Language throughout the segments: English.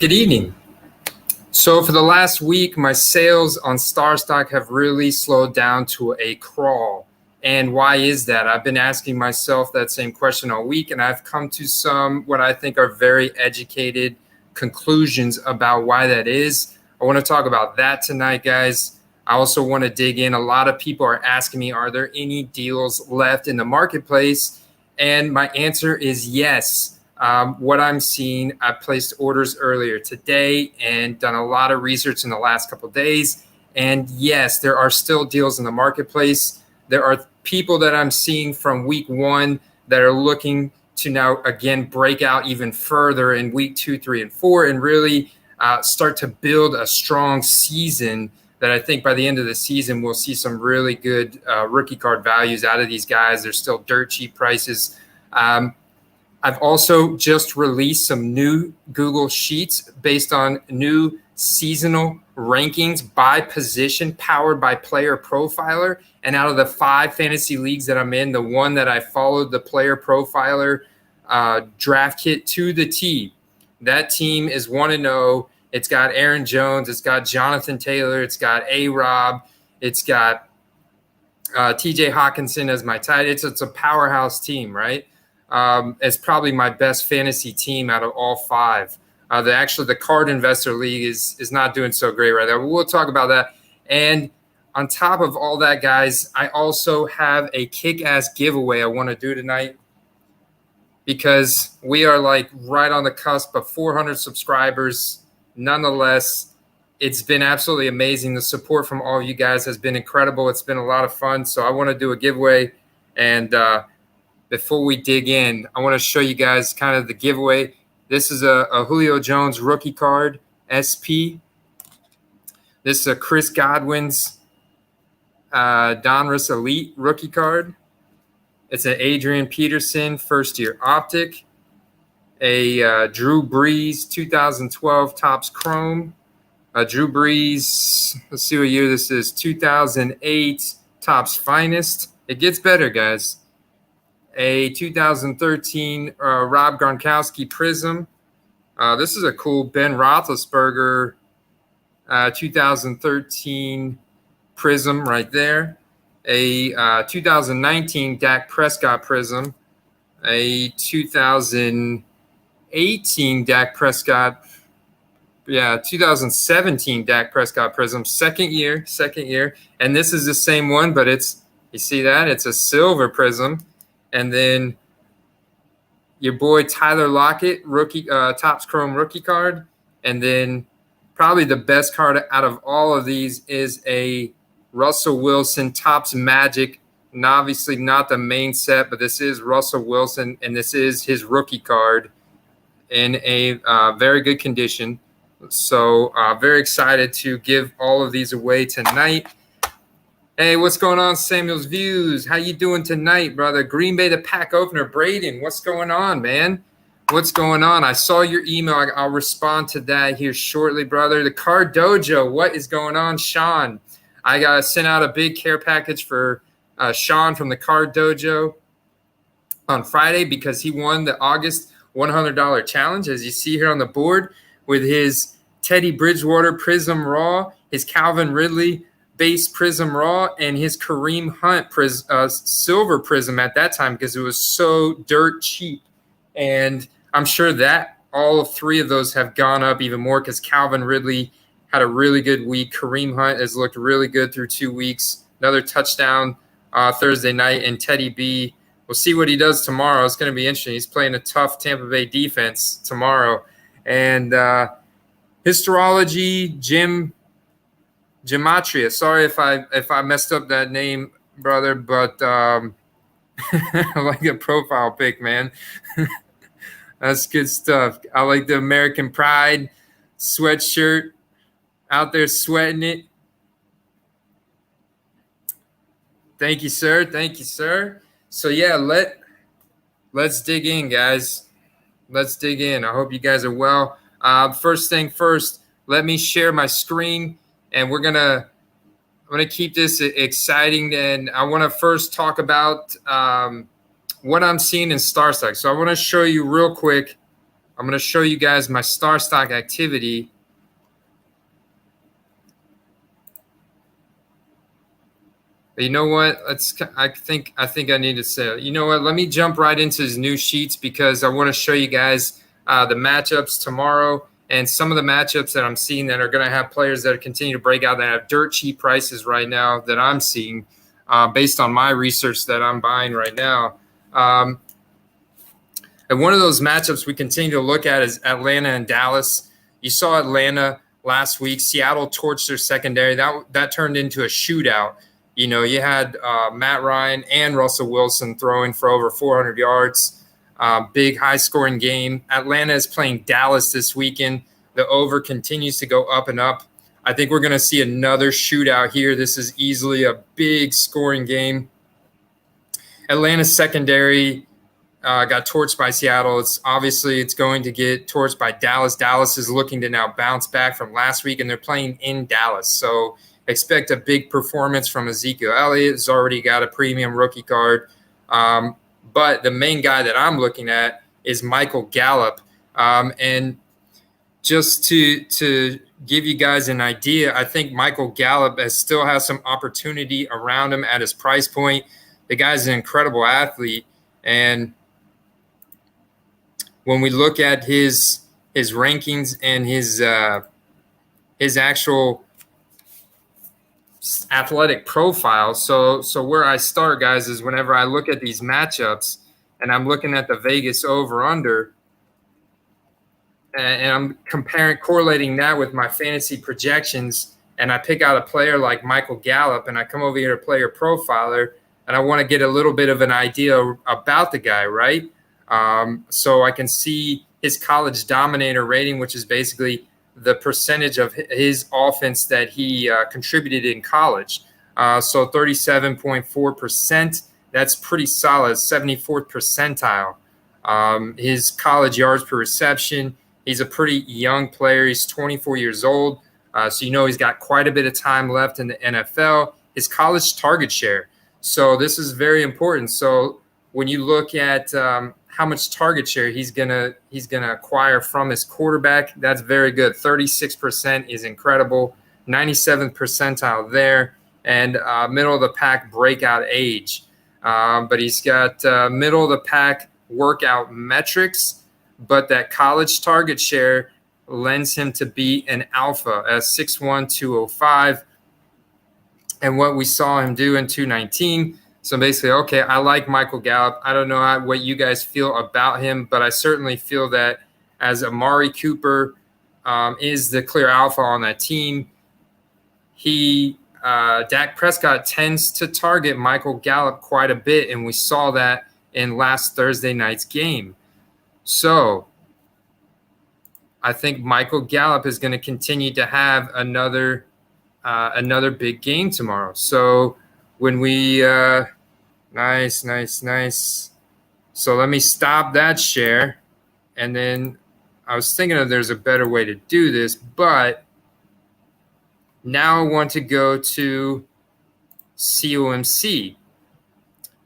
Good evening. So for the last week, my sales on StarStock have really slowed down to a crawl. And why is that? I've been asking myself that same question all week, and I've come to some what I think are very educated conclusions about why that is. I want to talk about that tonight, guys. I also want to dig in. A lot of people are asking me, are there any deals left in the marketplace? And my answer is yes. What I'm seeing, I placed orders earlier today and done a lot of research in the last couple of days. And yes, there are still deals in the marketplace. There are people that I'm seeing from week one that are looking to now, again, break out even further in week 2, 3, and 4 and really start to build a strong season that I think by the end of the season, we'll see some really good rookie card values out of these guys. They're still dirt cheap prices. I've also just released some new Google Sheets based on new seasonal rankings by position, powered by Player Profiler. And out of the 5 fantasy leagues that I'm in, the one that I followed the Player Profiler draft kit to the T, that team is 1-0. It's got Aaron Jones. It's got Jonathan Taylor. It's got A-Rob. It's got TJ Hawkinson as my tight. It's a powerhouse team, right? It's probably my best fantasy team out of all 5. The Card Investor League is not doing so great right now. But we'll talk about that. And on top of all that, guys, I also have a kick-ass giveaway I want to do tonight because we are like right on the cusp of 400 subscribers. Nonetheless, it's been absolutely amazing. The support from all of you guys has been incredible. It's been a lot of fun. So I want to do a giveaway. And before we dig in, I want to show you guys kind of the giveaway. This is a Julio Jones rookie card, SP. This is a Chris Godwin's Donruss Elite rookie card. It's an Adrian Peterson first-year optic. A Drew Brees 2012 Topps Chrome. Drew Brees, let's see what year this is, 2008 Topps Finest. It gets better, guys. A 2013 Rob Gronkowski Prism. This is a cool Ben Roethlisberger 2013 Prism right there. A 2019 Dak Prescott Prism. A 2018 Dak Prescott. 2017 Dak Prescott Prism. Second year. And this is the same one, but you see that? It's a silver Prism. And then your boy Tyler Lockett, rookie Topps Chrome rookie card. And then probably the best card out of all of these is a Russell Wilson Topps Magic. And obviously not the main set, but this is Russell Wilson, and this is his rookie card in a very good condition. So very excited to give all of these away tonight. Hey, what's going on, Samuel's Views? How you doing tonight, brother? Green Bay, the pack opener. Braden, what's going on, man? What's going on? I saw your email. I'll respond to that here shortly, brother. The Card Dojo, what is going on, Sean? I got sent out a big care package for Sean from the Card Dojo on Friday because he won the August $100 challenge, as you see here on the board, with his Teddy Bridgewater Prism Raw, his Calvin Ridley base Prism Raw, and his Kareem Hunt silver Prism at that time because it was so dirt cheap. And I'm sure that all 3 of those have gone up even more because Calvin Ridley had a really good week. Kareem Hunt has looked really good through 2 weeks. Another touchdown Thursday night. And Teddy B, we'll see what he does tomorrow. It's going to be interesting. He's playing a tough Tampa Bay defense tomorrow. And Histology, Gematria. Sorry if I messed up that name, brother, but I like a profile pic, man. That's good stuff. I like the American Pride sweatshirt, out there sweating it. Thank you, sir. So yeah, let's dig in, guys. Let's dig in. I hope you guys are well. First thing first, let me share my screen. And I'm gonna keep this exciting, and I want to first talk about what I'm seeing in StarStock. So I want to show you real quick I'm going to show you guys my star stock activity. But you know what? I think I need to say, you know what? Let me jump right into his new sheets because I want to show you guys the matchups tomorrow and some of the matchups that I'm seeing that are going to have players that continue to break out that have dirt cheap prices right now that I'm seeing based on my research that I'm buying right now. And one of those matchups we continue to look at is Atlanta and Dallas. You saw Atlanta last week. Seattle torched their secondary. That turned into a shootout. You know, you had Matt Ryan and Russell Wilson throwing for over 400 yards. Big high-scoring game. Atlanta is playing Dallas this weekend. The over continues to go up and up. I think we're going to see another shootout here. This is easily a big scoring game. Atlanta's secondary got torched by Seattle. It's going to get torched by Dallas. Dallas is looking to now bounce back from last week, and they're playing in Dallas. So expect a big performance from Ezekiel Elliott. He's already got a premium rookie card. But the main guy that I'm looking at is Michael Gallup. And just to give you guys an idea, I think Michael Gallup still has some opportunity around him at his price point. The guy's an incredible athlete. And when we look at his rankings and his actual athletic profile, so where I start, guys, is whenever I look at these matchups and I'm looking at the Vegas over/under, and I'm correlating that with my fantasy projections, and I pick out a player like Michael Gallup, and I come over here to Player Profiler, and I want to get a little bit of an idea about the guy, right? So I can see his college dominator rating, which is basically the percentage of his offense that he contributed in college. So 37.4%, that's pretty solid, 74th percentile. His college yards per reception, he's a pretty young player. He's 24 years old. So you know he's got quite a bit of time left in the NFL. His college target share. So this is very important. So when you look at how much target share he's gonna acquire from his quarterback, that's very good. 36% is incredible. 97th percentile there, and middle of the pack breakout age. But he's got middle of the pack workout metrics, but that college target share lends him to be an alpha at 6'1", 205. And what we saw him do in 2019. So basically, okay, I like Michael Gallup. I don't know what you guys feel about him, but I certainly feel that as Amari Cooper is the clear alpha on that team, Dak Prescott tends to target Michael Gallup quite a bit, and we saw that in last Thursday night's game. So I think Michael Gallup is going to continue to have another big game tomorrow. So when we nice. So let me stop that share. And then I was thinking there's a better way to do this, but now I want to go to COMC.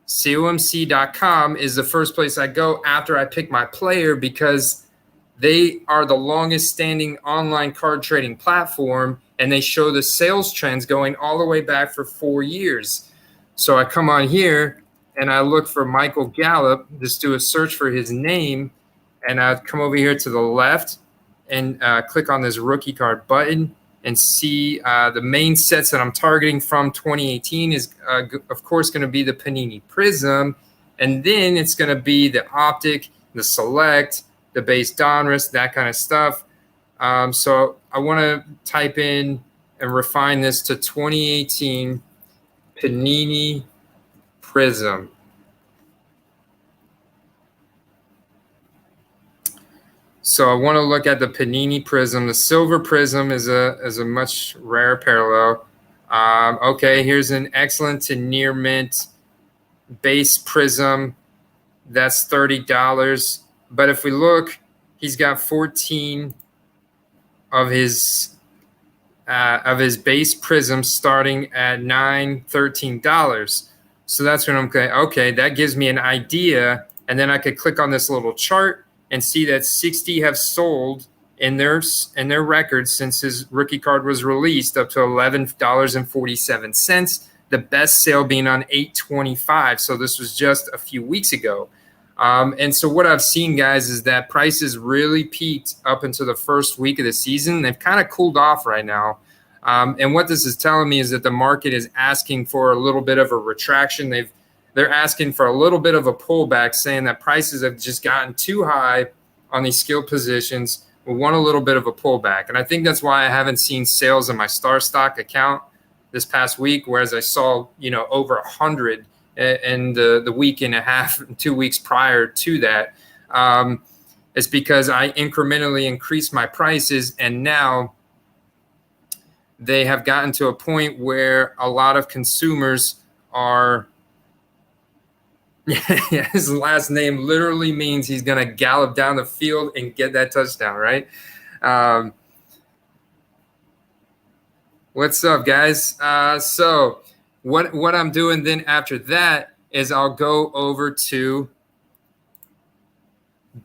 COMC.com is the first place I go after I pick my player because they are the longest standing online card trading platform, and they show the sales trends going all the way back for 4 years. So I come on here and I look for Michael Gallup, just do a search for his name, and I'd come over here to the left and click on this rookie card button and see the main sets that I'm targeting from 2018 is, of course, going to be the Panini Prism, and then it's going to be the Optic, the Select, the base Donruss, that kind of stuff. So I want to type in and refine this to 2018 Panini Prism. So I want to look at the Panini Prism. The Silver Prism is a much rare parallel. Okay, here's an excellent to near mint base Prism. That's $30. But if we look, he's got 14 of his base Prism starting at $13. So that's when I'm going, okay, that gives me an idea. And then I could click on this little chart and see that 60 have sold in their records since his rookie card was released, up to $11.47. The best sale being on 8/25. So this was just a few weeks ago. And so what I've seen, guys, is that prices really peaked up into the first week of the season. They've kind of cooled off right now. And what this is telling me is that the market is asking for a little bit of a retraction. They're asking for a little bit of a pullback, saying that prices have just gotten too high on these skilled positions. We want a little bit of a pullback. And I think that's why I haven't seen sales in my Star Stock account this past week, whereas I saw, over 100 in the week and a half, 2 weeks prior to that. It's because I incrementally increased my prices, and now they have gotten to a point where a lot of consumers are his last name literally means he's going to gallop down the field and get that touchdown, right? What's up, guys? So what I'm doing then after that is I'll go over to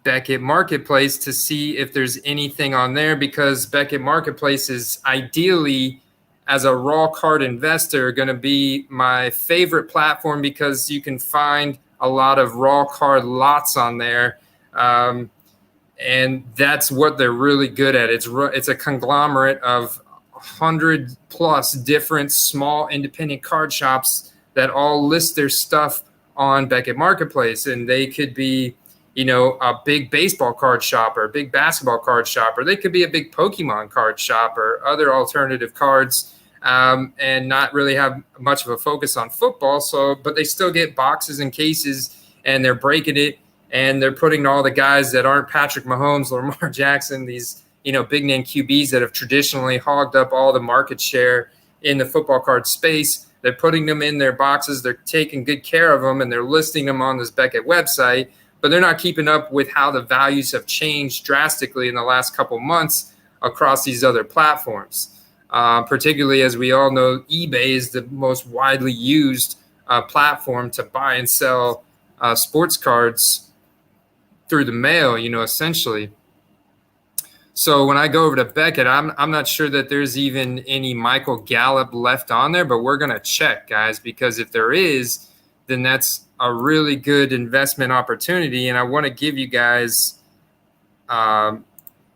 Beckett Marketplace to see if there's anything on there, because Beckett Marketplace is ideally, as a raw card investor, going to be my favorite platform, because you can find a lot of raw card lots on there. And that's what they're really good at. It's a conglomerate of 100 plus different small independent card shops that all list their stuff on Beckett Marketplace. And they could be, a big baseball card shop or a big basketball card shop, or they could be a big Pokemon card shop or other alternative cards, and not really have much of a focus on football. But they still get boxes and cases, and they're breaking it, and they're putting all the guys that aren't Patrick Mahomes, Lamar Jackson, these, big name QBs that have traditionally hogged up all the market share in the football card space. They're putting them in their boxes. They're taking good care of them, and they're listing them on this Beckett website. But they're not keeping up with how the values have changed drastically in the last couple months across these other platforms. Particularly, as we all know, eBay is the most widely used platform to buy and sell sports cards through the mail, essentially. So when I go over to Beckett, I'm not sure that there's even any Michael Gallup left on there, but we're going to check, guys, because if there is, then that's a really good investment opportunity. And I want to give you guys an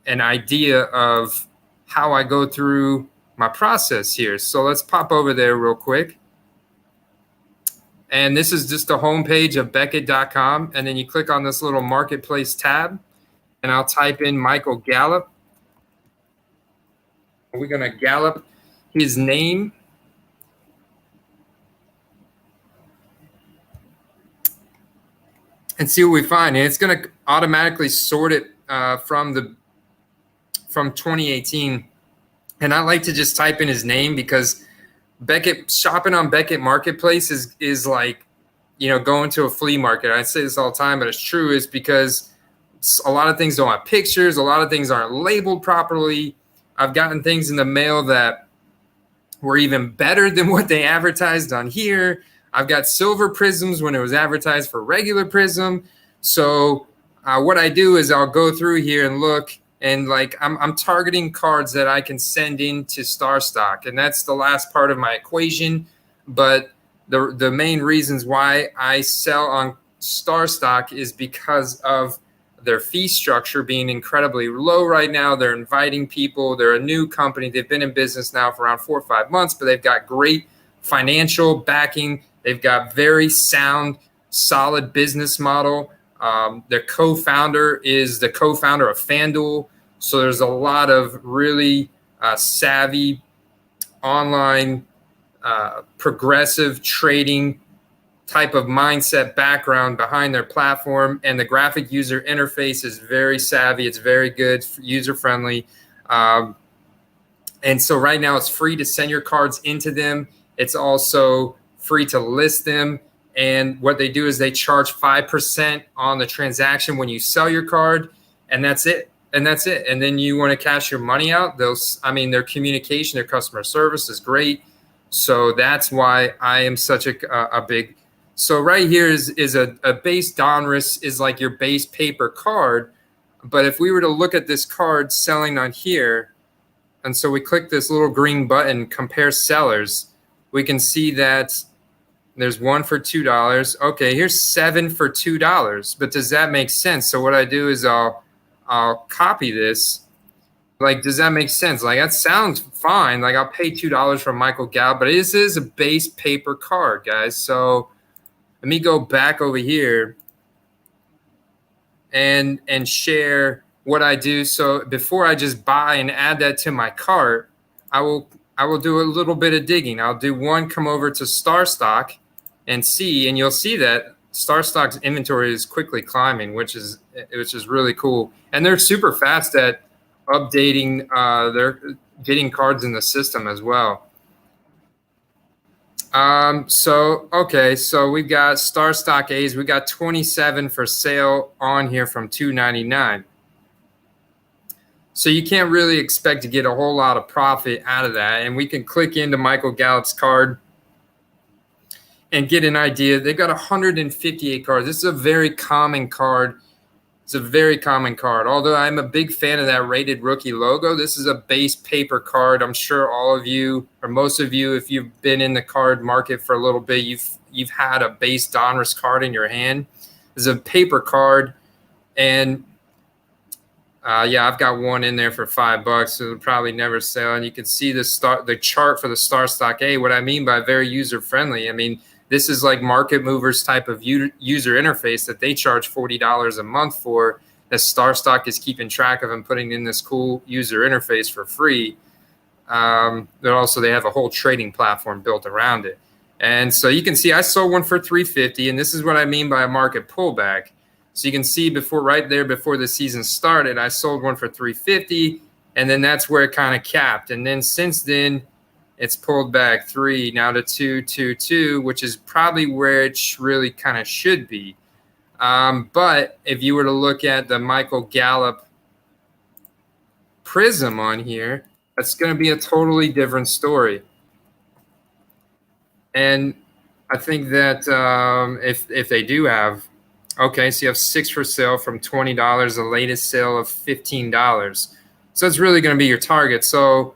idea of how I go through my process here. So let's pop over there real quick. And this is just the homepage of Beckett.com. And then you click on this little marketplace tab, and I'll type in Michael Gallup. We're going to Gallup his name. And see what we find. And it's going to automatically sort it from 2018. And I like to just type in his name, because shopping on Beckett Marketplace is like, going to a flea market. I say this all the time, but it's true. It's because a lot of things don't have pictures. A lot of things aren't labeled properly. I've gotten things in the mail that were even better than what they advertised on here. I've got silver prisms when it was advertised for regular prism. So what I do is I'll go through here and look, and I'm targeting cards that I can send into Star Stock, and that's the last part of my equation. But the main reasons why I sell on Star Stock is because of their fee structure being incredibly low right now. They're inviting people. They're a new company. They've been in business now for around 4 or 5 months, but they've got great financial backing. They've got very sound, solid business model. Their co-founder is the co-founder of FanDuel. So there's a lot of really savvy online progressive trading type of mindset background behind their platform. And the graphic user interface is very savvy. It's very good, user-friendly. And so right now it's free to send your cards into them. It's also free to list them. And what they do is they charge 5% on the transaction when you sell your card, and that's it. And then you want to cash your money out. Their communication, their customer service is great. So that's why I am such a big. So right here is a base Donruss is like your base paper card, But if we were to look at this card selling on here, and so we click this little green button, compare sellers, we can see that there's one for $2. Okay, here's 7 for $2. But does that make sense? So what I do is I'll copy this. Like, does that make sense? Like, that sounds fine. Like, I'll pay $2 for Michael Gallup, but this is a base paper card, guys. So let me go back over here and share what I do. So before I just buy and add that to my cart, I will do a little bit of digging. I'll do one, come over to StarStock and see, and you'll see that StarStock's inventory is quickly climbing, which is really cool. And they're super fast at updating their getting cards in the system as well. So we've got StarStock A's. We got 27 for sale on here from $2.99. So you can't really expect to get a whole lot of profit out of that. And we can click into Michael Gallup's card and get an idea. They've got 158 cards. This is a very common card. It's a very common card. Although I'm a big fan of that rated rookie logo, this is a base paper card. I'm sure all of you, or most of you, if you've been in the card market for a little bit, you've had a base Donruss card in your hand. It's a paper card, and I've got one in there for $5, so it'll probably never sell. And you can see the chart for the StarStock A. What I mean by very user friendly, I mean, this is like Market Movers type of user interface that they charge $40 a month for, that StarStock is keeping track of and putting in this cool user interface for free. But also they have a whole trading platform built around it. And so you can see I sold one for $350, and this is what I mean by a market pullback. So you can see right there before the season started, I sold one for $350, and then that's where it kind of capped. And then since then, it's pulled back 3 now to 222, which is probably where it really kind of should be. But if you were to look at the Michael Gallup prism on here, that's going to be a totally different story. And I think that if they do have, okay, so you have 6 for sale from $20, the latest sale of $15. So it's really going to be your target. So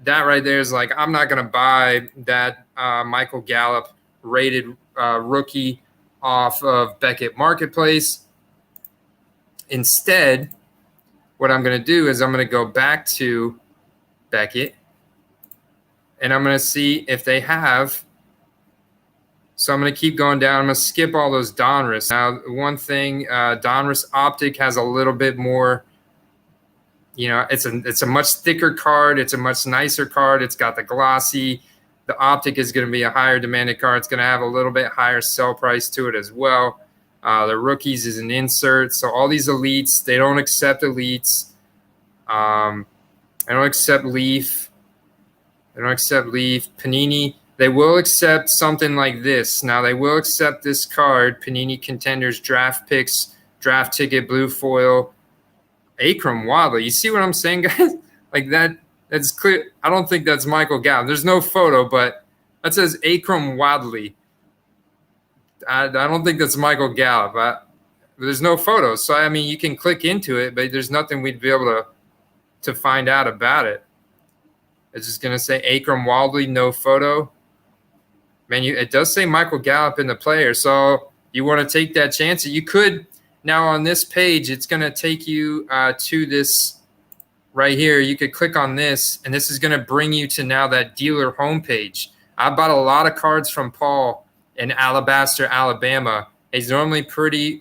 that right there is like, I'm not going to buy that Michael Gallup rated rookie off of Beckett Marketplace. Instead, what I'm going to do is I'm going to go back to Beckett, and I'm going to see if they have. So I'm going to keep going down. I'm going to skip all those Donruss. Now, one thing, Donruss Optic has a little bit more. You know, it's a much thicker card. It's a much nicer card. It's got the glossy. The Optic is going to be a higher demanded card. It's going to have a little bit higher sell price to it as well. The rookies is an insert. So all these elites, they don't accept elites. I don't accept Leaf. They don't accept Leaf. Panini, they will accept something like this. Now, they will accept this card, Panini Contenders Draft Picks, Draft Ticket, Blue Foil, Akram Wadley. You see what I'm saying, guys? Like that's clear. I don't think that's Michael Gallup. There's no photo, but that says Akram Wadley. I don't think that's Michael Gallup. There's no photo. So, I mean, you can click into it, but there's nothing we'd be able to find out about it. It's just going to say Akram Wadley, no photo. Man, it does say Michael Gallup in the player. So you want to take that chance. You could. Now on this page, it's going to take you to this right here. You could click on this, and this is going to bring you to now that dealer homepage. I bought a lot of cards from Paul in Alabaster, Alabama. He's normally pretty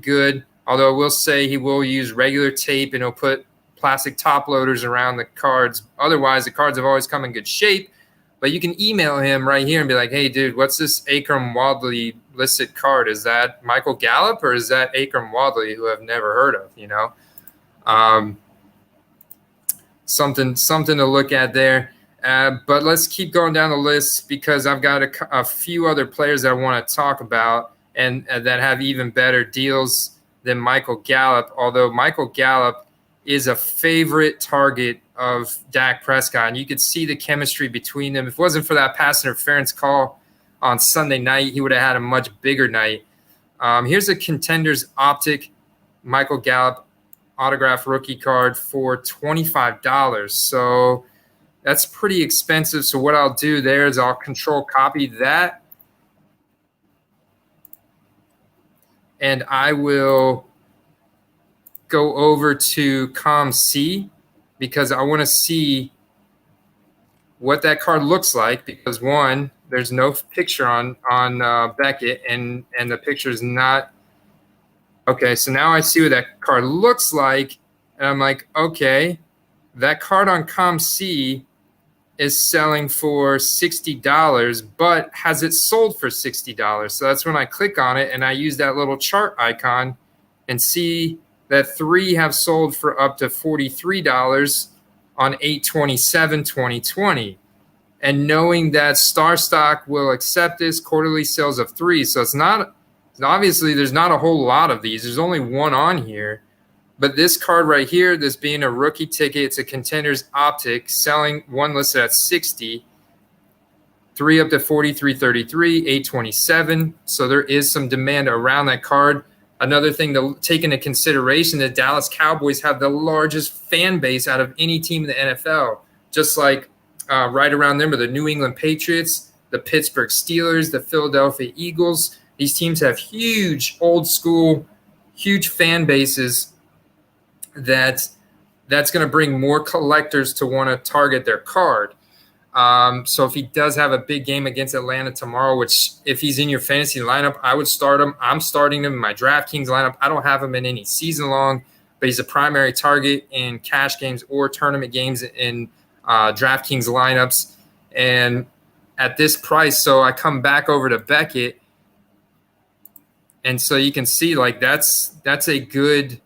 good, although I will say he will use regular tape, and he'll put plastic top loaders around the cards. Otherwise, the cards have always come in good shape. But you can email him right here and be like, hey, dude, what's this Akram Wadley listed card? Is that Michael Gallup or is that Akram Wadley, who I've never heard of, you know? Something to look at there. But let's keep going down the list because I've got a few other players that I want to talk about and that have even better deals than Michael Gallup, although Michael Gallup is a favorite target of Dak Prescott. And you could see the chemistry between them. If it wasn't for that pass interference call on Sunday night, he would have had a much bigger night. Here's a Contenders Optic. Michael Gallup autograph rookie card for $25. So that's pretty expensive. So what I'll do there is I'll control copy that. And I will go over to COM-C because I want to see what that card looks like, because one, there's no picture on Beckett, and the picture is not okay. So now I see what that card looks like, and I'm like, okay, that card on COM-C is selling for $60, but has it sold for $60? So that's when I click on it and I use that little chart icon and see that 3 have sold for up to $43 on 8/27/2020. And knowing that StarStock will accept this quarterly sales of 3. So it's not, obviously there's not a whole lot of these. There's only one on here. But this card right here, this being a rookie ticket, it's a Contenders Optic, selling one listed at 60, 3 up to 43.33, 8/27. So there is some demand around that card. Another thing to take into consideration, the Dallas Cowboys have the largest fan base out of any team in the NFL. Just like right around them are the New England Patriots, the Pittsburgh Steelers, the Philadelphia Eagles. These teams have huge, old school, huge fan bases that's going to bring more collectors to want to target their card. So if he does have a big game against Atlanta tomorrow, which if he's in your fantasy lineup, I would start him. I'm starting him in my DraftKings lineup. I don't have him in any season long, but he's a primary target in cash games or tournament games in DraftKings lineups. And at this price, so I come back over to Beckett, and so you can see like that's a good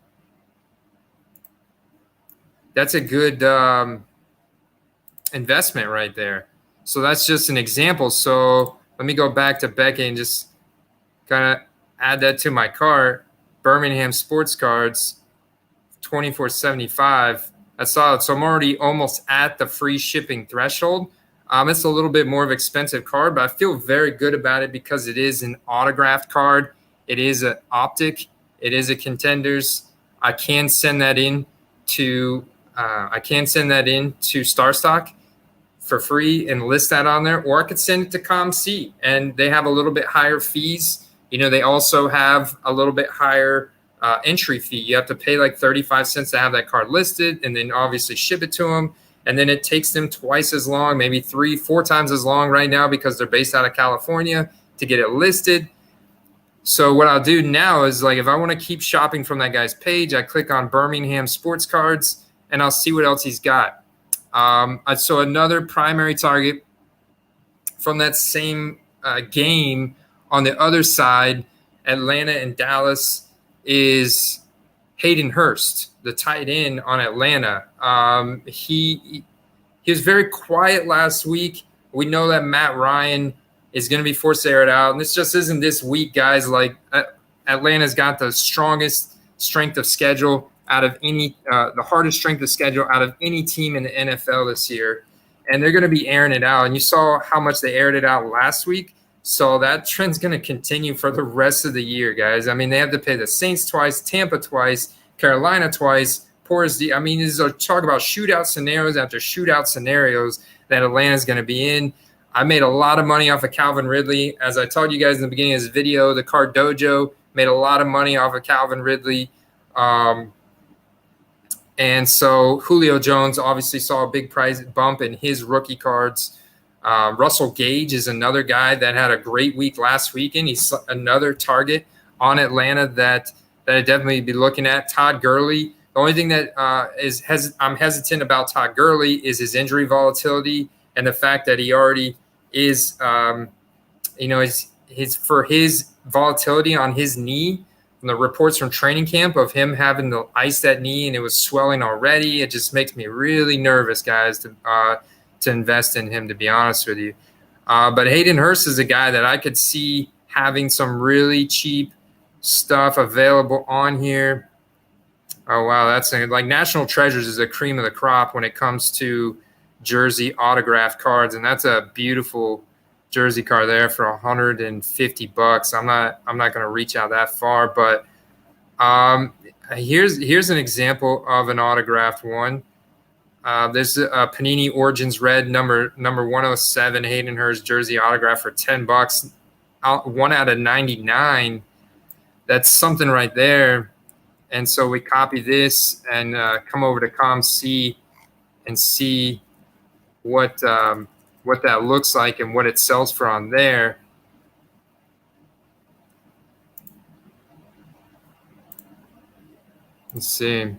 investment right there. So that's just an example. So let me go back to Beckett and just kind of add that to my cart. Birmingham Sports Cards, $24.75. That's solid. So I'm already almost at the free shipping threshold. It's a little bit more of an expensive card, but I feel very good about it because it is an autographed card. It is an optic. It is a Contenders. I can send that in to StarStock for free and list that on there, or I could send it to COM-C, and they have a little bit higher fees. You know, they also have a little bit higher entry fee. You have to pay like 35 cents to have that card listed, and then obviously ship it to them. And then it takes them twice as long, maybe 3-4 times as long right now because they're based out of California to get it listed. So what I'll do now is, like, if I want to keep shopping from that guy's page, I click on Birmingham Sports Cards, and I'll see what else he's got. So another primary target from that same game on the other side, Atlanta and Dallas, is Hayden Hurst, the tight end on Atlanta. He was very quiet last week. We know that Matt Ryan is going to be forced to air it out. And this just isn't this week, guys. Like, Atlanta's got the strongest strength of schedule out of any the hardest strength of schedule out of any team in the NFL this year. And they're going to be airing it out. And you saw how much they aired it out last week. So that trend's going to continue for the rest of the year, guys. I mean, they have to play the Saints twice, Tampa twice, Carolina twice, I mean, these are talk about shootout scenarios after shootout scenarios that Atlanta's going to be in. I made a lot of money off of Calvin Ridley. As I told you guys in the beginning of this video, the Card Dojo made a lot of money off of Calvin Ridley. And so Julio Jones obviously saw a big price bump in his rookie cards. Russell Gage is another guy that had a great week last weekend. He's another target on Atlanta that I'd definitely be looking at. Todd Gurley. The only thing that I'm hesitant about Todd Gurley is his injury volatility and the fact that he already is, for his volatility on his knee. And the reports from training camp of him having to ice that knee and it was swelling already, it just makes me really nervous, guys, to invest in him, to be honest with you. But Hayden Hurst is a guy that I could see having some really cheap stuff available on here. Oh, wow. That's like National Treasures is the cream of the crop when it comes to jersey autograph cards. And that's a beautiful jersey card there for $150. I'm not going to reach out that far, but Um, here's an example of an autographed one. There's a Panini Origins Red number 107 Hayden Hurst jersey autograph for $10. 1/99. That's something right there. And so we copy this and come over to ComC and see what that looks like and what it sells for on there. Let's see.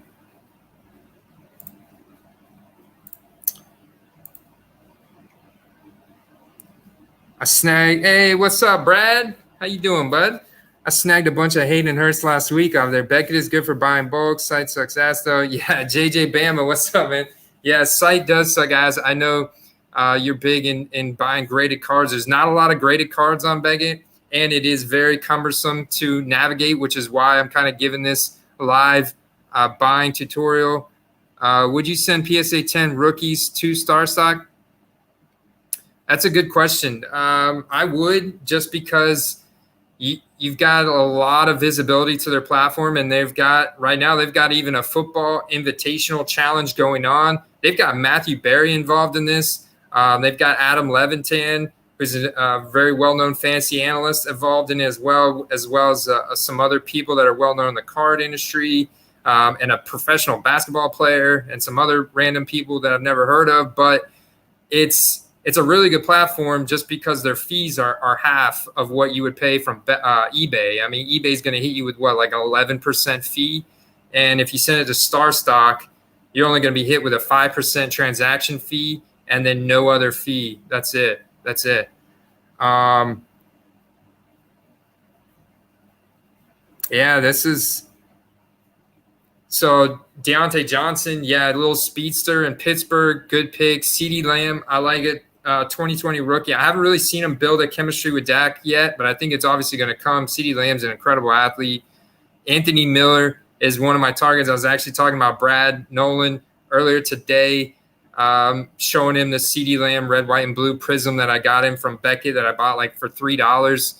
I snagged. Hey, what's up, Brad? How you doing, bud? I snagged a bunch of Hayden Hurst last week off there. Beckett is good for buying bulk. Site sucks ass though. Yeah, JJ Bama, what's up, man? Yeah, site does suck ass. I know you're big in buying graded cards. There's not a lot of graded cards on Beckett, and it is very cumbersome to navigate, which is why I'm kind of giving this live buying tutorial. Would you send PSA 10 rookies to StarStock? That's a good question. I would, just because you've got a lot of visibility to their platform, and right now they've got even a football invitational challenge going on. They've got Matthew Berry involved in this. They've got Adam Levitan, who's a very well-known fantasy analyst, involved in it as well as some other people that are well-known in the card industry, and a professional basketball player, and some other random people that I've never heard of. But it's a really good platform just because their fees are half of what you would pay from eBay. I mean, eBay is going to hit you with like an 11% fee. And if you send it to StarStock, you're only going to be hit with a 5% transaction fee and then no other fee. That's it. Yeah, this is – so Deontay Johnson, yeah, a little speedster in Pittsburgh, good pick. CeeDee Lamb, I like it. 2020 rookie. I haven't really seen him build a chemistry with Dak yet, but I think it's obviously going to come. CeeDee Lamb's an incredible athlete. Anthony Miller is one of my targets. I was actually talking about Brad Nolan earlier today, showing him the CeeDee Lamb red, white, and blue prism that I got him from Beckett that I bought like for $3.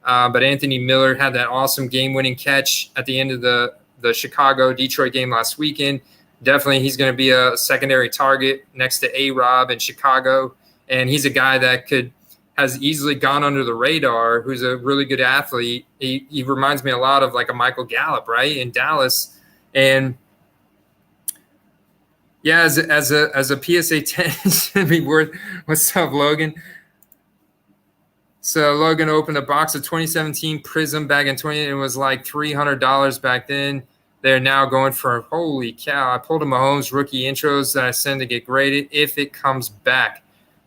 But Anthony Miller had that awesome game-winning catch at the end of the Chicago-Detroit game last weekend. Definitely he's going to be a secondary target next to A-Rob in Chicago. And he's a guy that has easily gone under the radar, who's a really good athlete. He reminds me a lot of like a Michael Gallup, right, in Dallas. And yeah, as a PSA 10, it should be worth. What's up, Logan? So Logan opened a box of 2017 Prism back in 20. It was like $300 back then. They're now going for, holy cow. I pulled a Mahomes rookie intros that I send to get graded if it comes back.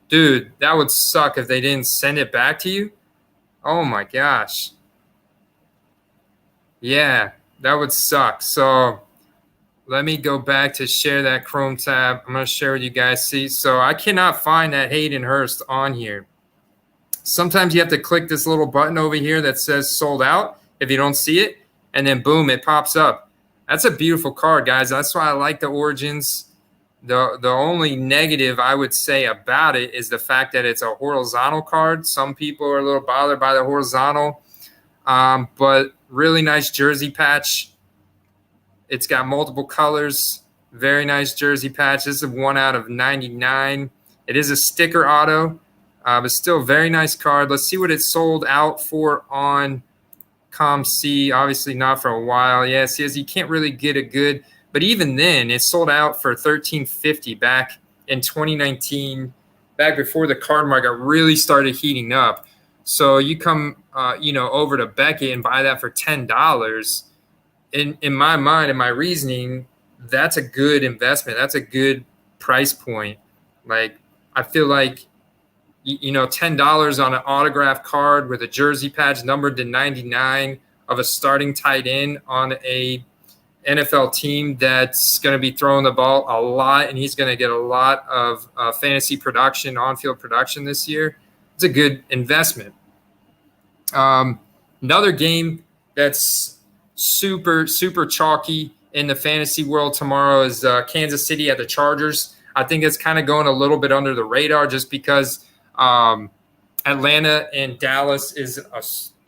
Dude, that would suck if they didn't send it back to you. Oh, my gosh. Yeah, that would suck. So let me go back to share that Chrome tab. I'm going to share with you guys. See, so I cannot find that Hayden Hurst on here. Sometimes you have to click this little button over here that says sold out if you don't see it, and then boom, it pops up. That's a beautiful card, guys. That's why I like the Origins. The only negative I would say about it is the fact that it's a horizontal card. Some people are a little bothered by the horizontal, but really nice jersey patch. It's got multiple colors. Very nice jersey patch. This is 1/99. It is a sticker auto, but still very nice card. Let's see what it sold out for on ComC. Obviously not for a while. Yeah, see, as you can't really get a good. But even then, it sold out for $13.50 back in 2019, back before the card market really started heating up. So you come, over to Beckett and buy that for $10. In my mind and my reasoning, that's a good investment. That's a good price point. Like, I feel like, $10 on an autographed card with a jersey patch numbered to 99 of a starting tight end on a NFL team that's going to be throwing the ball a lot, and he's going to get a lot of fantasy production, on-field production this year. It's a good investment. Another game that's super, super chalky in the fantasy world tomorrow is Kansas City at the Chargers. I think it's kind of going a little bit under the radar just because Atlanta and Dallas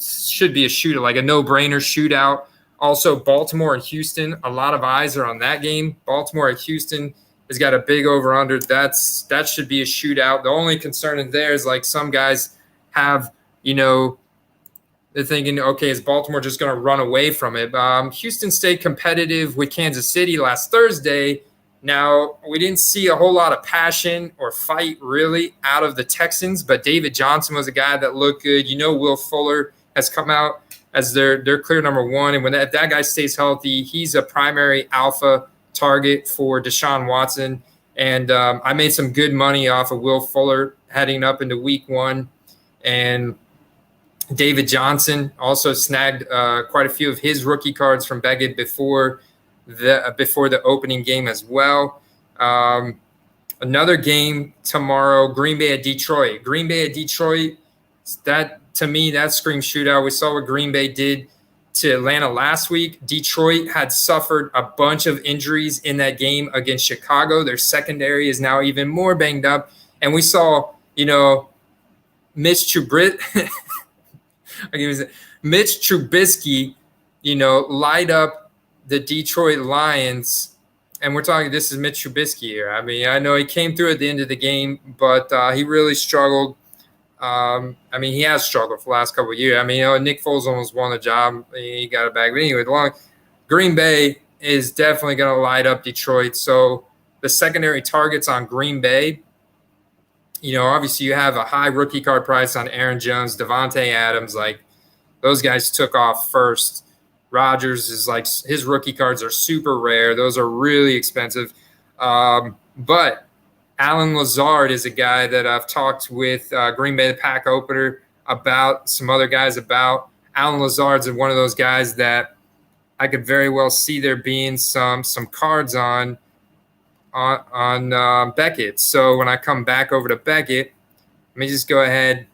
should be a shootout, like a no-brainer shootout. Also, Baltimore and Houston, a lot of eyes are on that game. Baltimore at Houston has got a big over-under. That should be a shootout. The only concern in there is like some guys have, they're thinking, okay, is Baltimore just going to run away from it? Houston stayed competitive with Kansas City last Thursday. Now, we didn't see a whole lot of passion or fight really out of the Texans, but David Johnson was a guy that looked good. Will Fuller has come out as their clear number one. And when that guy stays healthy, he's a primary alpha target for Deshaun Watson. And I made some good money off of Will Fuller heading up into week one. And David Johnson also snagged quite a few of his rookie cards from Beckett before the opening game as well. Another game tomorrow, Green Bay at Detroit. Green Bay at Detroit, that to me, that screams shootout. We saw what Green Bay did to Atlanta last week. Detroit had suffered a bunch of injuries in that game against Chicago. Their secondary is now even more banged up. And we saw, Mitch Trubisky, light up the Detroit Lions. And we're talking, this is Mitch Trubisky here. I mean, I know he came through at the end of the game, but he really struggled. He has struggled for the last couple of years. Nick Foles almost won the job. He got it back. But anyway, Green Bay is definitely going to light up Detroit. So the secondary targets on Green Bay, obviously you have a high rookie card price on Aaron Jones, Devontae Adams. Like, those guys took off first. Rodgers is like, his rookie cards are super rare. Those are really expensive. But Allen Lazard is a guy that I've talked with Green Bay, the pack opener, about some other guys about. Allen Lazard's one of those guys that I could very well see there being some cards on Beckett. So when I come back over to Beckett, let me just go ahead.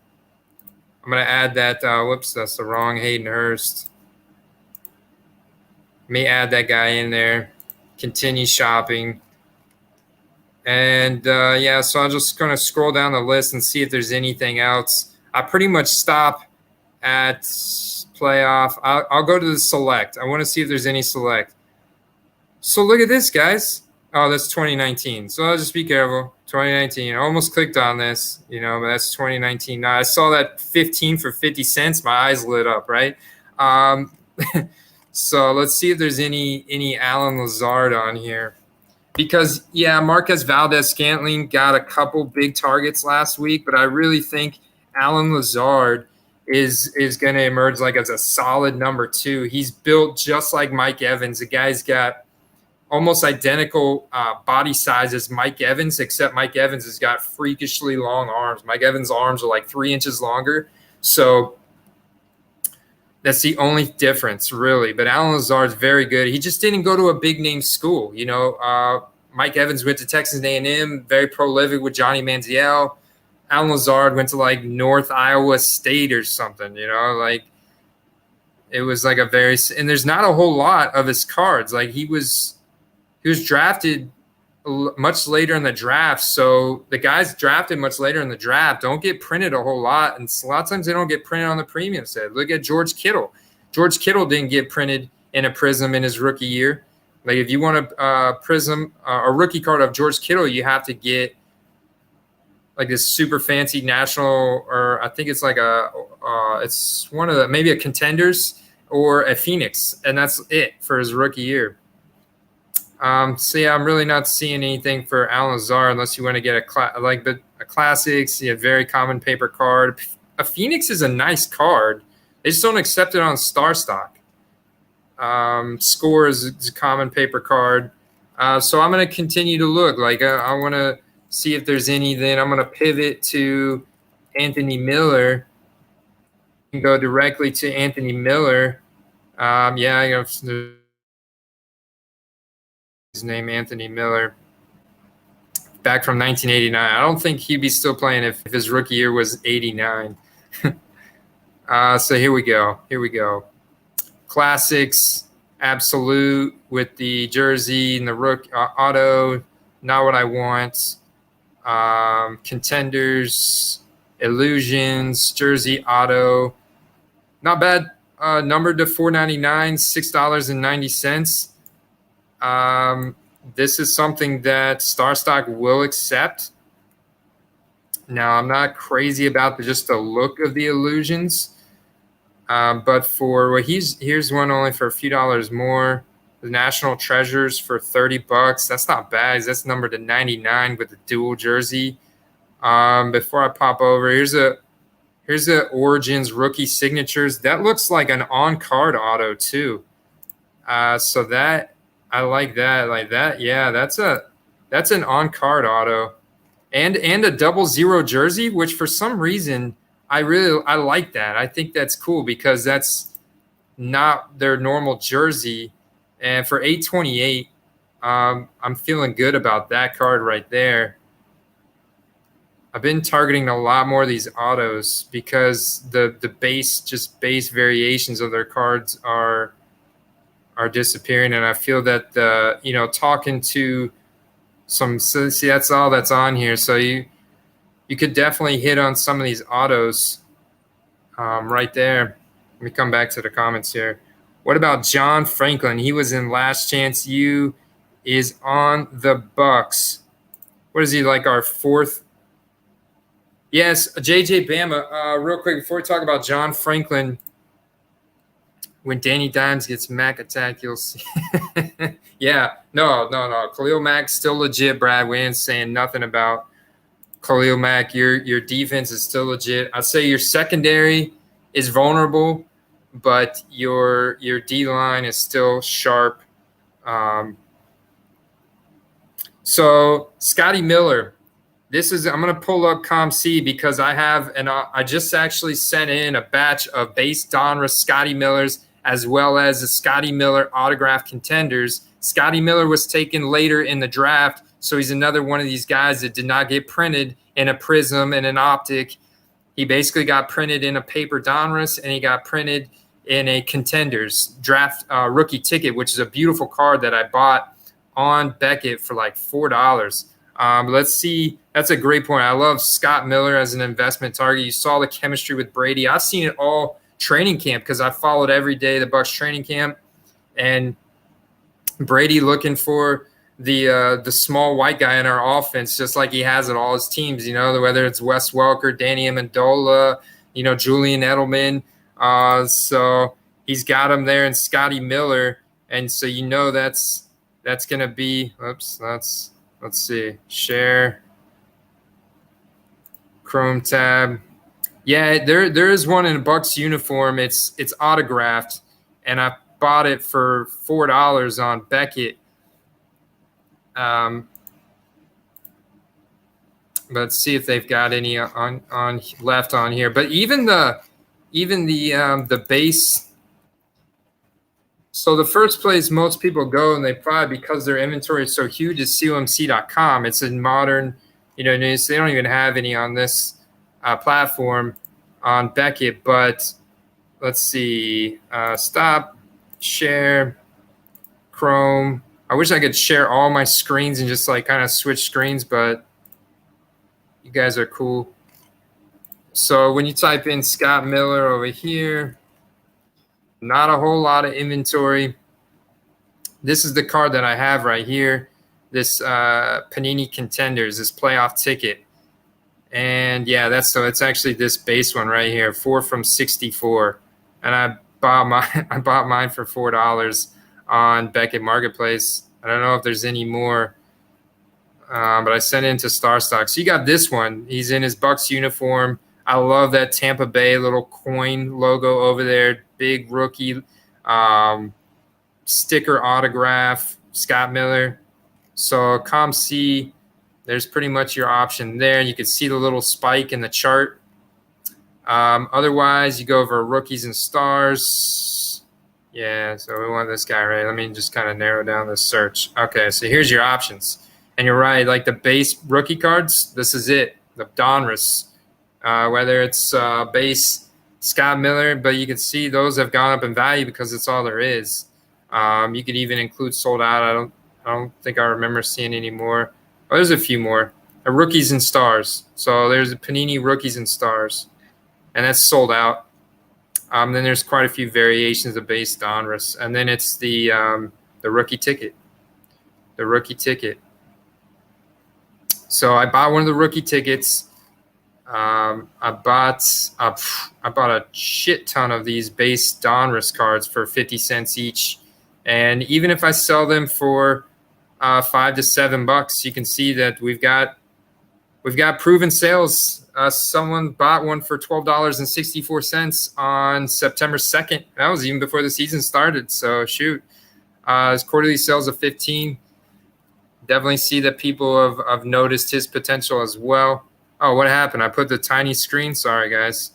I'm going to add that. Whoops, that's the wrong Hayden Hurst. Let me add that guy in there. Continue shopping. And, so I'm just going to scroll down the list and see if there's anything else. I pretty much stop at playoff. I'll go to the select. I want to see if there's any select. So look at this, guys. Oh, that's 2019. So I'll just be careful. 2019. I almost clicked on this, but that's 2019. Now, I saw that 15 for 50 cents. My eyes lit up, right? So let's see if there's any Allen Lazard on here. Because, Marquez Valdez-Scantling got a couple big targets last week, but I really think Allen Lazard is going to emerge like as a solid number two. He's built just like Mike Evans. The guy's got almost identical body size as Mike Evans, except Mike Evans has got freakishly long arms. Mike Evans' arms are like 3 inches longer. So that's the only difference, really. But Allen Lazard's very good. He just didn't go to a big-name school. Mike Evans went to Texas A&M, very prolific with Johnny Manziel. Allen Lazard went to, like, North Iowa State or something, It was like a very – and there's not a whole lot of his cards. Like, he was drafted much later in the draft. So the guys drafted much later in the draft don't get printed a whole lot. And a lot of times they don't get printed on the premium set. Look at George Kittle. George Kittle didn't get printed in a Prism in his rookie year. Like, if you want a Prism, a rookie card of George Kittle, you have to get like this super fancy national, or I think it's like it's one of the, maybe a Contenders or a Phoenix. And that's it for his rookie year. I'm really not seeing anything for Allen Lazard unless you want to get a classics, very common paper card. A Phoenix is a nice card. They just don't accept it on Star Stock. Score is a common paper card. So I'm going to continue to look. I want to see if there's any. Then I'm going to pivot to Anthony Miller and go directly to Anthony Miller. His name, Anthony Miller, back from 1989. I don't think he'd be still playing if his rookie year was 89. So here we go. Classics, absolute with the jersey and the auto, not what I want. Contenders, illusions, jersey, auto, not bad. numbered to $4.99, $6.90. This is something that StarStock will accept. Now, I'm not crazy about just the look of the illusions, but here's one only for a few dollars more. The National Treasures for $30. That's not bad. That's numbered to 99 with the dual jersey. Before I pop over, here's the Origins rookie signatures. That looks like an on-card auto too. So that I like that. Yeah, that's an on-card auto, and a 00 jersey, which for some reason I like that. I think that's cool because that's not their normal jersey, and for $8.28, I'm feeling good about that card right there. I've been targeting a lot more of these autos because the base variations of their cards are disappearing, and I feel that talking to see, that's all that's on here. So you could definitely hit on some of these autos right there. Let me come back to the comments here. What about John Franklin? He was in Last Chance U, is on the Bucks. What is he, like our fourth? Yes, JJ Bama. Real quick, before we talk about John Franklin, when Danny Dimes gets Mac attack, you'll see. Yeah, no. Khalil Mack's still legit, Brad. We ain't saying nothing about Khalil Mack. Your defense is still legit. I'd say your secondary is vulnerable, but your D-line is still sharp. So Scotty Miller. I'm going to pull up ComC because I just actually sent in a batch of base Donruss Scotty Millers as well as the Scotty Miller autograph contenders. Scotty Miller was taken later in the draft, so he's another one of these guys that did not get printed in a prism and an optic. He basically got printed in a paper Donruss, and he got printed in a contenders draft rookie ticket, which is a beautiful card that I bought on Beckett for like $4. Let's see. That's a great point. I love Scott Miller as an investment target. You saw the chemistry with Brady. I've seen it all training camp because I followed every day the Bucs training camp, and Brady looking for the small white guy in our offense, just like he has at all his teams. Whether it's Wes Welker, Danny Amendola, Julian Edelman. So he's got him there in Scotty Miller, and so that's going to be. Let's see. Share. Chrome tab. Yeah, there is one in a Bucs uniform. It's autographed, and I bought it for $4 on Beckett. Let's see if they've got any on left on here. But even the base. So the first place most people go, and they probably, because their inventory is so huge, is COMC.com. It's in modern, news. They don't even have any on this platform on Beckett. But let's see. Stop, share, Chrome. I wish I could share all my screens and just kind of switch screens, but you guys are cool. So when you type in Scott Miller over here, not a whole lot of inventory. This is the card that I have right here, this Panini Contenders, this playoff ticket. And yeah, it's actually this base one right here, 4 from 64. And I bought mine for $4 on Beckett Marketplace. I don't know if there's any more, but I sent it into StarStock. So you got this one. He's in his Bucs uniform. I love that Tampa Bay little coin logo over there. Big rookie sticker autograph, Scott Miller. So ComC, there's pretty much your option there. You can see the little spike in the chart. Otherwise, you go over rookies and stars. Yeah, so we want this guy, right? Let me just kind of narrow down this search. Okay, so here's your options. And you're right, like the base rookie cards, this is it, the Donruss. Whether it's base Scott Miller, but you can see those have gone up in value because it's all there is. You could even include sold out. I don't think I remember seeing any more. Oh, there's a few more. Rookies and stars. So there's a Panini rookies and stars, and that's sold out. Then there's quite a few variations of base Donruss, and then it's the rookie ticket. The rookie ticket. So I bought one of the rookie tickets. I bought a shit ton of these base Donruss cards for 50 cents each, and even if I sell them for $5 to $7, you can see that we've got proven sales. Someone bought one for $12.64 on September 2nd. That was even before the season started. So shoot, his quarterly sales of 15. Definitely see that people have noticed his potential as well. Oh, what happened? I put the tiny screen. Sorry, guys.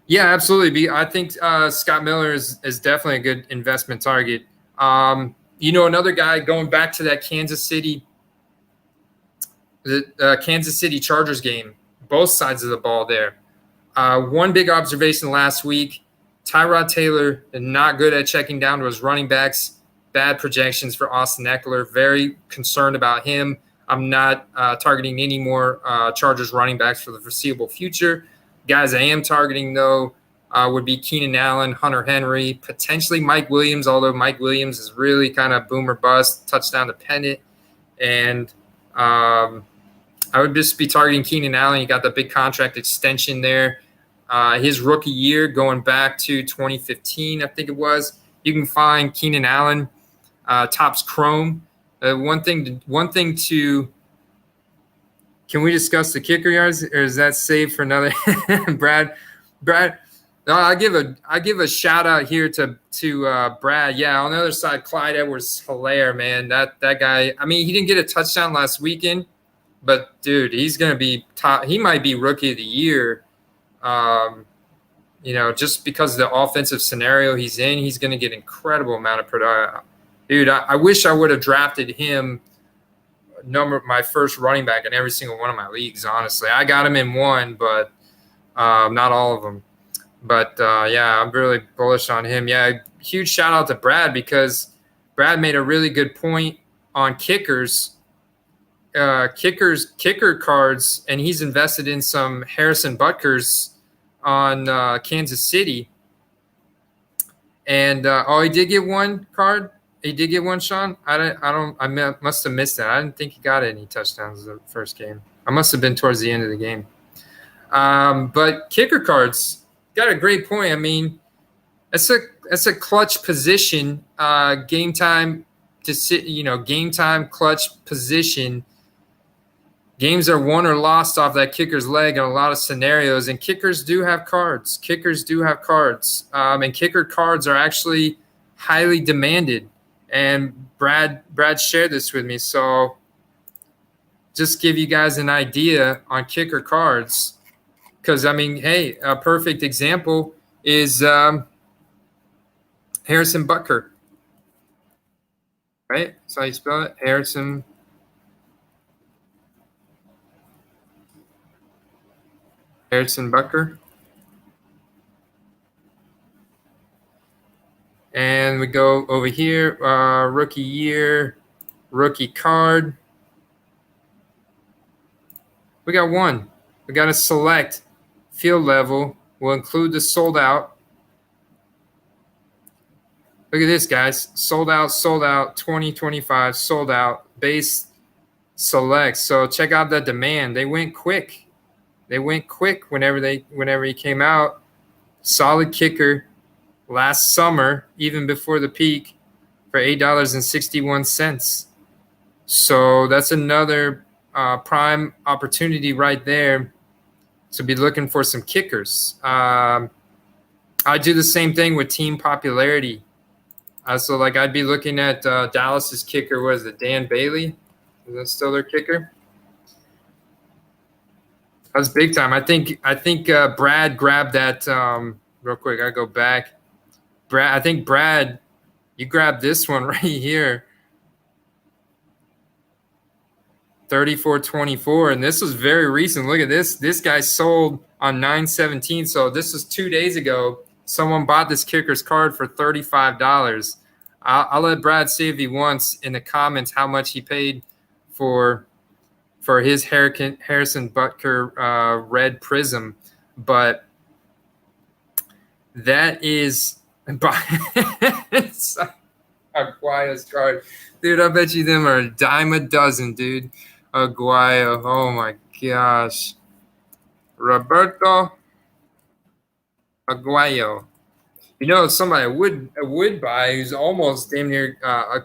Yeah, absolutely. I think Scott Miller is definitely a good investment target. Another guy, going back to that Kansas City Chargers game, both sides of the ball there. One big observation last week, Tyrod Taylor is not good at checking down to his running backs. Bad projections for Austin Eckler. Very concerned about him. I'm not targeting any more Chargers running backs for the foreseeable future. Guys I am targeting, though, would be Keenan Allen, Hunter Henry, potentially Mike Williams, although Mike Williams is really kind of boom or bust, touchdown dependent. And I would just be targeting Keenan Allen. You got the big contract extension there. His rookie year going back to 2015, I think it was. You can find Keenan Allen, Topps Chrome. One thing to can we discuss the kicker yards, or is that saved for another? Brad, no, I give a shout out here to Brad. Yeah, on the other side, Clyde Edwards-Helaire, man, that guy. I mean, he didn't get a touchdown last weekend, but dude, he's gonna be top. He might be rookie of the year. Just because of the offensive scenario he's in, he's going to get incredible amount of production. Dude, I wish I would have drafted him my first running back in every single one of my leagues, honestly. I got him in one, but not all of them. But, yeah, I'm really bullish on him. Yeah, huge shout-out to Brad, because Brad made a really good point on kicker cards, and he's invested in some Harrison Butker's on Kansas City. And he did get one card. He did get one, Sean. I must have missed that. I didn't think he got any touchdowns the first game. I must have been towards the end of the game. But kicker cards, got a great point. I mean, that's a clutch position. Game time clutch position. Games are won or lost off that kicker's leg in a lot of scenarios, and kickers do have cards. And kicker cards are actually highly demanded. And Brad shared this with me, so just give you guys an idea on kicker cards. Because, I mean, hey, a perfect example is Harrison Butker. Right? That's how you spell it? Harrison Butker. And we go over here, rookie year, rookie card. We got one. We got to select field level. We'll include the sold out. Look at this, guys. Sold out, 2025, sold out, base select. So check out the demand. They went quick. Whenever he came out. Solid kicker last summer, even before the peak, for $8.61. So that's another prime opportunity right there to be looking for some kickers. I do the same thing with team popularity. So I'd be looking at Dallas's kicker. What is it, Dan Bailey? Is that still their kicker? That was big time. I think Brad grabbed that real quick. I go back. Brad, you grabbed this one right here. 34.24, and this was very recent. Look at this. This guy sold on 9/17, so this was 2 days ago. Someone bought this kicker's card for $35. I'll let Brad see if he wants in the comments how much he paid for for his Harrison Butker red prism, but that is Aguayo's card. Dude, I bet you them are a dime a dozen, dude. Aguayo. Oh my gosh. Roberto Aguayo. You know, somebody I would buy who's almost damn near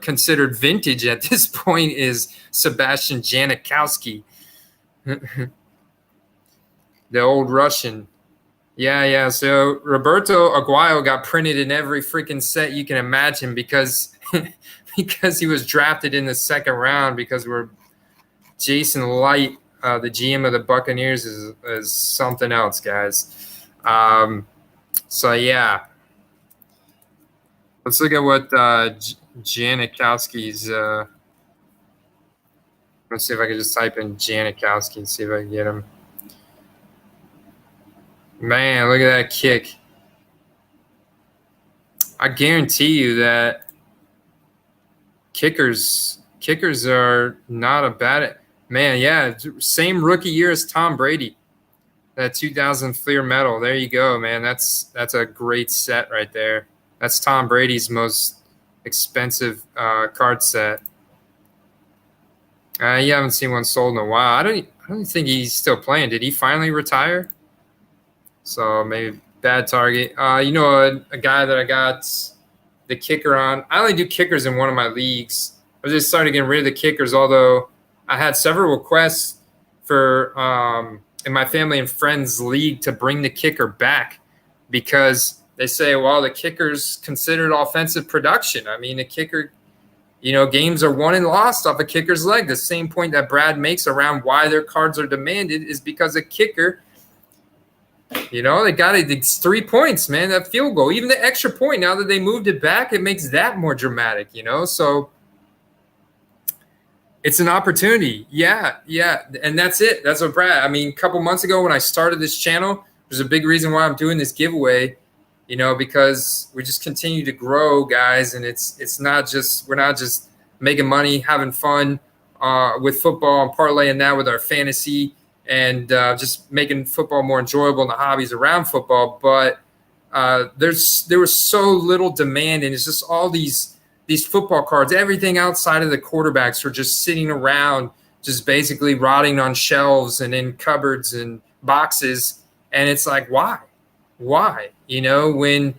considered vintage at this point is Sebastian Janikowski, the old Russian. Yeah. So Roberto Aguayo got printed in every freaking set you can imagine because because he was drafted in the second round because we're Jason Light, the GM of the Buccaneers, is something else, guys. So yeah. Let's look at what Janikowski's. Let's see if I can just type in Janikowski and see if I can get him. Man, look at that kick. I guarantee you that kickers are not a bad. Man, yeah, same rookie year as Tom Brady. That 2000 Fleer medal. There you go, man. That's a great set right there. That's Tom Brady's most expensive card set. You haven't seen one sold in a while. I don't think he's still playing. Did he finally retire? So maybe bad target. You know, a guy that I got the kicker on. I only do kickers in one of my leagues. I was just starting getting rid of the kickers, although I had several requests for in my family and friends league to bring the kicker back because they say, well, the kicker's considered offensive production. I mean, the kicker, you know, games are won and lost off a kicker's leg. The same point that Brad makes around why their cards are demanded is because a kicker, you know, they got it. It's 3 points, man, that field goal. Even the extra point, now that they moved it back, it makes that more dramatic, you know? So it's an opportunity. Yeah. And that's it. That's what Brad, I mean, a couple months ago when I started this channel, there's a big reason why I'm doing this giveaway, you know, because we just continue to grow, guys. And it's not just, we're not just making money, having fun with football and parlaying that with our fantasy and just making football more enjoyable and the hobbies around football. But there was so little demand, and it's just all these football cards, everything outside of the quarterbacks were just sitting around, just basically rotting on shelves and in cupboards and boxes. And it's like, why? You know, when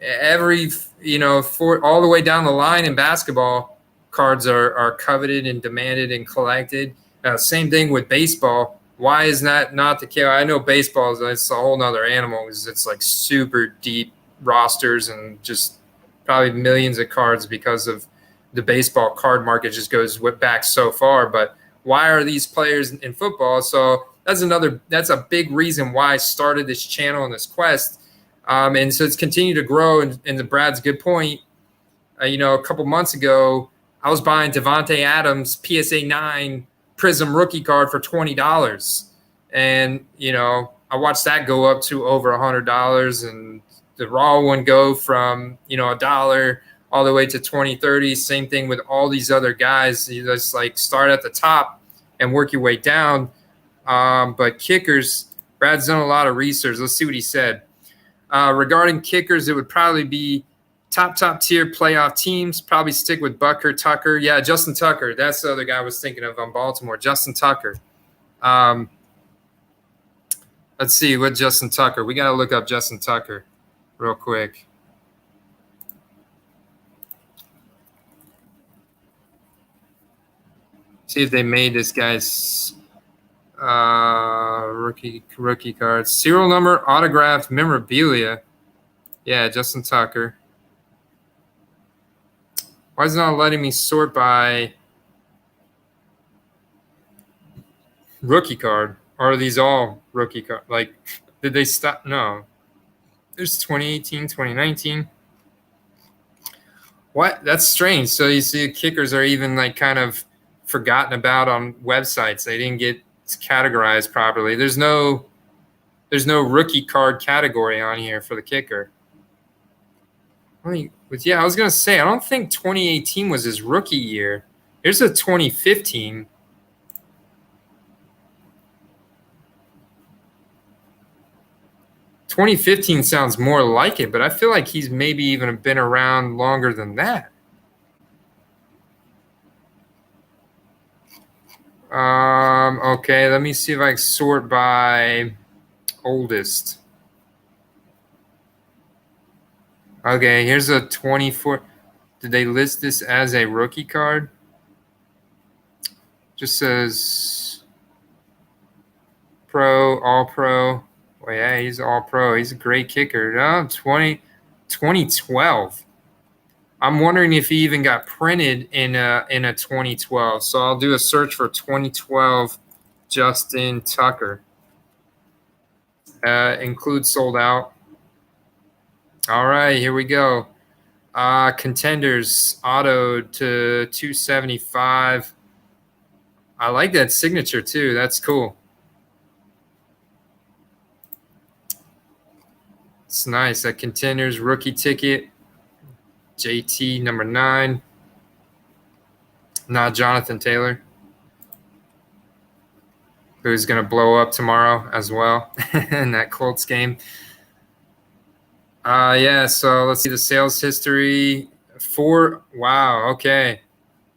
every, you know, for all the way down the line in basketball, cards are coveted and demanded and collected. Same thing with baseball. Why is that not the case? I know baseball is it's a whole nother animal because it's like super deep rosters and just probably millions of cards because of the baseball card market just goes back so far. But why are these players in football? So that's a big reason why I started this channel and this quest. And so it's continued to grow. And the Brad's good point. You know, a couple months ago, I was buying Devontae Adams PSA 9 Prism rookie card for $20. And, you know, I watched that go up to over $100 and the raw one go from, you know, $1 all the way to 20, 30. Same thing with all these other guys. You just like start at the top and work your way down. But kickers, Brad's done a lot of research. Let's see what he said. Regarding kickers, it would probably be top tier playoff teams. Probably stick with Butker, Tucker. Yeah, Justin Tucker. That's the other guy I was thinking of on Baltimore. Justin Tucker. Let's see what Justin Tucker. We got to look up Justin Tucker real quick. See if they made this guy's rookie cards. Serial number, autographed memorabilia. Yeah, Justin Tucker. Why is it not letting me sort by rookie card? Or are these all rookie card? Like, did they stop? No. There's 2018, 2019. What? That's strange. So you see kickers are even like kind of forgotten about on websites. They didn't get categorized properly. There's no rookie card category on here for the kicker. Yeah, I was going to say, I don't think 2018 was his rookie year. Here's a 2015. 2015 sounds more like it, but I feel like he's maybe even been around longer than that. Okay, let me see if I can sort by oldest. Okay, here's a 24. Did they list this as a rookie card? Just says pro, all pro. Well, yeah, he's all pro. He's a great kicker. No, 2012. I'm wondering if he even got printed in a 2012. So I'll do a search for 2012 Justin Tucker. Include sold out. All right, here we go. Contenders auto to 275. I like that signature too. That's cool. It's nice. That Contenders rookie ticket. JT number 9. Not Jonathan Taylor, who's going to blow up tomorrow as well in that Colts game. Yeah, so let's see the sales history. Wow, okay.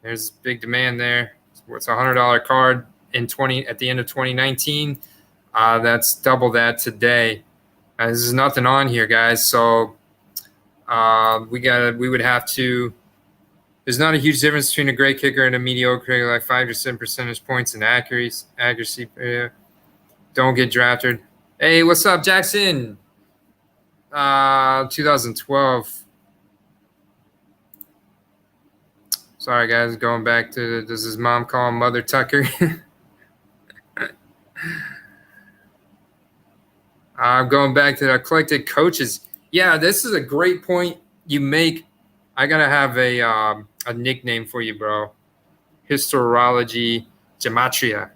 There's big demand there. It's a $100 card at the end of 2019. That's double that today. There's nothing on here, guys. So we would have to. There's not a huge difference between a great kicker and a mediocre kicker, like 5 to 7 percentage points in accuracy. Don't get drafted. Hey, what's up, Jackson? 2012. Sorry, guys. Going back to does his mom call him Mother Tucker? I'm going back to the collected coaches. Yeah, this is a great point you make. I gotta have a nickname for you, bro. Historiology, gematria.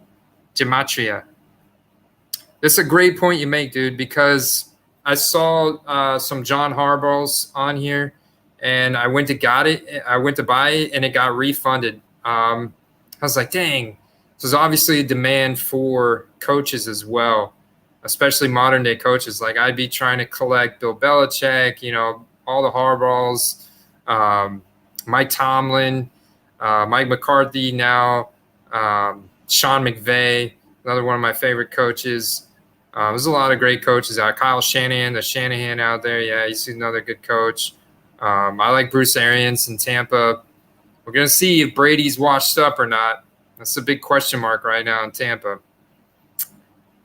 This is a great point you make, dude, because I saw some John Harbaugh's on here, and I went to buy it, and it got refunded. I was like, dang. So there's obviously a demand for coaches as well, especially modern day coaches. Like I'd be trying to collect Bill Belichick, all the Harbaughs, Mike Tomlin, Mike McCarthy now, Sean McVay, another one of my favorite coaches. There's a lot of great coaches out. Kyle Shanahan, the Shanahan out there. Yeah, he's another good coach. I like Bruce Arians in Tampa. We're going to see if Brady's washed up or not. That's a big question mark right now in Tampa.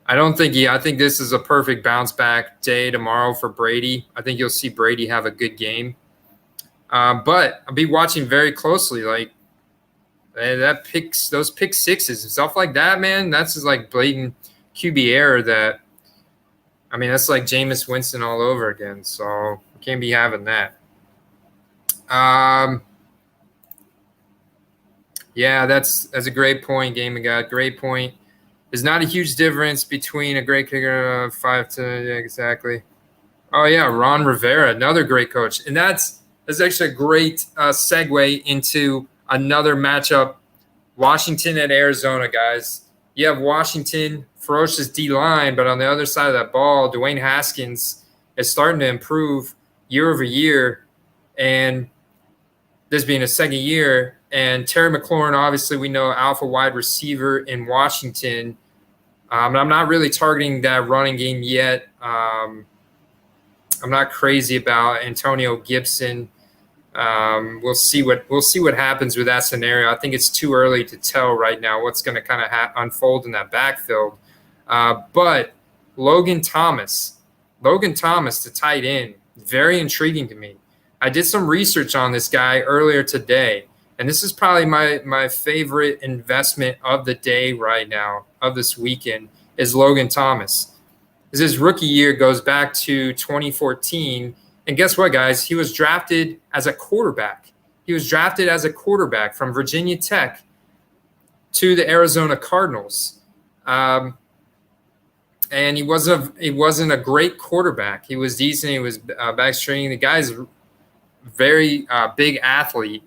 I think this is a perfect bounce back day tomorrow for Brady. I think you'll see Brady have a good game. But I'll be watching very closely. Like those pick sixes and stuff like that, man. That's just like blatant QB error. That's like Jameis Winston all over again. So we can't be having that. Yeah, that's a great point, Game of God. Great point. There's not a huge difference between a great kicker of 5 to exactly. Oh yeah, Ron Rivera, another great coach, and that's actually a great segue into another matchup. Washington at Arizona, guys. You have Washington, ferocious D-line, but on the other side of that ball, Dwayne Haskins is starting to improve year over year, and this being a second year. And Terry McLaurin, obviously, we know alpha wide receiver in Washington. I'm not really targeting that running game yet. I'm not crazy about Antonio Gibson. We'll see what happens with that scenario. I think it's too early to tell right now what's going to kind of unfold in that backfield. But Logan Thomas, the tight end, very intriguing to me. I did some research on this guy earlier today, and this is probably my favorite investment of the day right now, of this weekend, is Logan Thomas. His rookie year goes back to 2014. And guess what, guys? He was drafted as a quarterback. From Virginia Tech to the Arizona Cardinals. And he wasn't a great quarterback. He was decent. He was backstream. The guy's very big athlete.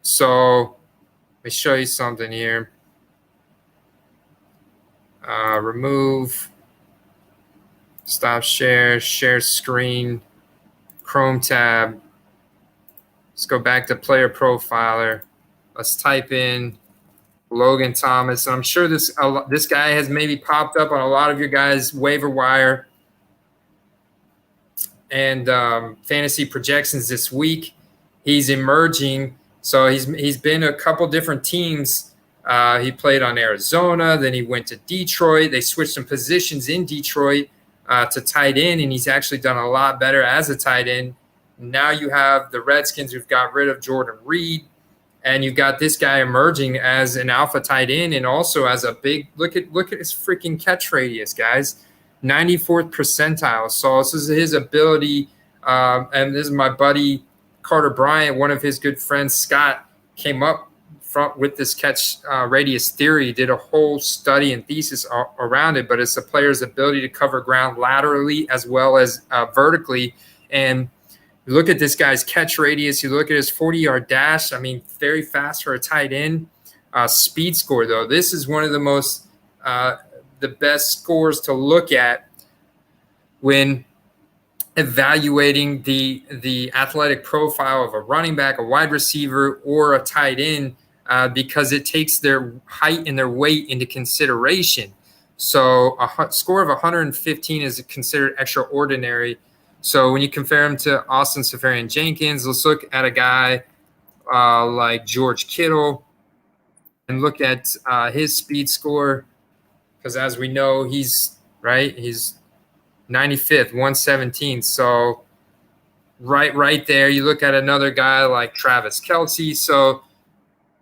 So let me show you something here. Remove Stop share screen, Chrome tab. Let's go back to player profiler. Let's type in Logan Thomas. And I'm sure this guy has maybe popped up on a lot of your guys' waiver wire and fantasy projections this week. He's emerging. So he's been a couple different teams. He played on Arizona, then he went to Detroit. They switched some positions in Detroit to tight end, and he's actually done a lot better as a tight end. Now you have the Redskins who've got rid of Jordan Reed, and you've got this guy emerging as an alpha tight end and also as a big look at his freaking catch radius, guys. 94th percentile. So this is his ability, and this is my buddy Carter Bryant, one of his good friends, Scott, came up front with this catch radius theory, did a whole study and thesis around it, but it's a player's ability to cover ground laterally as well as vertically. And you look at this guy's catch radius, you look at his 40-yard dash, I mean, very fast for a tight end. Speed score, though, this is one of the most the best scores to look at when evaluating the athletic profile of a running back, a wide receiver, or a tight end, because it takes their height and their weight into consideration. So a score of 115 is considered extraordinary. So when you compare him to Austin Seferian-Jenkins, let's look at a guy like George Kittle and look at his speed score, because as we know, he's 95th, 117. So right there, you look at another guy like Travis Kelce. So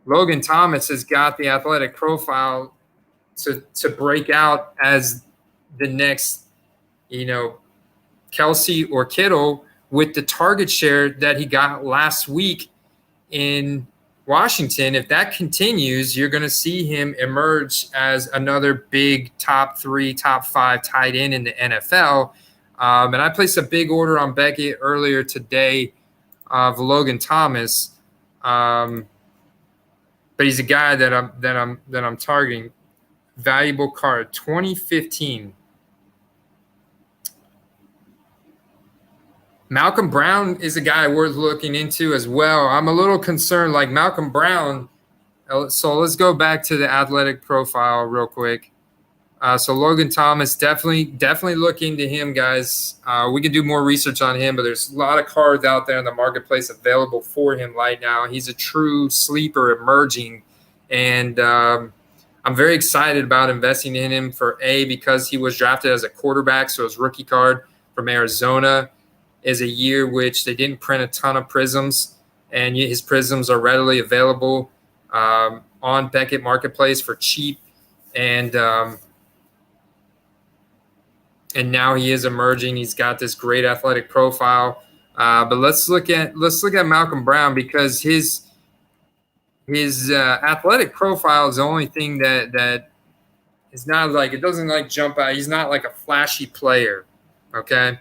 Logan Thomas has got the athletic profile to break out as the next, Kelce or Kittle, with the target share that he got last week in Washington. If that continues, you're going to see him emerge as another big top 3, top 5 tight end in the NFL. And I placed a big order on Beckett earlier today of Logan Thomas. But he's a guy that I'm targeting. Valuable card, 2015. Malcolm Brown is a guy worth looking into as well. I'm a little concerned, like Malcolm Brown. So let's go back to the athletic profile real quick. So Logan Thomas, definitely look into him, guys. We can do more research on him, but there's a lot of cards out there in the marketplace available for him right now. He's a true sleeper emerging, and I'm very excited about investing in him because he was drafted as a quarterback, so his rookie card from Arizona is a year which they didn't print a ton of prisms, and his prisms are readily available on Beckett Marketplace for cheap, and now he is emerging. He's got this great athletic profile, but let's look at Malcolm Brown, because his athletic profile is the only thing that is not like, it doesn't like jump out. He's not like a flashy player, okay?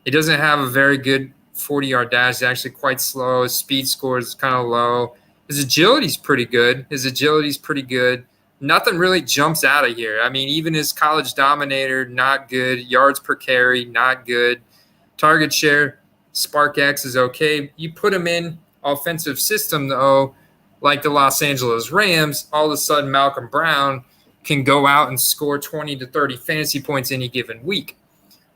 He doesn't have a very good 40-yard dash. He's actually quite slow. His speed score is kind of low. His agility's pretty good. Nothing really jumps out of here. I mean, even his college dominator, not good. Yards per carry, not good. Target share, SparkX is okay. You put him in offensive system, though, like the Los Angeles Rams, all of a sudden Malcolm Brown can go out and score 20 to 30 fantasy points any given week.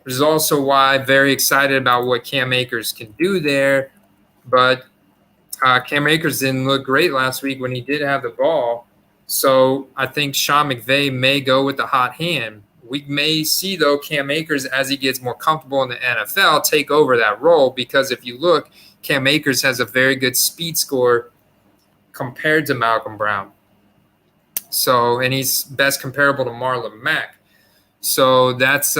Which is also why I'm very excited about what Cam Akers can do there. But Cam Akers didn't look great last week when he did have the ball. So I think Sean McVay may go with the hot hand. We may see, though, Cam Akers, as he gets more comfortable in the NFL, take over that role, because if you look, Cam Akers has a very good speed score compared to Malcolm Brown. So, and he's best comparable to Marlon Mack. So that's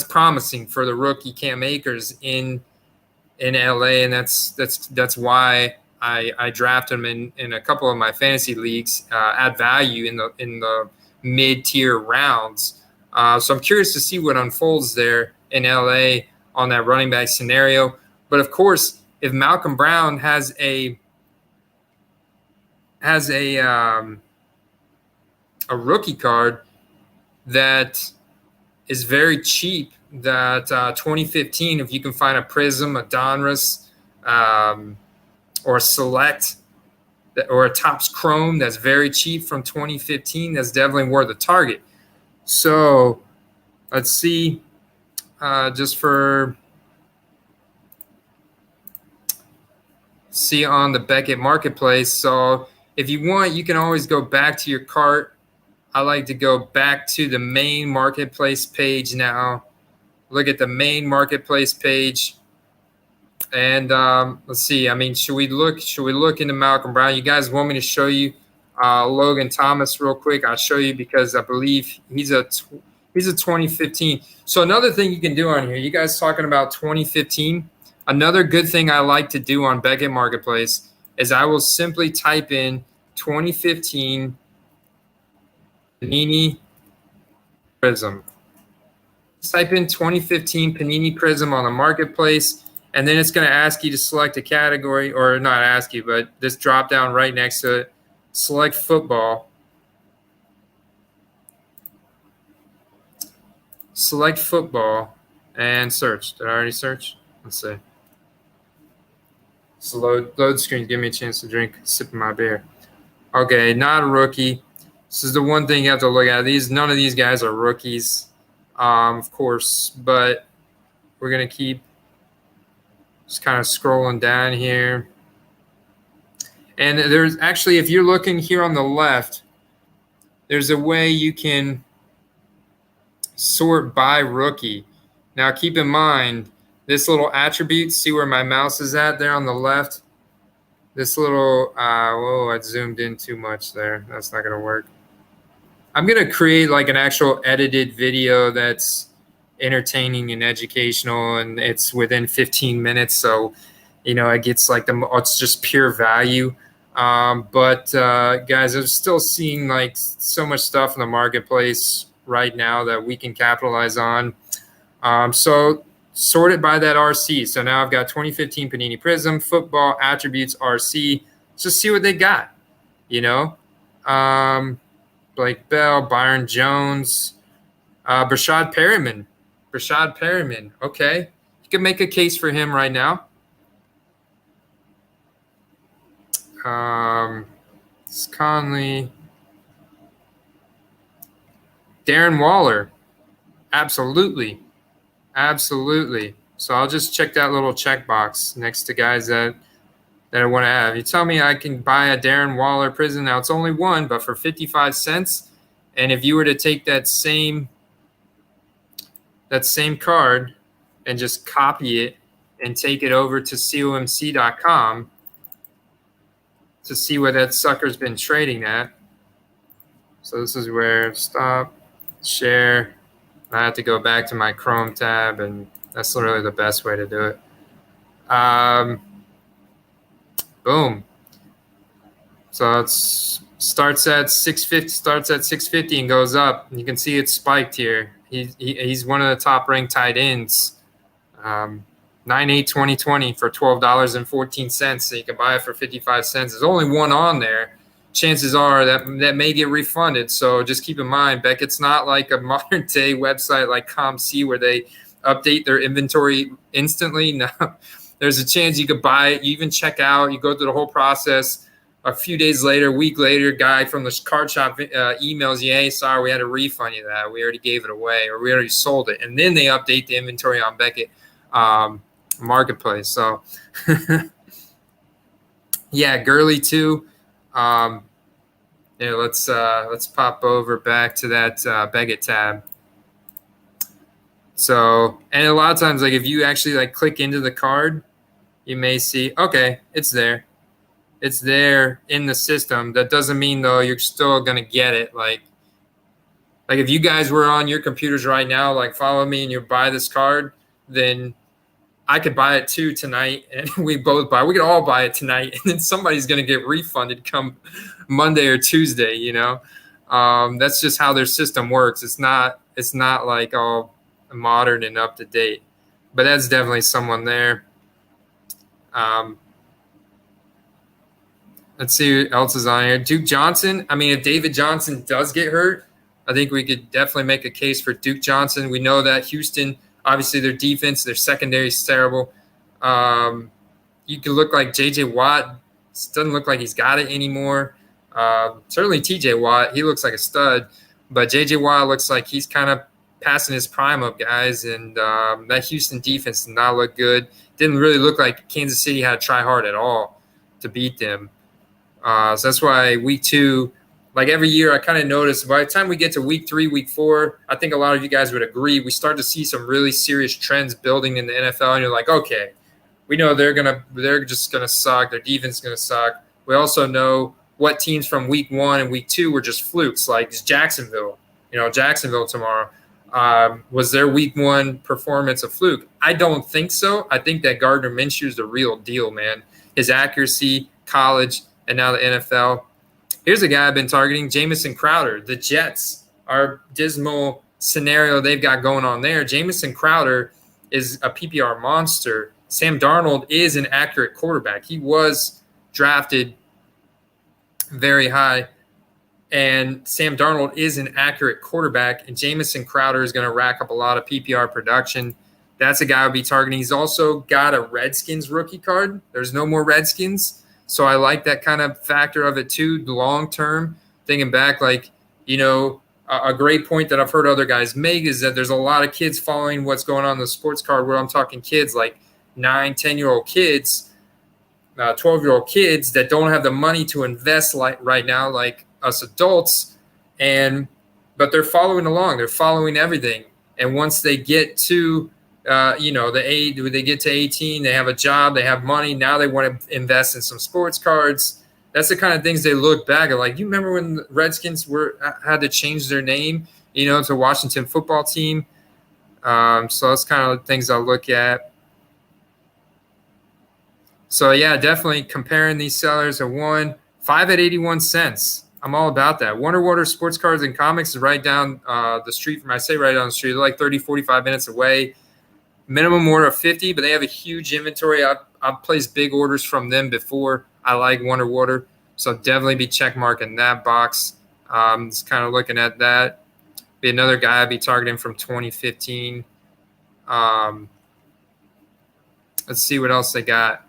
promising for the rookie Cam Akers in LA, and that's why I draft him in a couple of my fantasy leagues at value in the mid-tier rounds. So I'm curious to see what unfolds there in LA on that running back scenario. But of course, if Malcolm Brown has a rookie card that is very cheap. That 2015, if you can find a Prism, a Donruss, or a Select, or a Topps Chrome that's very cheap from 2015, that's definitely worth a target. So let's see, just for see on the Beckett Marketplace. So if you want, you can always go back to your cart. I like to go back to the main marketplace page now. Look at the main marketplace page. And let's see. I mean, should we look into Malcolm Brown? You guys want me to show you Logan Thomas real quick? I'll show you because I believe he's a 2015. So another thing you can do on here, you guys talking about 2015. Another good thing I like to do on Beckett Marketplace is I will simply type in 2015 Panini Prism. Type in 2015 Panini Prism on the marketplace, and then it's going to ask you to select a category, or not ask you, but this drop down right next to it, select football. Select football and search. Did I already search? Let's see. So load screen. Give me a chance to drink a sip of my beer. Okay, not a rookie. This is the one thing you have to look at. None of these guys are rookies, of course, but we're going to keep just kind of scrolling down here. And there's actually, if you're looking here on the left, there's a way you can sort by rookie. Now, keep in mind, this little attribute, see where my mouse is at there on the left? This little, whoa, I zoomed in too much there. That's not going to work. I'm going to create like an actual edited video that's entertaining and educational, and it's within 15 minutes. So, you know, it gets like it's just pure value. But guys, I'm still seeing like so much stuff in the marketplace right now that we can capitalize on. So sort it by that RC. So now I've got 2015 Panini Prism, football, attributes, RC. Just see what they got, you know. Blake Bell, Byron Jones, Brashad Perriman. Okay. You can make a case for him right now. Conley. Darren Waller. Absolutely. So I'll just check that little checkbox next to guys that I want to have. You tell me I can buy a Darren Waller Prism. Now it's only one, but for 55 cents. And if you were to take that same card and just copy it and take it over to comc.com to see what that sucker's been trading at. So this is where stop, share. I have to go back to my Chrome tab, and that's literally the best way to do it. Boom. So it starts at 650 and goes up. You can see it's spiked here. He's one of the top ranked tight ends. 9/8/2020 for $12.14. So you can buy it for 55 cents. There's only one on there. Chances are that may get refunded. So just keep in mind, Beckett's not like a modern day website like ComC where they update their inventory instantly. No, there's a chance you could buy it. You even check out. You go through the whole process. A few days later, a week later, guy from the card shop emails you, hey, sorry, we had to refund you that. We already gave it away, or we already sold it. And then they update the inventory on Beckett Marketplace. So, yeah, Gurley too. Yeah, let's pop over back to that Beckett tab. So, and a lot of times, like if you actually like click into the card, you may see, okay, it's there. It's there in the system. That doesn't mean though you're still gonna get it. Like if you guys were on your computers right now, like follow me and you buy this card, then I could buy it too tonight, and we both buy. We could all buy it tonight, and then somebody's gonna get refunded come Monday or Tuesday. You know, that's just how their system works. It's not like all modern and up to date, but that's definitely someone there. Let's see who else is on here. Duke Johnson. I mean, if David Johnson does get hurt, I think we could definitely make a case for Duke Johnson. We know that Houston, obviously their defense, their secondary is terrible. You could look like J.J. Watt. Doesn't look like he's got it anymore. Certainly T.J. Watt, he looks like a stud. But J.J. Watt looks like he's kind of passing his prime up, guys. And that Houston defense did not look good. Didn't really look like Kansas City had to try hard at all to beat them. So that's why week 2, like every year, I kind of notice by the time we get to week 3, week 4, I think a lot of you guys would agree, we start to see some really serious trends building in the NFL. And you're like, okay, we know they're just gonna suck. Their defense is gonna suck. We also know what teams from week 1 and week 2 were just flukes, like Jacksonville. Jacksonville tomorrow. Was their week 1 performance a fluke? I don't think so. I think that Gardner Minshew is the real deal, man. His accuracy, college, and now the NFL. Here's a guy I've been targeting, Jamison Crowder. The Jets, our dismal scenario they've got going on there. Jamison Crowder is a PPR monster. Sam Darnold is an accurate quarterback. He was drafted very high, and Sam Darnold is an accurate quarterback, and Jamison Crowder is going to rack up a lot of PPR production. That's a guy I'll be targeting. He's also got a Redskins rookie card. There's no more Redskins, so I like that kind of factor of it too, long term. Thinking back, a great point that I've heard other guys make is that there's a lot of kids following what's going on in the sports card, where I'm talking kids like 9, 10-year-old kids, 12-year-old kids that don't have the money to invest right now, like us adults, but they're following along. They're following everything. And once they get to, they get to 18, they have a job, they have money. Now they want to invest in some sports cards. That's the kind of things they look back at. Like, you remember when the Redskins had to change their name, to Washington Football Team? So that's kind of the things I'll look at. So, yeah, definitely comparing these sellers are 5 at 81 cents. I'm all about that. Wonder Water Sports Cards and Comics is right down the street from, I say right down the street, they're like 30, 45 minutes away. Minimum order of 50, but they have a huge inventory. I've placed big orders from them before. I like Wonder Water, so definitely be check marking that box. Just kind of looking at that. Be another guy I'd be targeting from 2015. Let's see what else they got.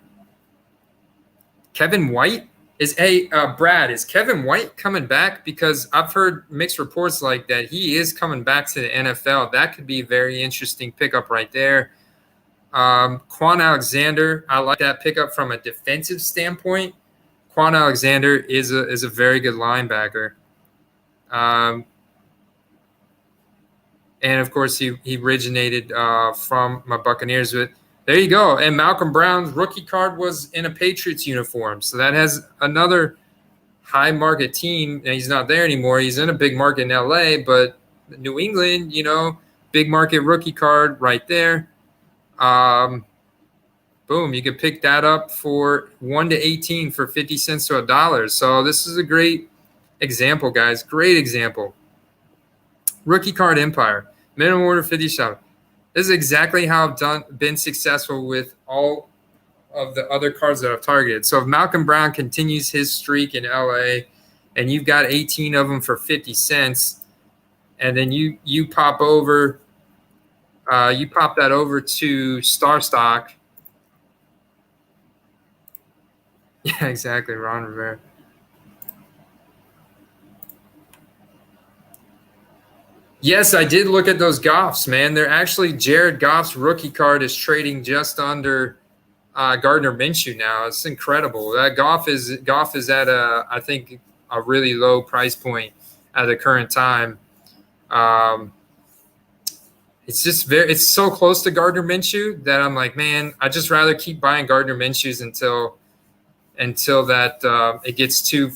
Kevin White Brad, is Kevin White coming back? Because I've heard mixed reports like that he is coming back to the NFL. That could be a very interesting pickup right there. Quan Alexander, I like that pickup from a defensive standpoint. Quan Alexander is a very good linebacker. And of course, he originated from my Buccaneers. But there you go. And Malcolm Brown's rookie card was in a Patriots uniform. So that has another high market team. And he's not there anymore. He's in a big market in LA, but New England, big market rookie card right there. Boom, you could pick that up for 1 to 18 for 50 cents to $1. So this is a great example, guys. Great example. Rookie card empire. Minimum order 57. This is exactly how I've been successful with all of the other cards that I've targeted. So if Malcolm Brown continues his streak in LA and you've got 18 of them for 50 cents, and then you pop over, you pop that over to Star Stock. Yeah, exactly, Ron Rivera. Yes, I did look at those Goffs, man. They're actually Jared Goff's rookie card is trading just under Gardner Minshew now. It's incredible. That Goff is at I think a really low price point at the current time. It's just it's so close to Gardner Minshew that I'm like, man, I'd just rather keep buying Gardner Minshew's until that it gets too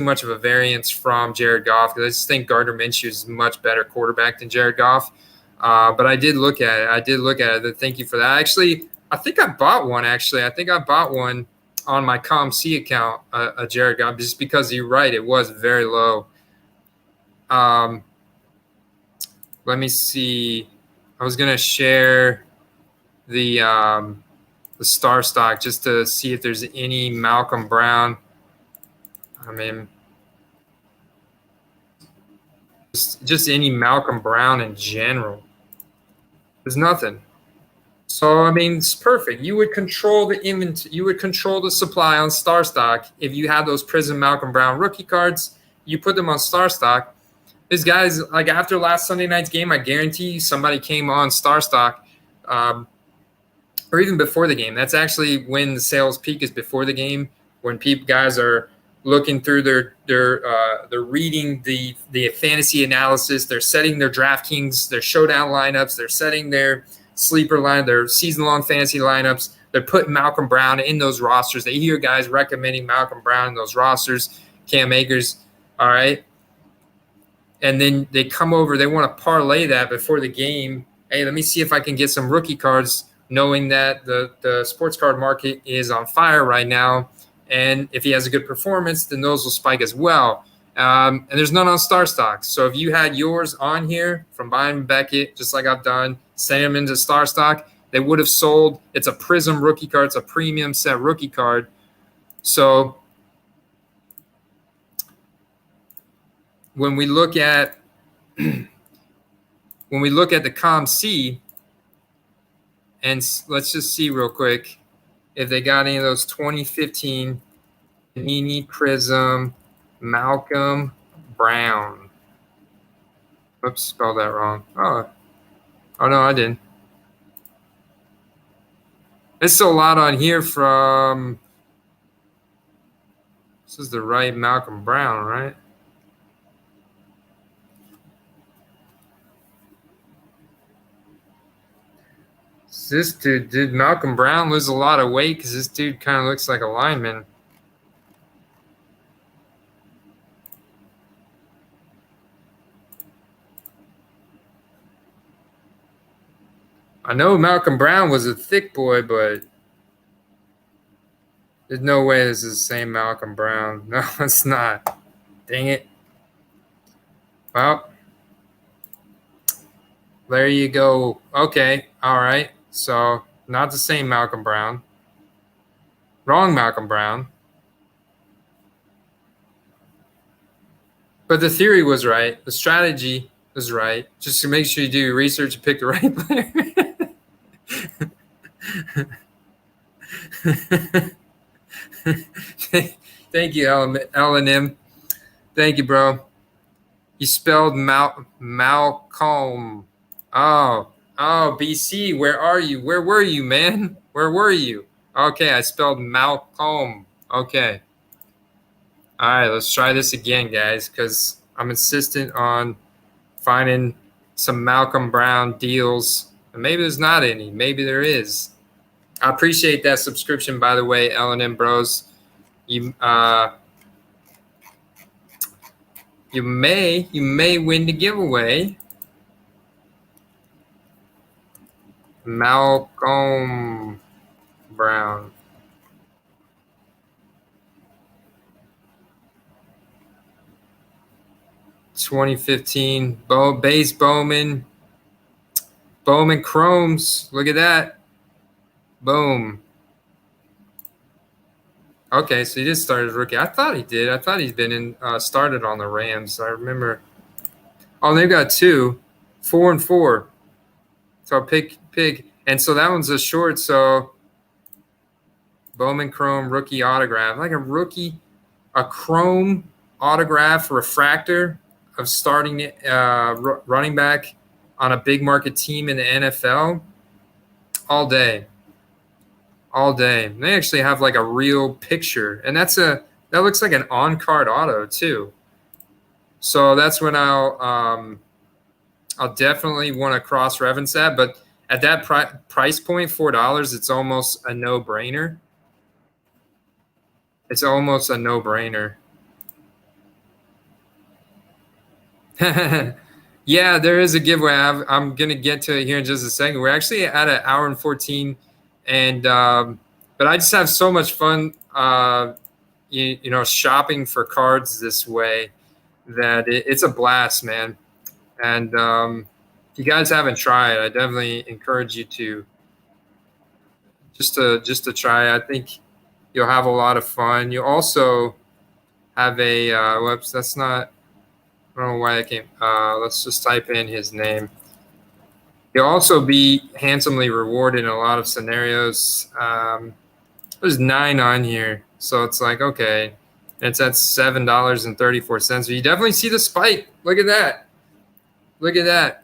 much of a variance from Jared Goff, because I just think Gardner Minshew is a much better quarterback than Jared Goff. But I did look at it. Thank you for that. Actually, I think I bought one. On my ComC account, a Jared Goff, just because you're right, it was very low. Let me see. I was gonna share the Star Stock just to see if there's any Malcolm Brown. I mean, Just any Malcolm Brown in general. There's nothing. So I mean, it's perfect. You would control the inventory. You would control the supply on Star Stock if you had those Prism Malcolm Brown rookie cards. You put them on Star Stock. These guys, like after last Sunday night's game, I guarantee you somebody came on Star Stock, or even before the game. That's actually when the sales peak is before the game, when guys are looking through they're reading the fantasy analysis. They're setting their DraftKings, their showdown lineups. They're setting their sleeper line, their season-long fantasy lineups. They're putting Malcolm Brown in those rosters. They hear guys recommending Malcolm Brown in those rosters. Cam Akers, all right. And then they come over. They want to parlay that before the game. Hey, let me see if I can get some rookie cards, knowing that the sports card market is on fire right now. And if he has a good performance, then those will spike as well. And there's none on Star Stock. So if you had yours on here from Byron Beckett, just like I've done, send them into Star Stock, they would have sold. It's a Prism rookie card. It's a premium set rookie card. So when we look at the COM-C, and let's just see real quick if they got any of those 2015 Panini Prism Malcolm Brown. Oops, spelled that wrong. Oh no, I didn't. There's still a lot on here from. This is the right Malcolm Brown, right? This dude, did Malcolm Brown lose a lot of weight? Because this dude kind of looks like a lineman. I know Malcolm Brown was a thick boy, but there's no way this is the same Malcolm Brown. No, it's not. Dang it. Well, there you go. Okay, all right. So not the same Malcolm Brown. Wrong Malcolm Brown. But the theory was right. The strategy was right. Just to make sure you do your research and pick the right player. Thank you, L&M. Thank you, bro. You spelled Malcolm. Oh, BC, where are you? Where were you, man? Where were you? Okay, I spelled Malcolm. Okay. All right, let's try this again, guys, because I'm insistent on finding some Malcolm Brown deals. And maybe there's not any. Maybe there is. I appreciate that subscription, by the way, L&M Bros. You may win the giveaway. Malcolm Brown. $2015 base Bowman Chromes. Look at that. Boom. Okay, so he did start as rookie. I thought he did. I thought he's been started on the Rams. I remember. Oh, they've got 2, 4 and 4. So pick, and so that one's a short. So Bowman Chrome rookie autograph, like a Chrome autograph refractor of starting running back on a big market team in the NFL. All day. They actually have like a real picture, and that looks like an on-card auto too. So that's when I'll definitely want to cross-reference that. But at that price point, $4, it's almost a no-brainer. Yeah, there is a giveaway. I'm going to get to it here in just a second. We're actually at an hour and 14, and but I just have so much fun, shopping for cards this way that it's a blast, man. And if you guys haven't tried, I definitely encourage you to just to try. I think you'll have a lot of fun. You also have a whoops, that's not I don't know why I came. Let's just type in his name. He'll also be handsomely rewarded in a lot of scenarios. There's 9 on here, so it's like, okay, it's at $7.34. But you definitely see the spike. Look at that. Look at that.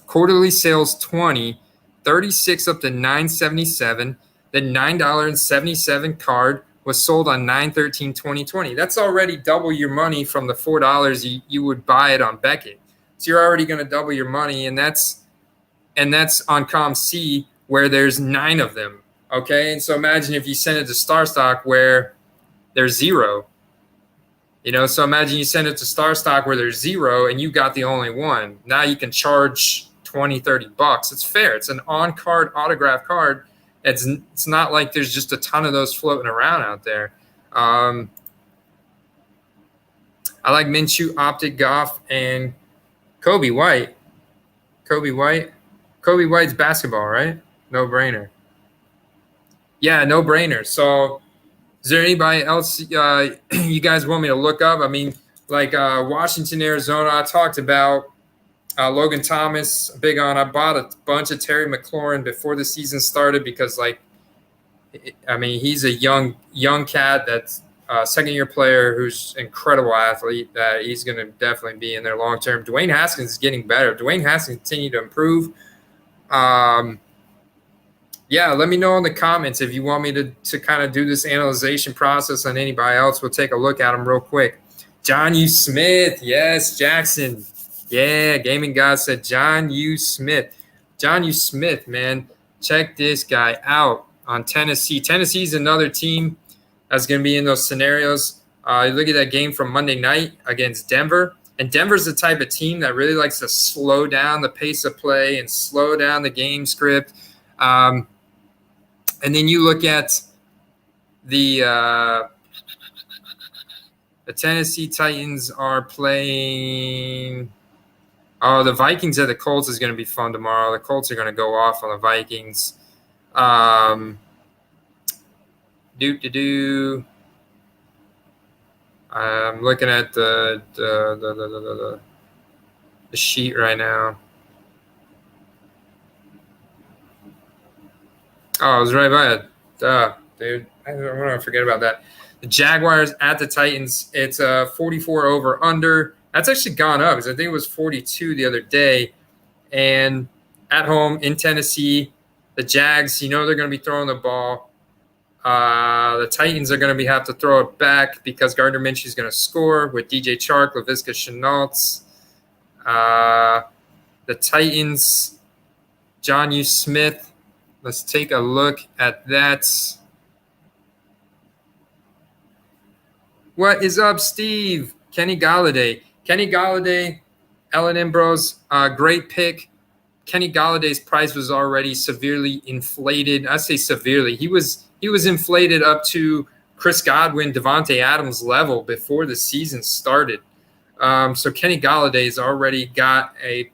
Quarterly sales 20, 36 up to 977. The $9.77 card was sold on 9/13/2020. That's already double your money from the $4 you would buy it on Beckett. So you're already going to double your money, and that's on ComC where there's 9 of them. Okay, and so imagine if you send it to StarStock where there's 0. So imagine you send it to StarStock where there's 0 and you got the only one. Now you can charge $20-$30. It's fair. It's an on-card autograph card. It's not like there's just a ton of those floating around out there. I like Minshew, Optic, Goff, and Kobe White. Kobe White's basketball, right? No brainer. Yeah, no brainer. So is there anybody else you guys want me to look up? I mean, like Washington, Arizona, I talked about Logan Thomas, big on. I bought a bunch of Terry McLaurin before the season started because, he's a young cat that's a second-year player who's an incredible athlete that he's going to definitely be in there long-term. Dwayne Haskins is getting better. Dwayne Haskins continue to improve. Yeah, let me know in the comments if you want me to kind of do this analyzation process on anybody else. We'll take a look at them real quick. John U. Smith. Yes, Jackson. Yeah, Gaming God said John U. Smith. John U. Smith, man. Check this guy out on Tennessee. Tennessee's another team that's going to be in those scenarios. Look at that game from Monday night against Denver. And Denver's the type of team that really likes to slow down the pace of play and slow down the game script. And then you look at the Tennessee Titans are playing. Oh, the Vikings at the Colts is going to be fun tomorrow. The Colts are going to go off on the Vikings. I'm looking at the sheet right now. Oh, I was right by it. Duh, dude. I don't want to forget about that. The Jaguars at the Titans. It's a 44 over under. That's actually gone up because I think it was 42 the other day. And at home in Tennessee, the Jags, they're going to be throwing the ball. The Titans are going to have to throw it back because Gardner Minshew is going to score with DJ Chark, Laviska Shenault. The Titans, John U. Smith. Let's take a look at that. What is up, Steve? Kenny Golladay. Kenny Golladay, Ellen Ambrose, great pick. Kenny Galladay's price was already severely inflated. I say severely. He was inflated up to Chris Godwin, Devontae Adams level before the season started. So Kenny Galladay's already got a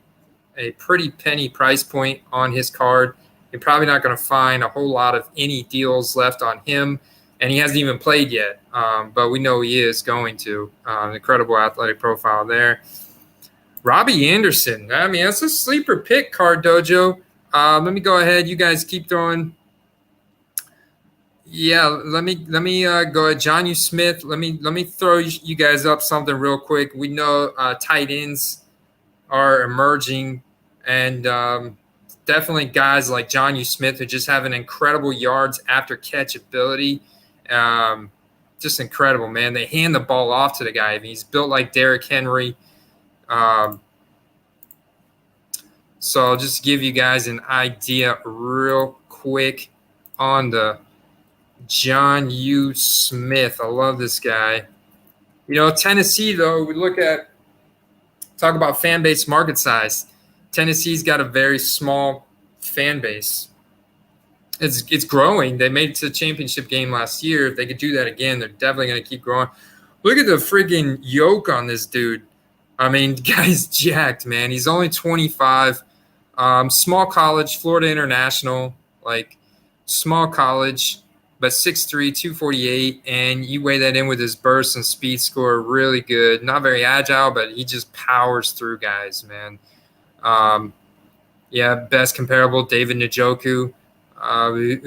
pretty penny price point on his card. You're probably not going to find a whole lot of any deals left on him, and he hasn't even played yet. But we know he is going to. Incredible athletic profile there. Robbie Anderson. I mean, that's a sleeper pick, Card Dojo. Let me go ahead. You guys keep throwing. Yeah, let me go ahead. John U. Smith. Let me throw you guys up something real quick. We know tight ends are emerging, and definitely guys like John U. Smith who just have an incredible yards after catch ability. Just incredible, man. They hand the ball off to the guy. I mean, he's built like Derrick Henry. So I'll just give you guys an idea real quick on the John U. Smith. I love this guy. Tennessee, though, we talk about fan base market size. Tennessee's got a very small fan base. It's growing. They made it to the championship game last year. If they could do that again, they're definitely going to keep growing. Look at the freaking yoke on this dude. I mean, the guy's jacked, man. He's only 25. Small college, Florida International, small college. but 6'3", 248, and you weigh that in with his burst and speed score, really good. Not very agile, but he just powers through guys, man. Yeah, best comparable, David Njoku,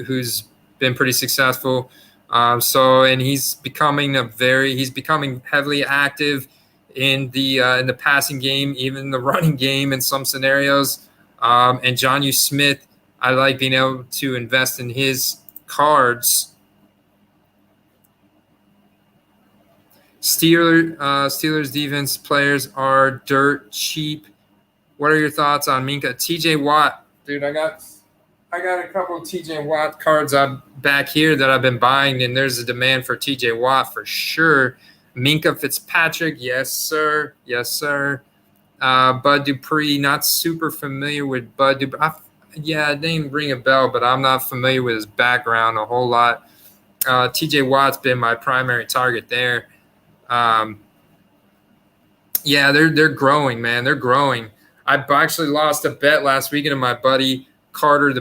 who's been pretty successful. And he's becoming heavily active in the passing game, even the running game in some scenarios. And Jonnu Smith, I like being able to invest in his cards. Steelers defense players are dirt cheap. What are your thoughts on Minka? TJ Watt, dude, I got a couple of TJ Watt cards back here that I've been buying, and there's a demand for TJ Watt for sure. Minka Fitzpatrick, yes sir, yes sir. Bud Dupree, not super familiar with Bud Dupree. Yeah, it didn't ring a bell, but I'm not familiar with his background a whole lot. TJ Watt's been my primary target there. Yeah, they're growing, man. They're growing. I actually lost a bet last weekend to my buddy Carter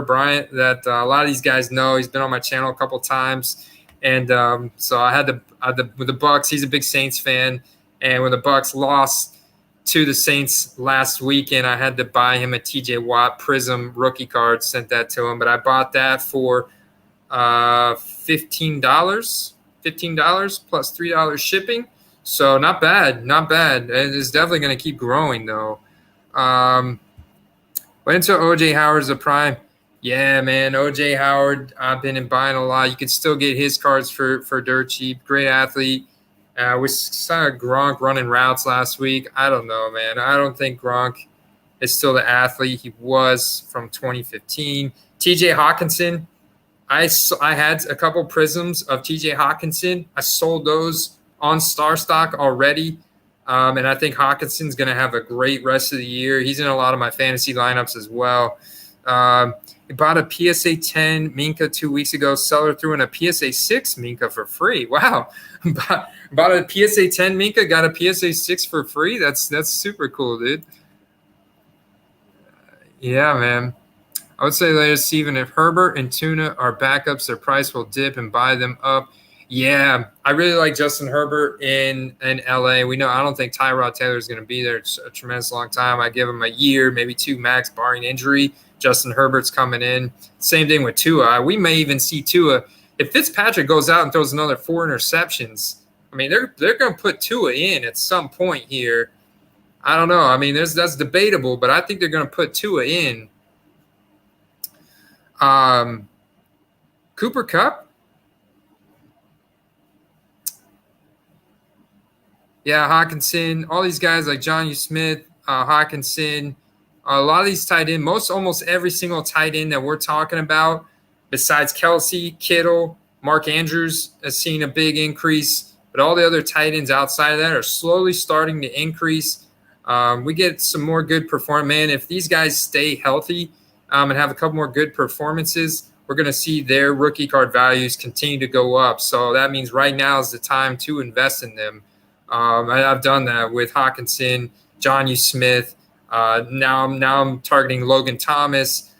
Bryant that a lot of these guys know. He's been on my channel a couple times, and so I had to with the Bucks. He's a big Saints fan, and when the Bucks lost to the Saints last weekend, I had to buy him a TJ Watt Prism rookie card. Sent that to him, but I bought that for $15 plus $3 shipping. So not bad. It's definitely going to keep growing though. Went into OJ Howard as a prime. Yeah, man, OJ Howard, I've been buying a lot. You can still get his cards for dirt cheap. Great athlete. We saw Gronk running routes last week. I don't know, man. I don't think Gronk is still the athlete he was from 2015. TJ Hawkinson, I had a couple prisms of TJ Hawkinson. I sold those on Star Stock already. And I think Hawkinson's going to have a great rest of the year. He's in a lot of my fantasy lineups as well. He bought a PSA 10 Minka 2 weeks ago. Seller threw in a PSA 6 Minka for free. Wow. Bought a PSA 10 Minka, got a PSA 6 for free. That's super cool, dude. Yeah, man. I would say later, Steven, if Herbert and Tuna are backups, their price will dip and buy them up. Yeah, I really like Justin Herbert in LA. We know I don't think Tyrod Taylor is going to be there a tremendous long time. I give him a year, maybe two max, barring injury. Justin Herbert's coming in. Same thing with Tua. We may even see Tua. If Fitzpatrick goes out and throws another 4 interceptions, I mean, they're going to put Tua in at some point here. I don't know. I mean, that's debatable, but I think they're going to put Tua in. Cooper Kupp. Yeah, Hawkinson, all these guys like Jonnu Smith, Hawkinson, a lot of these tight end, almost every single tight end that we're talking about, besides Kelsey, Kittle, Mark Andrews has seen a big increase, but all the other tight ends outside of that are slowly starting to increase. We get some more good performance. Man, if these guys stay healthy and have a couple more good performances, we're going to see their rookie card values continue to go up. So that means right now is the time to invest in them. I've done that with Hawkinson, Jonnu Smith. Now I'm targeting Logan Thomas.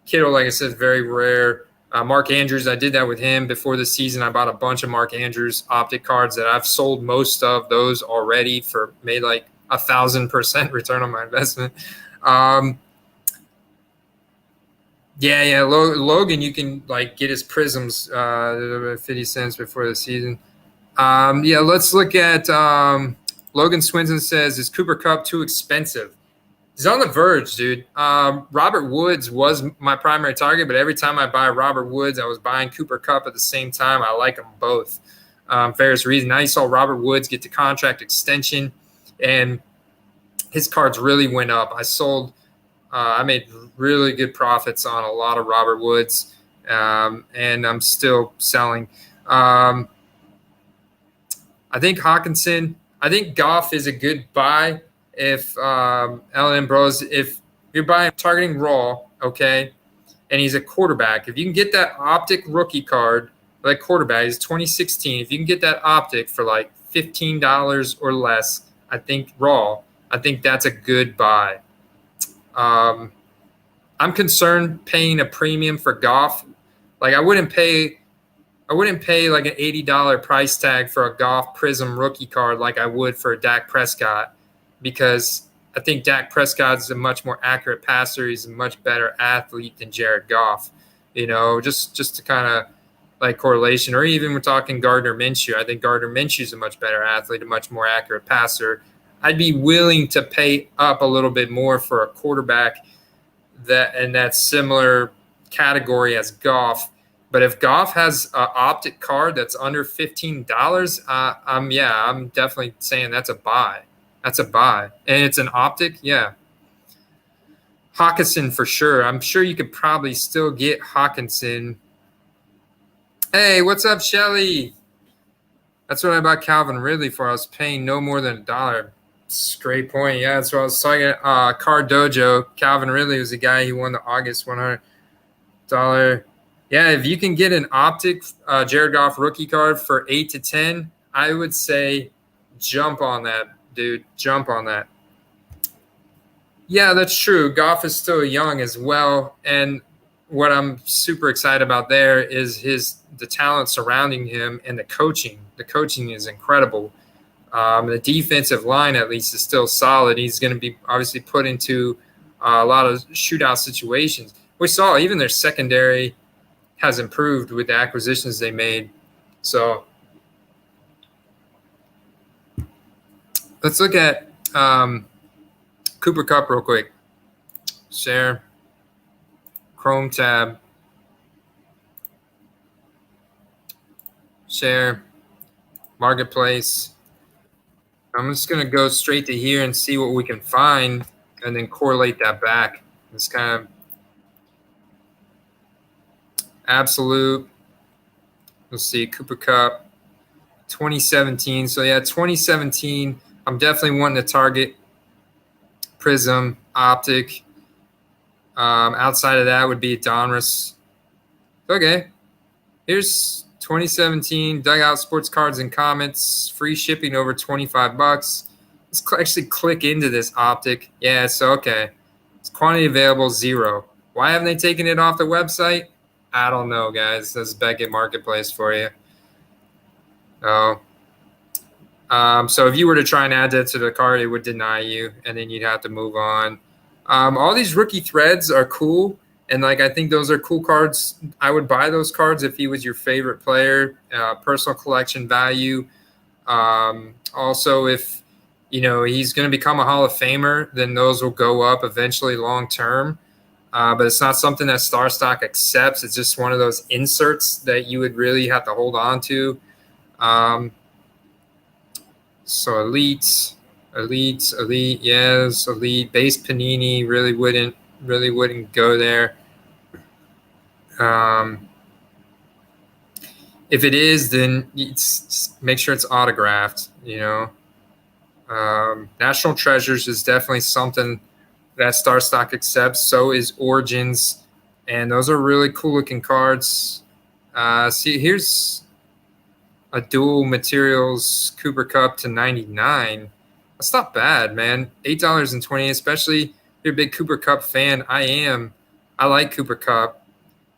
Kittle, like I said, is very rare. Mark Andrews, I did that with him before the season. I bought a bunch of Mark Andrews optic cards that I've sold most of those already for made like 1,000% return on my investment. Logan, you can like get his prisms 50 cents before the season. Let's look at Logan Swinson says, is Cooper Kupp too expensive? He's on the verge, dude. Robert Woods was my primary target, but every time I buy Robert Woods, I was buying Cooper Kupp at the same time. I like them both. Various reasons. Now you saw Robert Woods get the contract extension, and his cards really went up. I made really good profits on a lot of Robert Woods, and I'm still selling. I think Hawkinson. I think Goff is a good buy if Allen Bros. If you're targeting raw, okay, and he's a quarterback. If you can get that optic rookie card, like quarterback, he's 2016. If you can get that optic for like $15 or less, I think that's a good buy. I'm concerned paying a premium for Goff. Like I wouldn't pay like an $80 price tag for a Goff Prism rookie card like I would for a Dak Prescott, because I think Dak Prescott is a much more accurate passer. He's a much better athlete than Jared Goff. Just to kind of like correlation, or even we're talking Gardner Minshew. I think Gardner Minshew is a much better athlete, a much more accurate passer. I'd be willing to pay up a little bit more for a quarterback that similar category as Goff. But if Goff has an optic card that's under $15, I'm definitely saying that's a buy. That's a buy, and it's an optic, yeah. Hawkinson for sure. I'm sure you could probably still get Hawkinson. Hey, what's up, Shelly? That's what I bought Calvin Ridley for. I was paying no more than $1. Great point. Yeah, that's what I was talking. Card Dojo. Calvin Ridley was the guy who won the August $100. Yeah, if you can get an optic Jared Goff rookie card for 8 to 10, I would say jump on that, dude. Jump on that. Yeah, that's true. Goff is still young as well, and what I'm super excited about there is the talent surrounding him and the coaching. The coaching is incredible. The defensive line, at least, is still solid. He's going to be obviously put into a lot of shootout situations. We saw even their secondary has improved with the acquisitions they made. So let's look at Cooper Kupp real quick. Share. Chrome tab. Share. Marketplace. I'm just going to go straight to here and see what we can find and then correlate that back. It's kind of absolute. Let's see, Cooper Kupp, 2017. So, yeah, 2017, I'm definitely wanting to target Prism, Optic. Outside of that would be Donruss. Okay, here's 2017 Dugout Sports Cards and Comments, free shipping over $25. Let's actually click into this Optic. Yeah, so okay, it's quantity available 0. Why haven't they taken it off the website? I don't know, guys. This is Beckett Marketplace for you. Oh. So if you were to try and add that to the card, it would deny you, and then you'd have to move on. All these rookie threads are cool, and like I think those are cool cards. I would buy those cards if he was your favorite player. Personal collection value. Also, if he's going to become a Hall of Famer, then those will go up eventually long term. But it's not something that Star Stock accepts. It's just one of those inserts that you would really have to hold on to. So elite, yes, elite. Base Panini really wouldn't go there. If it is, then make sure it's autographed. National Treasures is definitely something that Star Stock accepts. So is Origins, and those are really cool looking cards. See, here's a dual materials Cooper Kupp to 99. That's not bad, man. $8.20, especially if you're a big Cooper Kupp fan. I like Cooper Kupp.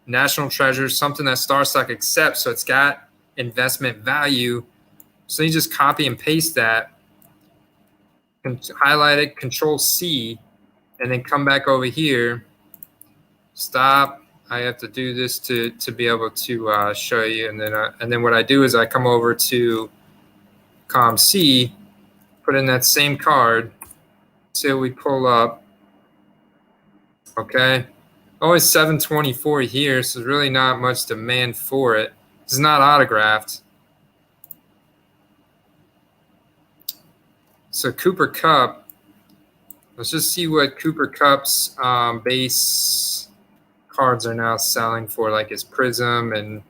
National Treasure, something that Star Stock accepts, so it's got investment value. So you just copy and paste that, highlight it, Control C, and then come back over here. Stop. I have to do this to be able to show you, and then what I do is I come over to Com C, put in that same card, till we pull up. Okay, only 724 here, so there's really not much demand for it. It's not autographed. So Cooper Kupp. Let's just see what Cooper Kupp's base cards are now selling for, like his Prism, and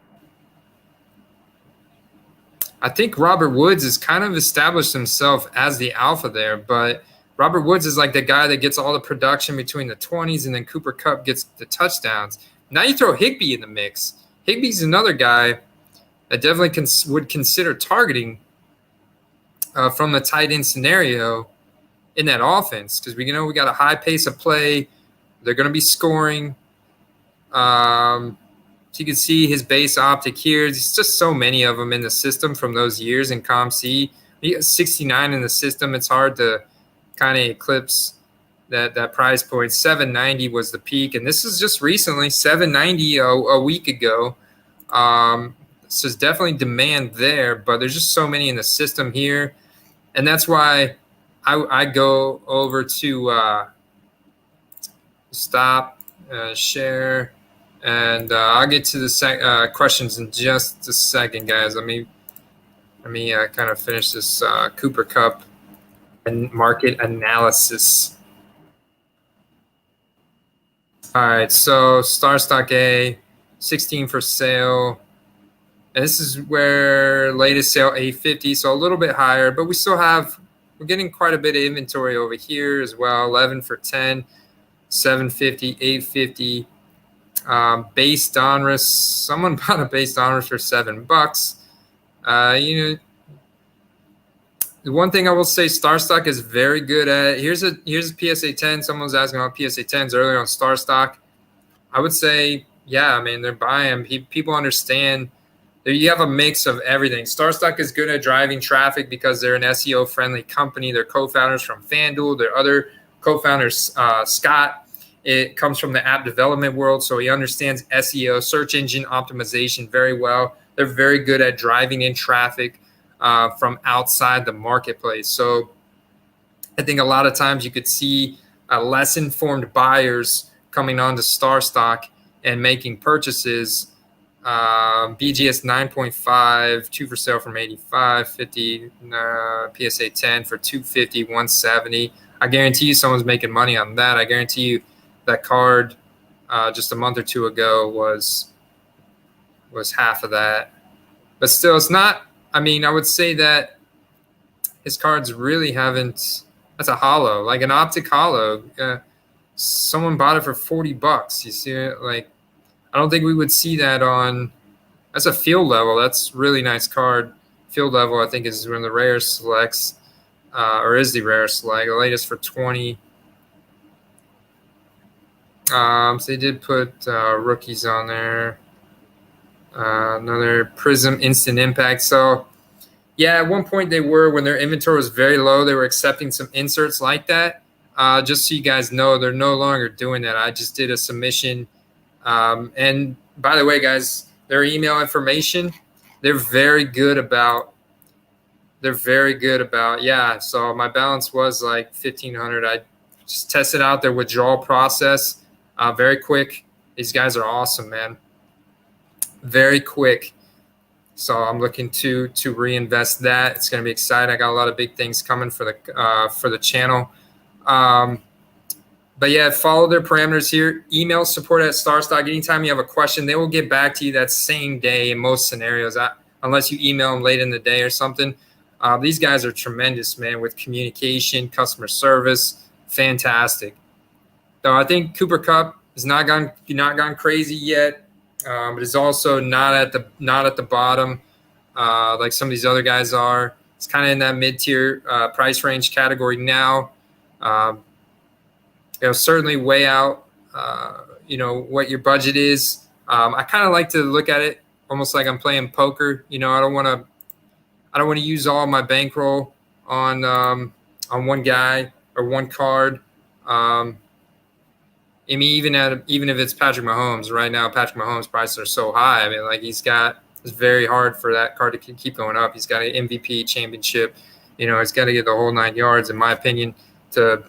I think Robert Woods has kind of established himself as the alpha there, but Robert Woods is like the guy that gets all the production between the 20s, and then Cooper Kupp gets the touchdowns. Now you throw Higbee in the mix. Higbee's another guy that definitely would consider targeting from the tight end scenario in that offense, because we got a high pace of play. They're going to be scoring. So you can see his base optic here. There's just so many of them in the system from those years in ComC. You got 69 in the system. It's hard to kind of eclipse that price point. 790 was the peak, and this is just recently 790 a week ago. So there's definitely demand there, but there's just so many in the system here, and that's why I go over to stop, share. And I'll get to the questions in just a second, guys. Let me kind of finish this Cooper Cup and market analysis. All right, so Star Stock A, 16 for sale. And this is where latest sale 850, so a little bit higher, but we're getting quite a bit of inventory over here as well. 11 for 10, 750, 850. Base Donruss, someone bought a base Donruss for $7. The one thing I will say, Star Stock is very good at. Here's a PSA 10. Someone was asking about PSA 10s earlier on Star Stock. I would say, yeah, I mean, they're buying. People understand. You have a mix of everything. Star Stock is good at driving traffic because they're an SEO-friendly company. They're co-founders from FanDuel. Their other co-founders, Scott, it comes from the app development world, so he understands SEO, search engine optimization, very well. They're very good at driving in traffic from outside the marketplace. So I think a lot of times you could see less informed buyers coming onto Star Stock and making purchases. BGS 9.5, 2 for sale from 85, 50, PSA 10 for 250, 170. I guarantee you someone's making money on that. I guarantee you that card just a month or two ago was half of that. But still, it's not. I mean, I would say that his cards really haven't. That's a hollow, like an optic hollow. Someone bought it for $40. You see it? Like, I don't think we would see that on. That's a field level. That's really nice card. Field level, I think, is one of the rare selects, or is the rare select. The latest for 20. So they did put rookies on there. Another Prism Instant Impact. So, yeah, at one point they were, when their inventory was very low, they were accepting some inserts like that. Just so you guys know, they're no longer doing that. I just did a submission. And by the way, guys, their email information, they're very good about. Yeah, so my balance was like 1,500. I just tested out their withdrawal process. Very quick. These guys are awesome, man. Very quick. So I'm looking to reinvest that. It's going to be exciting. I got a lot of big things coming for the channel. But yeah, follow their parameters here. Email support@StarStock. Anytime you have a question, they will get back to you that same day in most scenarios, unless you email them late in the day or something. These guys are tremendous, man, with communication, customer service, fantastic. So I think Cooper Cup has not gone crazy yet, but is also not at the bottom like some of these other guys are. It's kind of in that mid-tier price range category now. Certainly way out. What your budget is. I kind of like to look at it almost like I'm playing poker. I don't want to use all my bankroll on one guy or one card. I mean, even if it's Patrick Mahomes right now, Patrick Mahomes' prices are so high. I mean, like it's very hard for that card to keep going up. He's got an MVP championship. He's got to get the whole 9 yards, in my opinion. To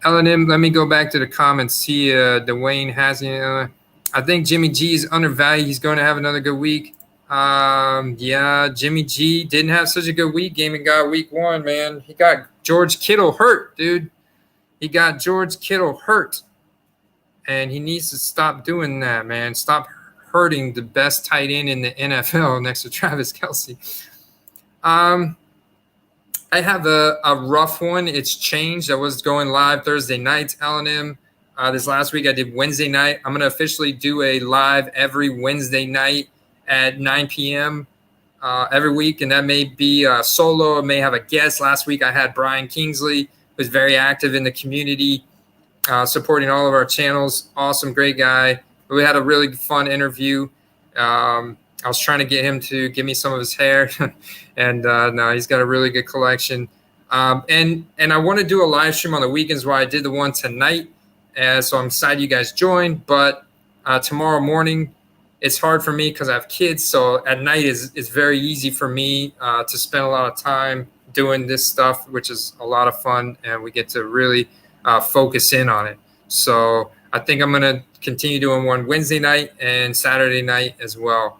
LNM, let me go back to the comments. Dwayne has. I think Jimmy G is undervalued. He's going to have another good week. Yeah, Jimmy G didn't have such a good week. Game and got week 1, man. He got George Kittle hurt, dude. He got George Kittle hurt, and he needs to stop doing that, man. Stop hurting the best tight end in the NFL next to Travis Kelce. I have a rough one. It's changed. I was going live Thursday nights, L&M. This last week I did Wednesday night. I'm going to officially do a live every Wednesday night at 9 p.m. Every week, and that may be solo. I may have a guest. Last week I had Brian Kingsley, who's very active in the community, supporting all of our channels. Awesome, great guy. We had a really fun interview. I was trying to get him to give me some of his hair, and no, he's got a really good collection. And I want to do a live stream on the weekends where I did the one tonight, so I'm excited you guys joined. But tomorrow morning, it's hard for me because I have kids. So at night is very easy for me to spend a lot of time doing this stuff, which is a lot of fun, and we get to really focus in on it. So I think I'm going to continue doing one Wednesday night and Saturday night as well.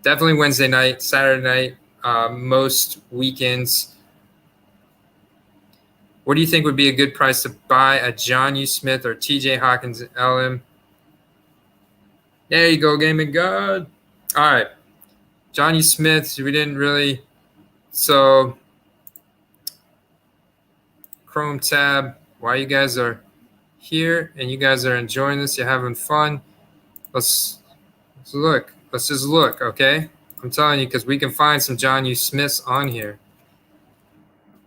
Definitely Wednesday night, Saturday night, most weekends. What do you think would be a good price to buy a John U. Smith or TJ Hawkins LM? There you go, Gaming God. All right. John U. Smith, we didn't really. So, Chrome tab, while you guys are here and you guys are enjoying this, you're having fun, let's look. Let's just look, okay? I'm telling you, because we can find some John U. Smiths on here.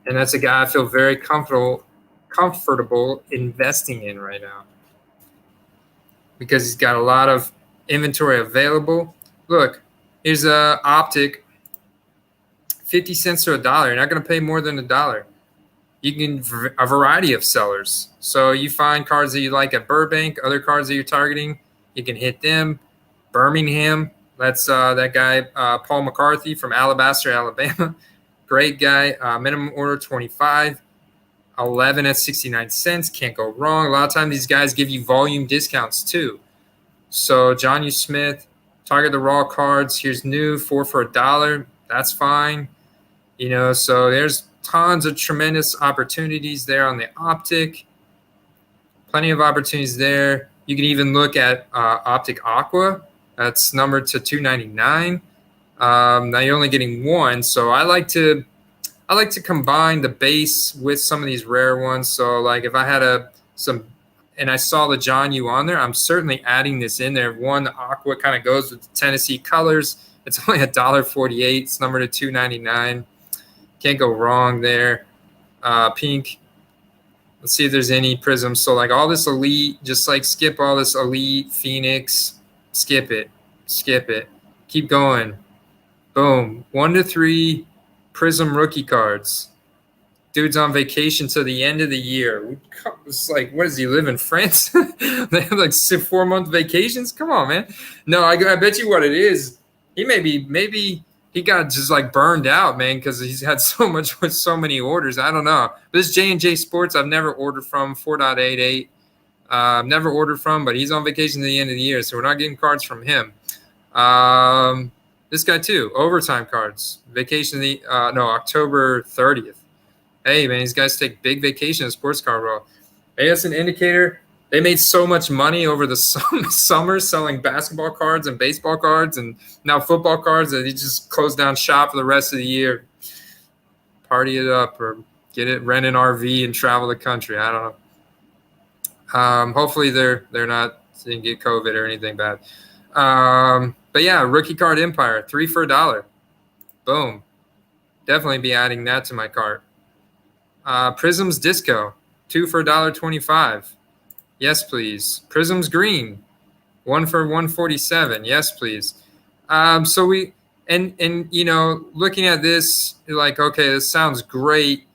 And that's a guy I feel very comfortable investing in right now, because he's got a lot of inventory available. Look, here's a optic, 50 cents to $1. You're not going to pay more than $1. You can a variety of sellers. So you find cards that you like at Burbank, other cards that you're targeting, you can hit them. Birmingham, that's that guy, Paul McCarthy from Alabaster, Alabama. Great guy. Minimum order 25, 11 at 69 cents. Can't go wrong. A lot of times these guys give you volume discounts too. So John U. Smith, target the raw cards. Here's new, 4 for $1. That's fine. You know, so there's tons of tremendous opportunities there on the optic. Plenty of opportunities there. You can even look at Optic Aqua. That's numbered to $2.99. Now you're only getting one, so I like to combine the base with some of these rare ones. So like if I had and I saw the John U on there, I'm certainly adding this in there. One, the Aqua kind of goes with the Tennessee colors. It's only $1.48. It's numbered to $2.99. Can't go wrong there. Pink. Let's see if there's any prisms. So like all this elite, just like skip all this elite, Phoenix, skip it. Keep going. Boom. 1 to 3 prism rookie cards. Dude's on vacation till the end of the year. It's like, what does he live in France? They have like 4-month vacations? Come on, man. No, I bet you what it is. He maybe he got just like burned out, man, because he's had so much with so many orders. I don't know. But this J&J Sports, I've never ordered from, 4.88. I've never ordered from, but he's on vacation to the end of the year, so we're not getting cards from him. This guy too, overtime cards. Vacation October 30th. Hey, man, these guys take big vacation in sports card world. Hey, that's an indicator. They made so much money over the summer selling basketball cards and baseball cards and now football cards that they just closed down shop for the rest of the year. Party it up or rent an RV and travel the country. I don't know. Hopefully they're not didn't get COVID or anything bad. But yeah, rookie card Empire, 3 for $1. Boom. Definitely be adding that to my cart. Prisms Disco, 2 for $1.25. Yes, please. Prisms Green, 1 for $1.47. Yes, please. So we and you know, looking at this, you're like, okay, this sounds great,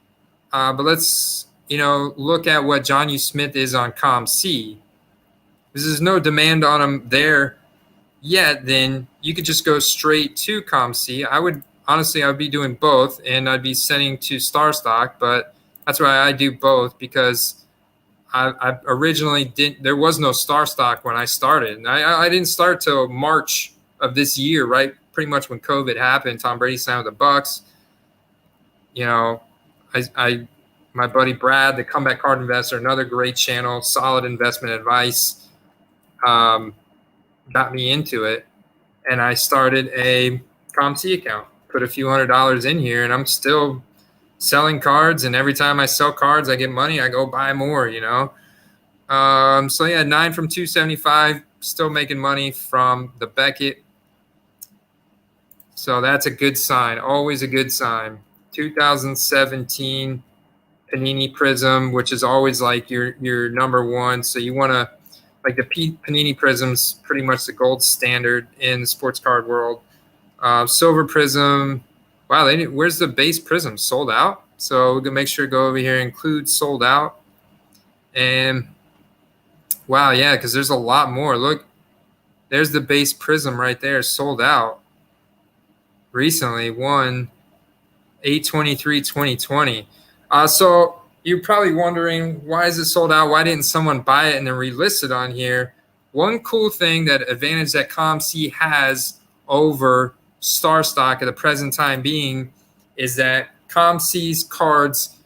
but let's look at what John U. Smith is on COMC. There's no demand on him there yet. Then you could just go straight to COMC. I would be doing both, and I'd be sending to Star Stock, but that's why I do both, because I originally didn't. There was no Star Stock when I started, and I didn't start till March of this year, right? Pretty much when COVID happened. Tom Brady signed with the Bucks. You know, my buddy Brad, the Comeback Card Investor, another great channel, solid investment advice, got me into it, and I started a COMC account. Put a few $100s in here, and I'm still selling cards, and every time I sell cards I get money, I go buy more, so yeah, 9 from 275, still making money from the Beckett, so that's a good sign, always a good sign. 2017 Panini Prism, which is always like your number one, so you want to, like the Panini Prism's pretty much the gold standard in the sports card world. Silver Prism, wow, where's the base Prism? Sold out. So we're gonna make sure to go over here and include sold out. And wow, yeah, because there's a lot more. Look, there's the base Prism right there, sold out recently. 8/23/2020. So you're probably wondering, why is it sold out? Why didn't someone buy it and then relist it on here? One cool thing, that advantage that ComC has over StarStock at the present time being, is that ComC's cards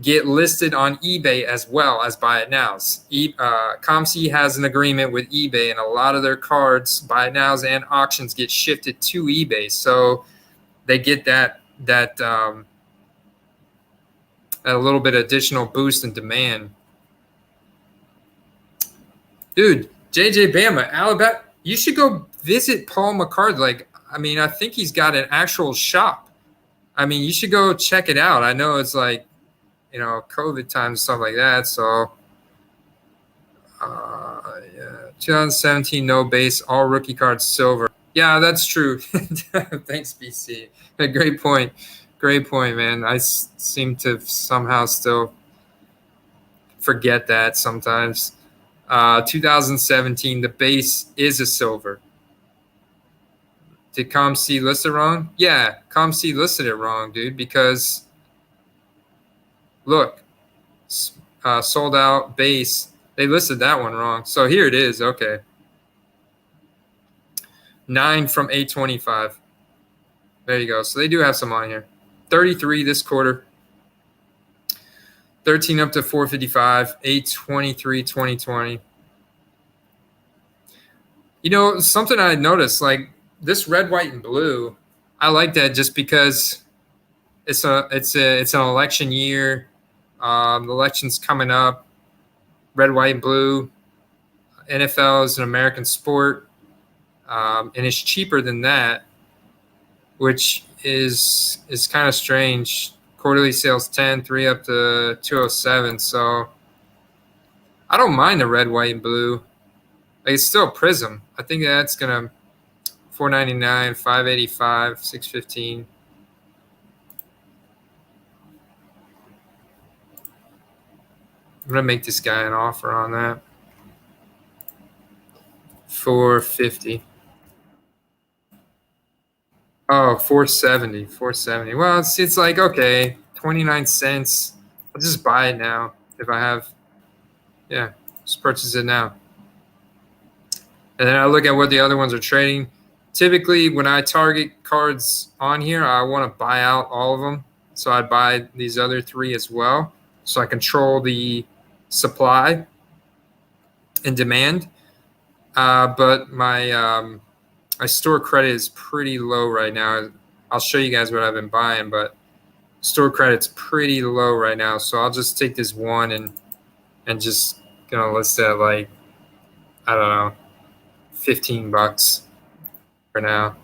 get listed on eBay as well as Buy It Nows. ComC has an agreement with eBay, and a lot of their cards, Buy It Nows and auctions, get shifted to eBay. So they get that a little bit additional boost in demand. Dude, JJ Bama, Alabama, you should go visit Paul McCarthy. Like, I mean, I think he's got an actual shop. I mean, you should go check it out. I know it's like, COVID times, stuff like that. So, yeah, 2017, no base, all rookie cards silver. Yeah, that's true. Thanks, BC. Great point. Great point, man. I seem to somehow still forget that sometimes. 2017, the base is a silver. Did ComC list it wrong? Yeah, ComC listed it wrong, dude, because look, sold out base. They listed that one wrong. So here it is. Okay. 9 from 825. There you go. So they do have some on here. 33 this quarter. 13 up to 455. 823 2020. Something I noticed, like this red, white, and blue, I like that just because it's an election year. The election's coming up. Red, white, and blue. NFL is an American sport, and it's cheaper than that, which is kind of strange. Quarterly sales 10, 3 up to 207. So I don't mind the red, white, and blue. Like, it's still a Prism. I think that's gonna $4.99, $5.85, $6.15. I'm gonna make this guy an offer on that. $4.50. Oh, $4.70. Well, it's like, okay, 29 cents. I'll just buy it now if I have. Yeah, just purchase it now. And then I look at what the other ones are trading. Typically, when I target cards on here, I want to buy out all of them. So I buy these other 3 as well. So I control the supply and demand. But my store credit is pretty low right now. I'll show you guys what I've been buying, but store credit's pretty low right now. So I'll just take this one and just gonna list it at, like, I don't know, $15 for now.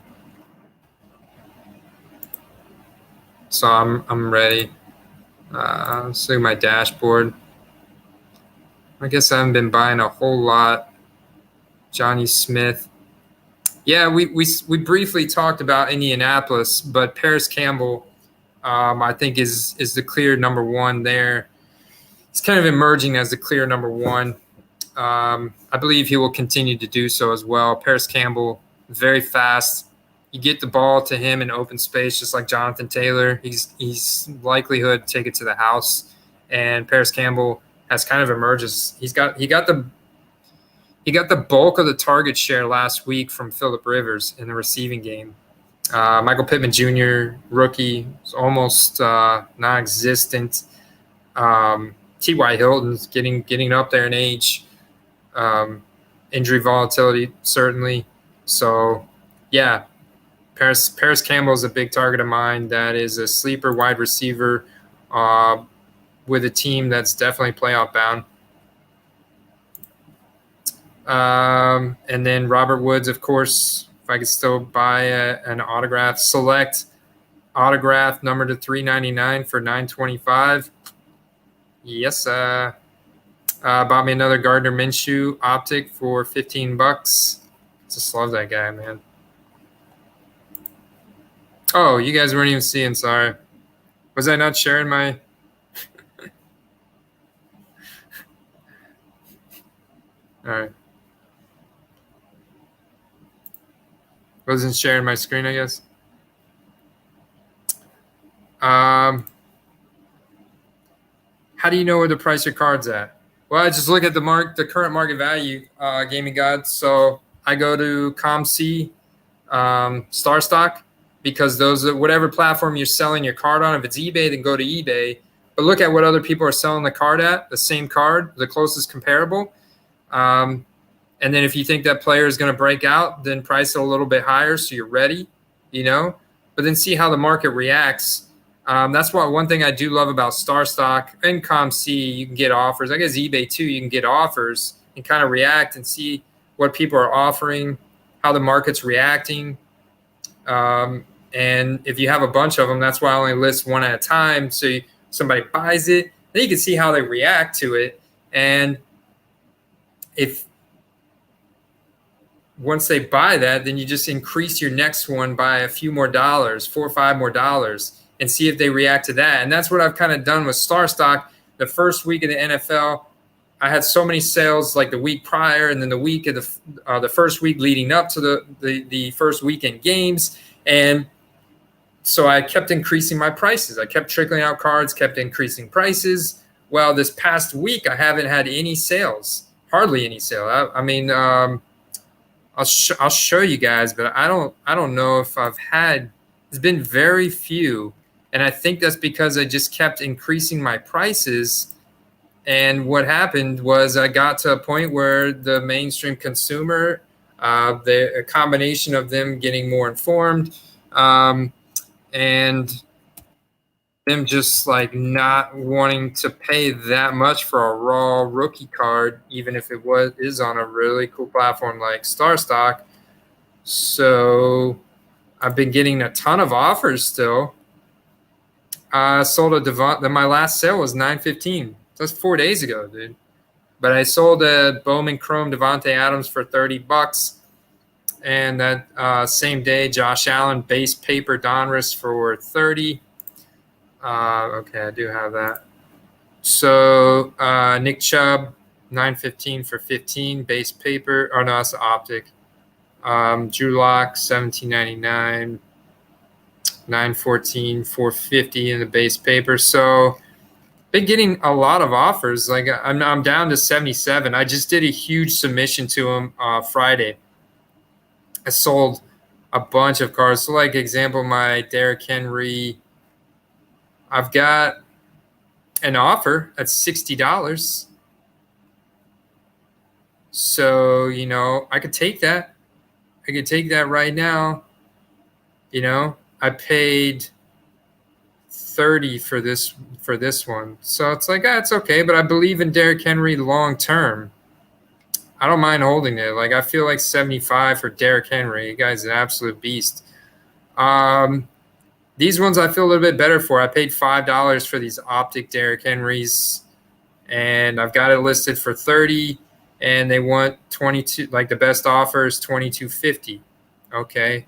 So I'm ready. Let's look at my dashboard. I guess I haven't been buying a whole lot. Johnny Smith. Yeah, we briefly talked about Indianapolis, but Paris Campbell, I think is the clear number 1 there. He's kind of emerging as the clear number 1. I believe he will continue to do so as well. Paris Campbell, very fast. You get the ball to him in open space, just like Jonathan Taylor. He's likelihood to take it to the house. And Paris Campbell has kind of emerged as he got the bulk of the target share last week from Phillip Rivers in the receiving game. Michael Pittman Jr., rookie, is almost non-existent. T.Y. Hilton's getting up there in age. Injury volatility, certainly. So, yeah, Paris Campbell is a big target of mine. That is a sleeper wide receiver with a team that's definitely playoff bound. And then Robert Woods, of course, if I could still buy an autograph, select autograph number to $3.99 for $9.25. Yes, Bought me another Gardner Minshew optic for $15. Just love that guy, man. Oh, you guys weren't even seeing. Sorry, was I not sharing my? All right, wasn't sharing my screen, I guess. Um, how do you know where to price your cards at? Well, I just look at the current market value, gaming guide. So I go to ComC, Star Stock, because those are whatever platform you're selling your card on. If it's eBay, then go to eBay. But look at what other people are selling the card at, the same card, the closest comparable. Um, and then if you think that player is going to break out, then price it a little bit higher so you're ready, you know. But then see how the market reacts. That's why one thing I do love about Star Stock and ComC, you can get offers. I guess eBay too, you can get offers and kind of react and see what people are offering, how the market's reacting. And if you have a bunch of them, that's why I only list one at a time. So somebody buys it, then you can see how they react to it. And if once they buy that, then you just increase your next one by a few more dollars, $4 or $5 more, and see if they react to that. And that's what I've kind of done with Star Stock. The first week of the NFL, I had so many sales like the week prior, and then the week of the first week leading up to the first weekend games, and so I kept increasing my prices. I kept trickling out cards, kept increasing prices. Well, this past week I haven't had any sales, hardly any sale. I mean, I'll show you guys, but I don't know if I've had. It's been very few, and I think that's because I just kept increasing my prices. And what happened was I got to a point where the mainstream consumer, a combination of them getting more informed, and them just like not wanting to pay that much for a raw rookie card, even if it is on a really cool platform like Star Stock. So I've been getting a ton of offers still. I sold a Devon. My last sale was $9.15. That's 4 days ago, dude. But I sold a Bowman Chrome Devontae Adams for $30, and that same day, Josh Allen base paper Donruss for $30. Okay, I do have that. So Nick Chubb, $9.15 for $15 base paper. Oh no, that's the optic. Drew Lock, $17.99. $9.14, $4.50 in the base paper. So been getting a lot of offers. Like I'm down to 77. I just did a huge submission to him Friday. I sold a bunch of cards. So like example, my Derrick Henry, I've got an offer at $60. So, you know, I could take that. I could take that right now. You know, I paid 30 for this one. So it's like, it's okay, but I believe in Derrick Henry long term. I don't mind holding it. Like I feel like 75 for Derrick Henry. The guy's an absolute beast. These ones I feel a little bit better for. I paid $5 for these optic Derrick Henrys, and I've got it listed for 30, and they want 22. Like the best offer is $22.50. Okay.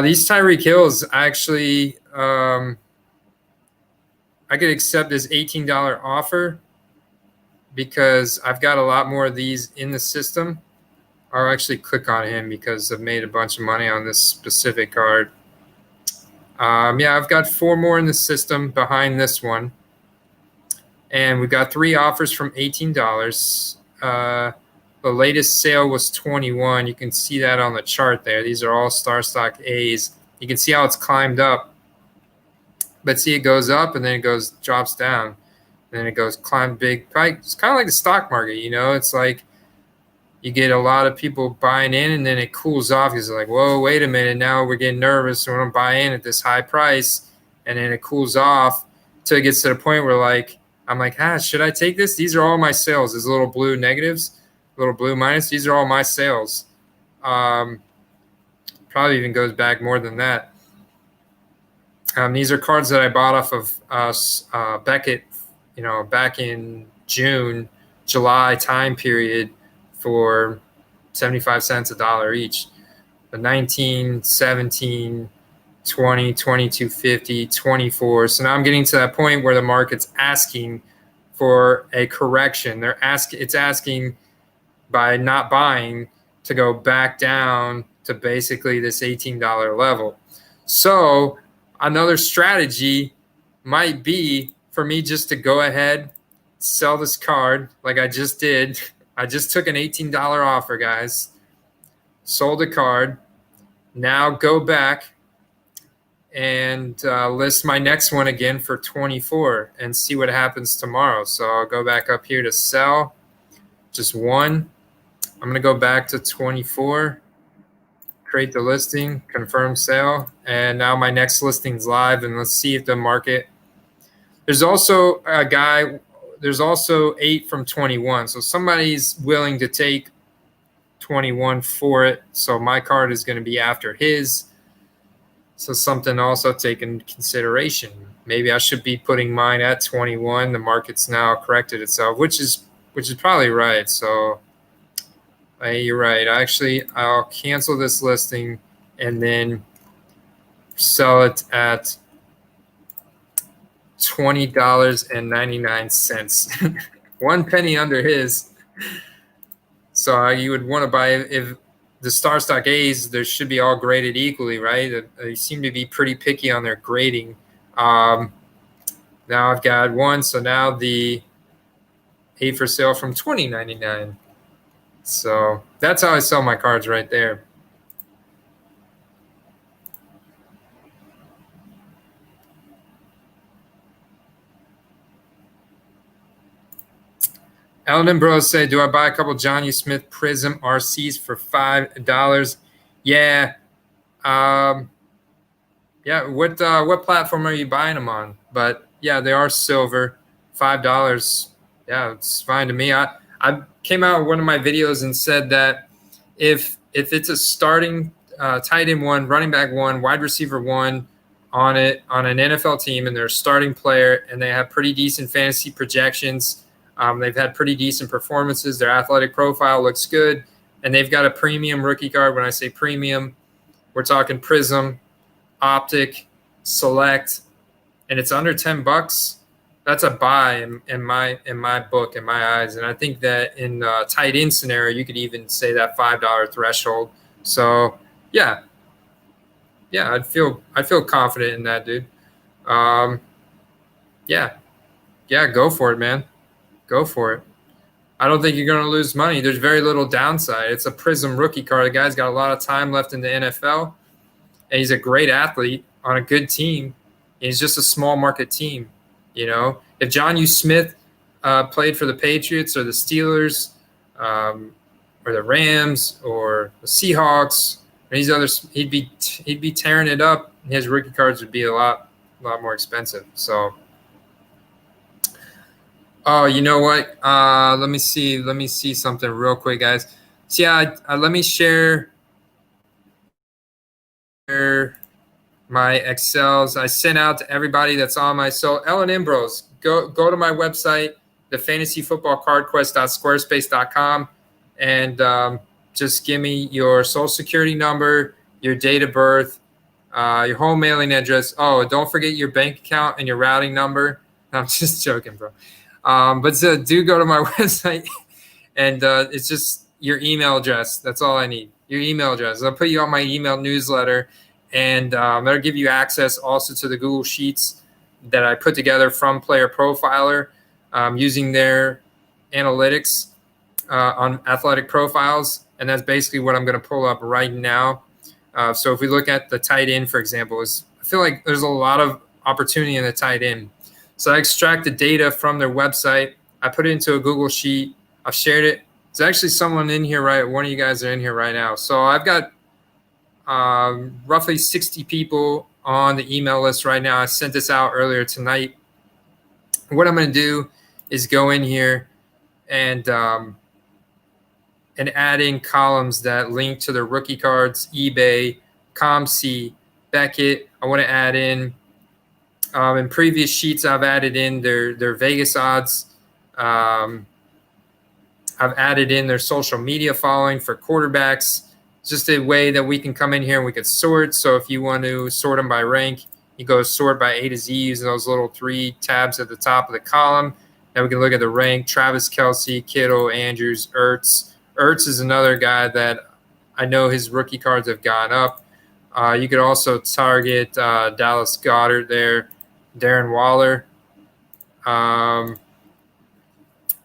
These Tyreek Hills actually, I could accept this $18 offer because I've got a lot more of these in the system. I'll actually click on him because I've made a bunch of money on this specific card. Yeah, I've got 4 more in the system behind this one. And we've got 3 offers from $18. The latest sale was 21. You can see that on the chart there. These are all Star Stock A's. You can see how it's climbed up. But see, it goes up and then it drops down. And then it goes climb big. It's kind of like the stock market, you know? It's like you get a lot of people buying in and then it cools off because they're like, whoa, wait a minute. Now we're getting nervous. We want to buy in at this high price. And then it cools off until it gets to the point where like, I'm like, should I take this? These are all my sales. These little blue negatives, little blue minus. These are all my sales. Probably even goes back more than that. These are cards that I bought off of Beckett, back in June, July time period for 75 cents a dollar each. The 19, 17, 20, 22.50, 24. So now I'm getting to that point where the market's asking for a correction. It's asking by not buying to go back down to basically this $18 level. So another strategy might be for me just to go ahead, sell this card like I just did. I just took an $18 offer, guys. Sold a card. Now go back and list my next one again for 24 and see what happens tomorrow. So I'll go back up here to sell just one. I'm going to go back to 24, create the listing, confirm sale, and now my next listing's live, and let's see if the market. There's also 8 from 21, so somebody's willing to take 21 for it, so my card is going to be after his. So something also take into consideration. Maybe I should be putting mine at 21. The market's now corrected itself, which is probably right. So hey, you're right. I'll cancel this listing and then sell it at $20.99. 1 penny under his. So you would want to buy, if the Star Stock A's, there should be all graded equally, right? They seem to be pretty picky on their grading. Now I've got one, so now the 8 for sale from $20.99. So that's how I sell my cards right there. Eldon Bros say, do I buy a couple Johnny Smith Prism RCs for $5? Yeah. Yeah. What platform are you buying them on? But yeah, they are silver. $5. Yeah, it's fine to me. I came out with one of my videos and said that if it's a starting tight end one, running back one, wide receiver one on an NFL team, and they're a starting player and they have pretty decent fantasy projections. They've had pretty decent performances. Their athletic profile looks good, and they've got a premium rookie card. When I say premium, we're talking Prism, Optic, Select, and it's under $10. That's a buy in my book, in my eyes. And I think that in a tight end scenario, you could even say that $5 threshold. So yeah, I'd feel confident in that, dude. Yeah, go for it, man. Go for it. I don't think you're going to lose money. There's very little downside. It's a Prism rookie card. The guy's got a lot of time left in the NFL, and he's a great athlete on a good team. He's just a small market team. If John U. Smith played for the Patriots or the Steelers or the Rams or the Seahawks or these others, he'd be tearing it up. His rookie cards would be a lot more expensive. So. Oh, you know what? Let me see something real quick, guys. So yeah, let me share my Excels I sent out to everybody that's on my. So Ellen Ambrose, go to my website, thefantasyfootballcardquest.squarespace.com, and just give me your social security number, your date of birth, your home mailing address. Oh, don't forget your bank account and your routing number. I'm just joking, bro. But do go to my website, and it's just your email address. That's all I need. Your email address. I'll put you on my email newsletter, and that'll give you access also to the Google Sheets that I put together from Player Profiler using their analytics on athletic profiles. And that's basically what I'm going to pull up right now. So if we look at the tight end, for example, I feel like there's a lot of opportunity in the tight end. So I extract the data from their website. I put it into a Google Sheet. I've shared it. There's actually someone in here, right? One of you guys are in here right now. So I've got roughly 60 people on the email list right now. I sent this out earlier tonight. What I'm going to do is go in here and add in columns that link to their rookie cards, eBay, ComC, Beckett. I want to add in In previous sheets, I've added in their Vegas odds. I've added in their social media following for quarterbacks. It's just a way that we can come in here and we could sort. So if you want to sort them by rank, you go sort by A to Z using those little 3 tabs at the top of the column. Then we can look at the rank: Travis Kelce, Kittle, Andrews, Ertz. Ertz is another guy that I know his rookie cards have gone up. You could also target Dallas Goedert there, Darren Waller.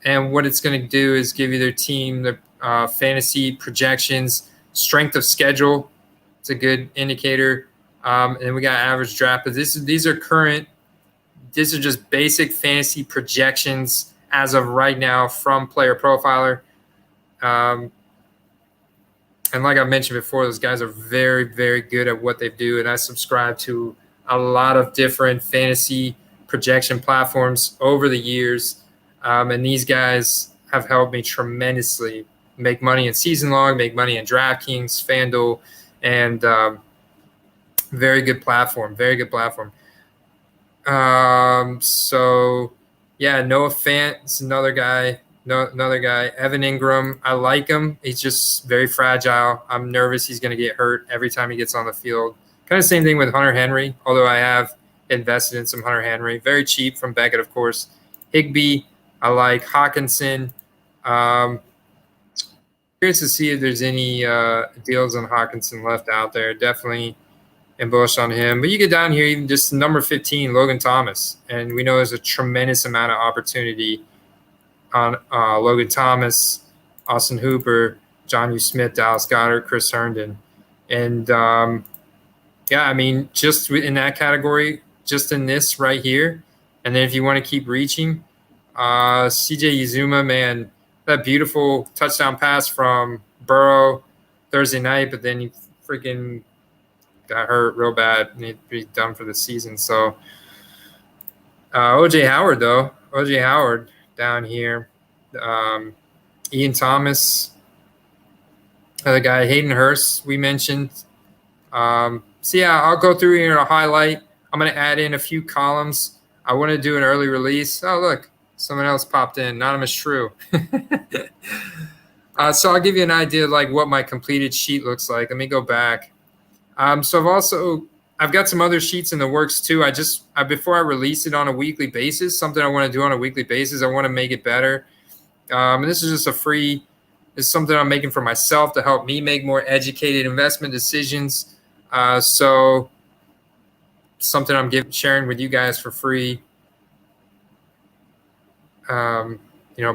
And what it's going to do is give you their team the fantasy projections, strength of schedule. It's a good indicator. And then we got average draft. But these are current. These are just basic fantasy projections as of right now from Player Profiler. And like I mentioned before, those guys are very, very good at what they do. And I subscribe to a lot of different fantasy projection platforms over the years. And these guys have helped me tremendously make money in season long, make money in DraftKings, FanDuel, and very good platform, very good platform. So, yeah, Noah Fant's another guy. Evan Ingram, I like him. He's just very fragile. I'm nervous he's going to get hurt every time he gets on the field. Kind of same thing with Hunter Henry, although I have invested in some Hunter Henry. Very cheap from Beckett, of course. Higbee, I like. Hawkinson. Curious to see if there's any deals on Hawkinson left out there. Definitely am bullish on him. But you get down here, even just number 15, Logan Thomas. And we know there's a tremendous amount of opportunity on Logan Thomas, Austin Hooper, Jonnu Smith, Dallas Goedert, Chris Herndon. And, yeah, I mean, just in that category, just in this right here. And then if you want to keep reaching, CJ Uzomah, man, that beautiful touchdown pass from Burrow Thursday night, but then he freaking got hurt real bad and he'd be done for the season. So OJ Howard, though. OJ Howard down here. Ian Thomas, the guy, Hayden Hurst, we mentioned. So, yeah, I'll go through here and highlight. I'm going to add in a few columns. I want to do an early release. Oh, look, someone else popped in. Anonymous Shrew. So I'll give you an idea of like what my completed sheet looks like. Let me go back. So I've got some other sheets in the works too. Before I release it on a weekly basis, something I want to do on a weekly basis, I want to make it better. And this is just it's something I'm making for myself to help me make more educated investment decisions. So something I'm sharing with you guys for free.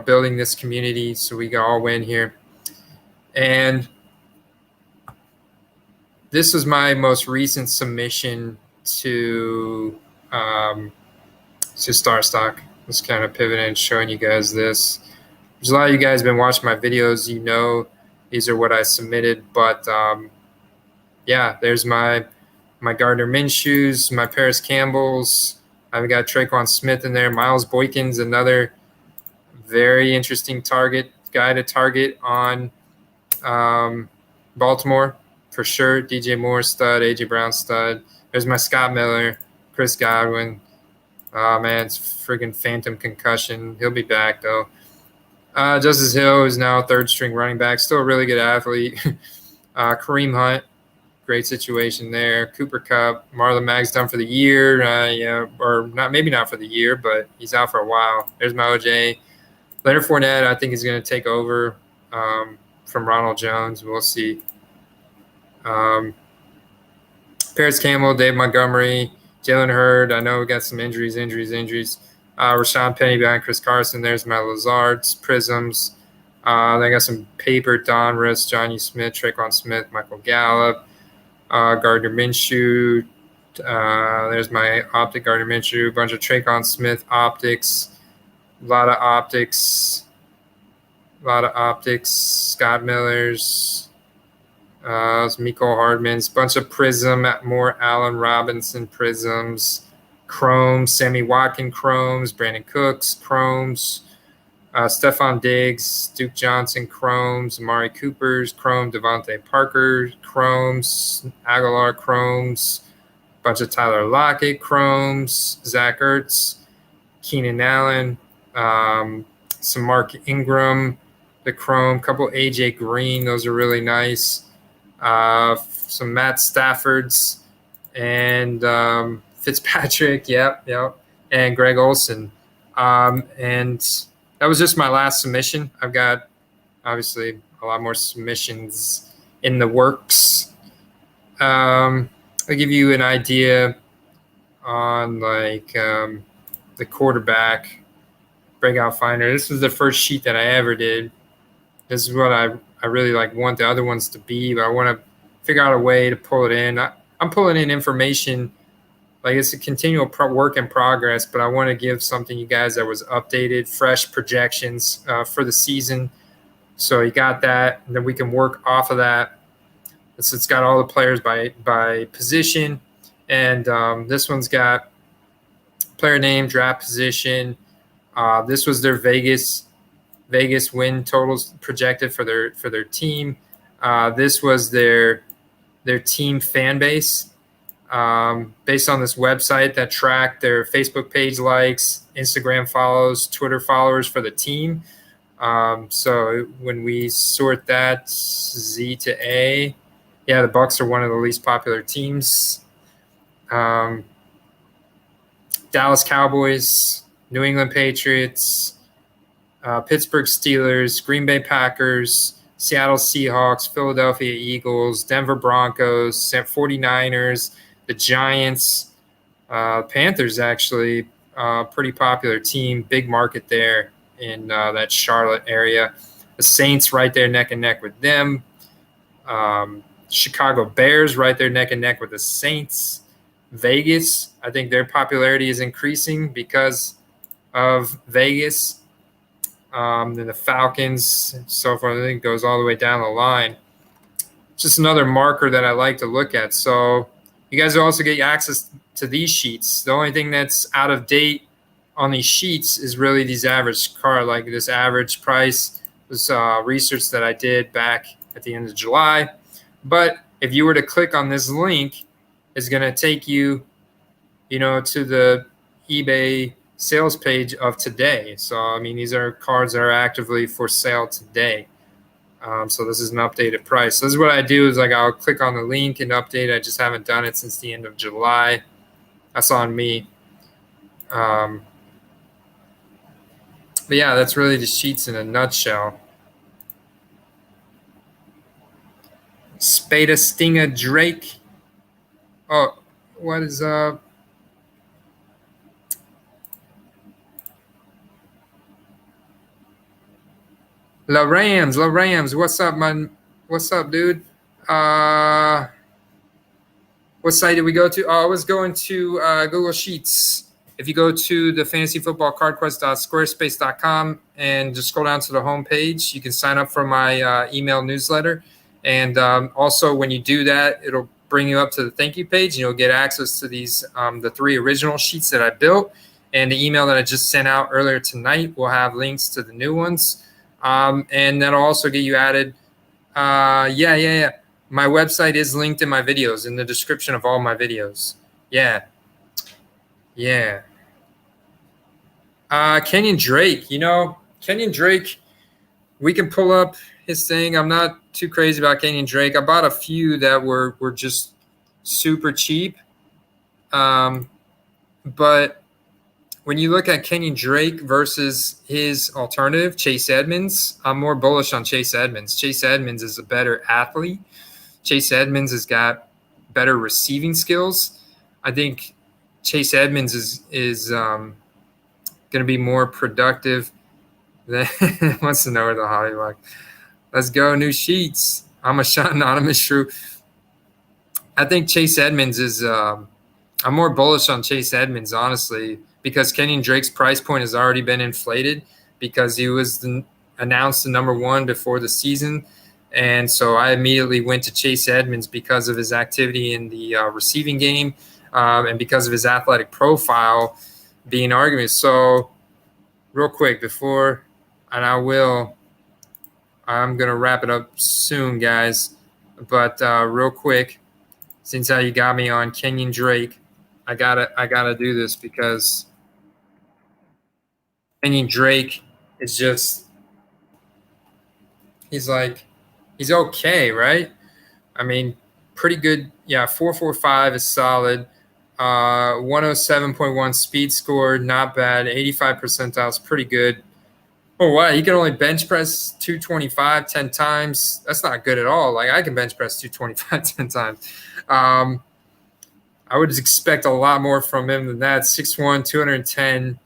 Building this community so we can all win here. And this was my most recent submission to StarStock. Just kind of pivoting and showing you guys this. There's a lot of you guys have been watching my videos. You know these are what I submitted. But, yeah, there's my Gardner Minshew's, my Paris Campbell's. I've got Traquan Smith in there. Miles Boykins, another very interesting guy to target on Baltimore. For sure, DJ Moore stud, AJ Brown stud. There's my Scott Miller, Chris Godwin. Oh, man, it's friggin' phantom concussion. He'll be back, though. Justice Hill is now a third-string running back. Still a really good athlete. Kareem Hunt, great situation there. Cooper Kupp. Marlon Mack's done for the year. Or maybe not for the year, but he's out for a while. There's my OJ. Leonard Fournette, I think, is going to take over from Ronald Jones. We'll see. Paris Campbell, Dave Montgomery, Jalen Hurd. I know we got some injuries. Rashawn Penny behind Chris Carson. There's my Lazards, Prisms. I got some paper, Donruss, Jonnu Smith, Traquan Smith, Michael Gallup, Gardner Minshew. There's my optic Gardner Minshew, a bunch of Traquan Smith optics, a lot of optics, Scott Miller's. Mecole Hardman's, bunch of Prism, more Allen Robinson Prisms, Chromes, Sammy Watkins Chromes, Brandon Cooks Chromes, Stephon Diggs, Duke Johnson Chromes, Amari Cooper's Chrome, Devontae Parker Chromes, Aguilar Chromes, bunch of Tyler Lockett, Chromes, Zach Ertz, Keenan Allen, some Mark Ingram, the Chrome, couple AJ Green. Those are really nice. Some Matt Staffords and Fitzpatrick. Yep. And Greg Olsen. And that was just my last submission. I've got obviously a lot more submissions in the works. I'll give you an idea on the quarterback breakout finder. This was the first sheet that I ever did. This is what I really want the other ones to be, but I want to figure out a way to pull it in. I'm pulling in information like it's a continual work in progress, but I want to give something you guys that was updated, fresh projections for the season. So you got that, and then we can work off of that. So it's got all the players by position, and this one's got player name, draft position. This was their Vegas win totals projected for their team. This was their team fan base based on this website that tracked their Facebook page likes, Instagram follows, Twitter followers for the team. So when we sort that Z to A, yeah, the Bucs are one of the least popular teams. Dallas Cowboys, New England Patriots, Pittsburgh Steelers, Green Bay Packers, Seattle Seahawks, Philadelphia Eagles, Denver Broncos, 49ers, the Giants, Panthers actually, pretty popular team, big market there in that Charlotte area. The Saints right there neck and neck with them. Chicago Bears right there neck and neck with the Saints. Vegas, I think their popularity is increasing because of Vegas. Then the Falcons, so far, I think it goes all the way down the line. Just another marker that I like to look at. So you guys will also get access to these sheets. The only thing that's out of date on these sheets is really these average card, like this average price. This research that I did back at the end of July. But if you were to click on this link, it's going to take you, to the eBay sales page of today. So, I mean, these are cards that are actively for sale today. So this is an updated price. So this is what I do is I'll click on the link and update. I just haven't done it since the end of July. That's on me. But yeah, that's really the sheets in a nutshell. Spada Stinga Drake. Oh, what is up? La Rams, what's up, man? What's up, dude? What site did we go to? Oh, I was going to Google Sheets. If you go to the fantasyfootballcardquest.squarespace.com and just scroll down to the home page, you can sign up for my email newsletter. And also, when you do that, it'll bring you up to the thank you page, and you'll get access to these the 3 original sheets that I built. And the email that I just sent out earlier tonight will have links to the new ones. And that'll also get you added. Yeah. My website is linked in my videos, in the description of all my videos. Yeah. Kenyon Drake, Kenyon Drake, we can pull up his thing. I'm not too crazy about Kenyon Drake. I bought a few that were just super cheap. But when you look at Kenyon Drake versus his alternative, Chase Edmonds, I'm more bullish on Chase Edmonds. Chase Edmonds is a better athlete. Chase Edmonds has got better receiving skills. I think Chase Edmonds is going to be more productive than wants to know where the Hollywood. Let's go, new sheets. I'm a shot anonymous shrew. I think Chase Edmonds is I'm more bullish on Chase Edmonds, honestly, because Kenyon Drake's price point has already been inflated because he was announced the number 1 before the season. And so I immediately went to Chase Edmonds because of his activity in the receiving game and because of his athletic profile being argument. So real quick before, and I'm going to wrap it up soon, guys. But real quick, since how you got me on Kenyon Drake, I gotta do this because Kenyon Drake is just he's okay, right? I mean, pretty good. Yeah, 4.45 is solid. 107.1 speed score, not bad. 85 percentile is pretty good. Oh wow, he can only bench press 225 10 times. That's not good at all. Like I can bench press 225 10 times. I would expect a lot more from him than that. 6'1", 210.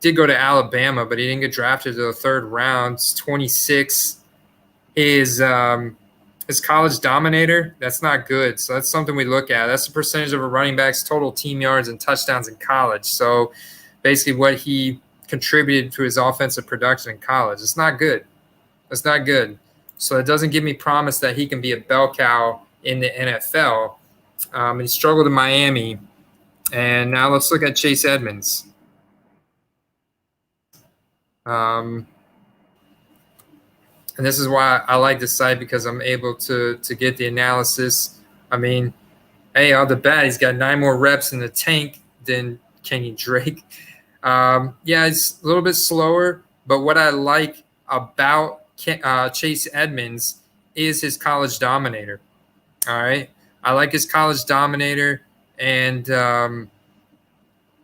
Did go to Alabama, but he didn't get drafted to the third round. It's 26. His college dominator, that's not good. So that's something we look at. That's the percentage of a running back's total team yards and touchdowns in college. So basically what he contributed to his offensive production in college. It's not good. That's not good. So it doesn't give me promise that he can be a bell cow in the NFL. He struggled in Miami. And now let's look at Chase Edmonds. And this is why I like this site, because I'm able to get the analysis. I mean, hey, on the bat, he's got 9 more reps in the tank than Kenyon Drake. Yeah, it's a little bit slower, but what I like about Chase Edmonds is his college dominator. All right. I like his college dominator and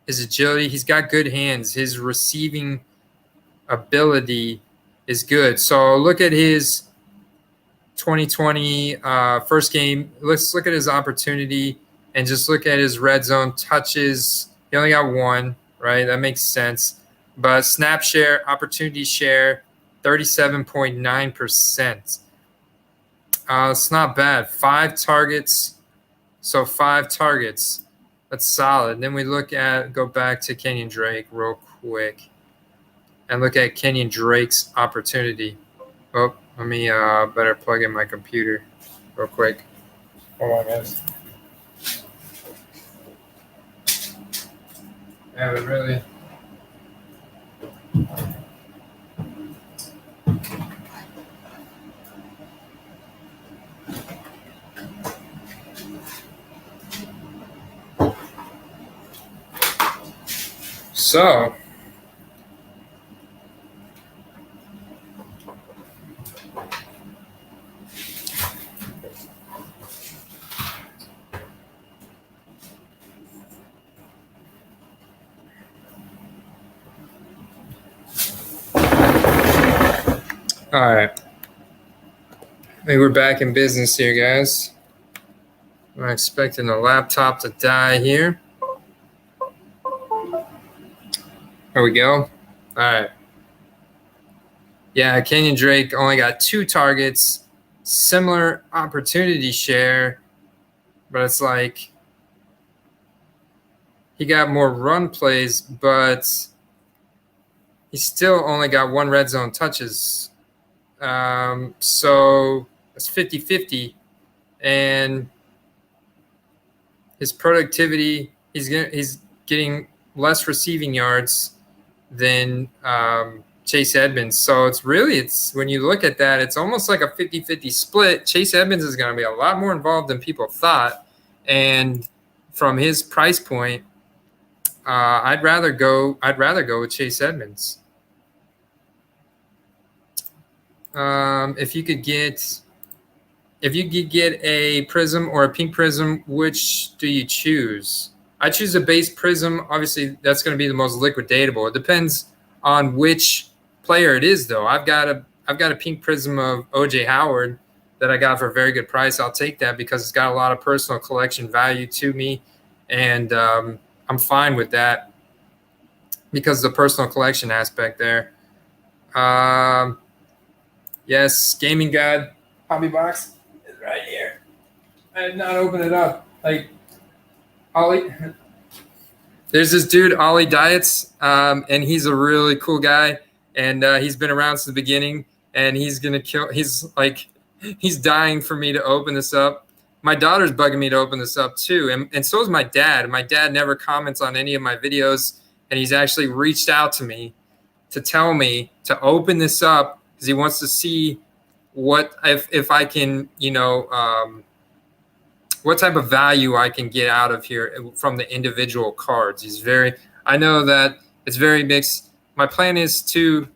his agility. He's got good hands. His receiving ability is good. So look at his 2020 first game. Let's look at his opportunity and just look at his red zone touches. He only got 1, right? That makes sense. But snap share, opportunity share, 37.9%. It's not bad. 5 targets. So 5 targets. That's solid. Then we go back to Kenyon Drake real quick and look at Kenyon Drake's opportunity. Oh, let me better plug in my computer real quick. Hold on, guys. Yeah, but really. So, all right. I think we're back in business here, guys. I'm expecting the laptop to die here. There we go. All right. Yeah, Kenyon Drake only got 2 targets, similar opportunity share, but it's like he got more run plays, but he still only got 1 red zone touches. So it's 50-50. And his productivity, he's getting less receiving yards than Chase Edmonds. So it's when you look at that, it's almost like a 50-50 split. Chase Edmonds is going to be a lot more involved than people thought. And from his price point, I'd rather go with Chase Edmonds. If you could get a prism or a pink prism, which do you choose? I choose a base prism. Obviously, that's going to be the most liquidatable. It depends on which player it is, though. I've got a pink prism of OJ Howard that I got for a very good price. I'll take that because it's got a lot of personal collection value to me, and I'm fine with that because of the personal collection aspect there. Yes, Gaming God hobby box is right here. I did not open it up. Like Ollie, there's this dude Ollie Diets, and he's a really cool guy, and he's been around since the beginning. And he's gonna kill. He's dying for me to open this up. My daughter's bugging me to open this up too, and so is my dad. My dad never comments on any of my videos, and he's actually reached out to me to tell me to open this up because he wants to see what if I can what type of value I can get out of here from the individual cards. I know that it's very mixed. My plan is to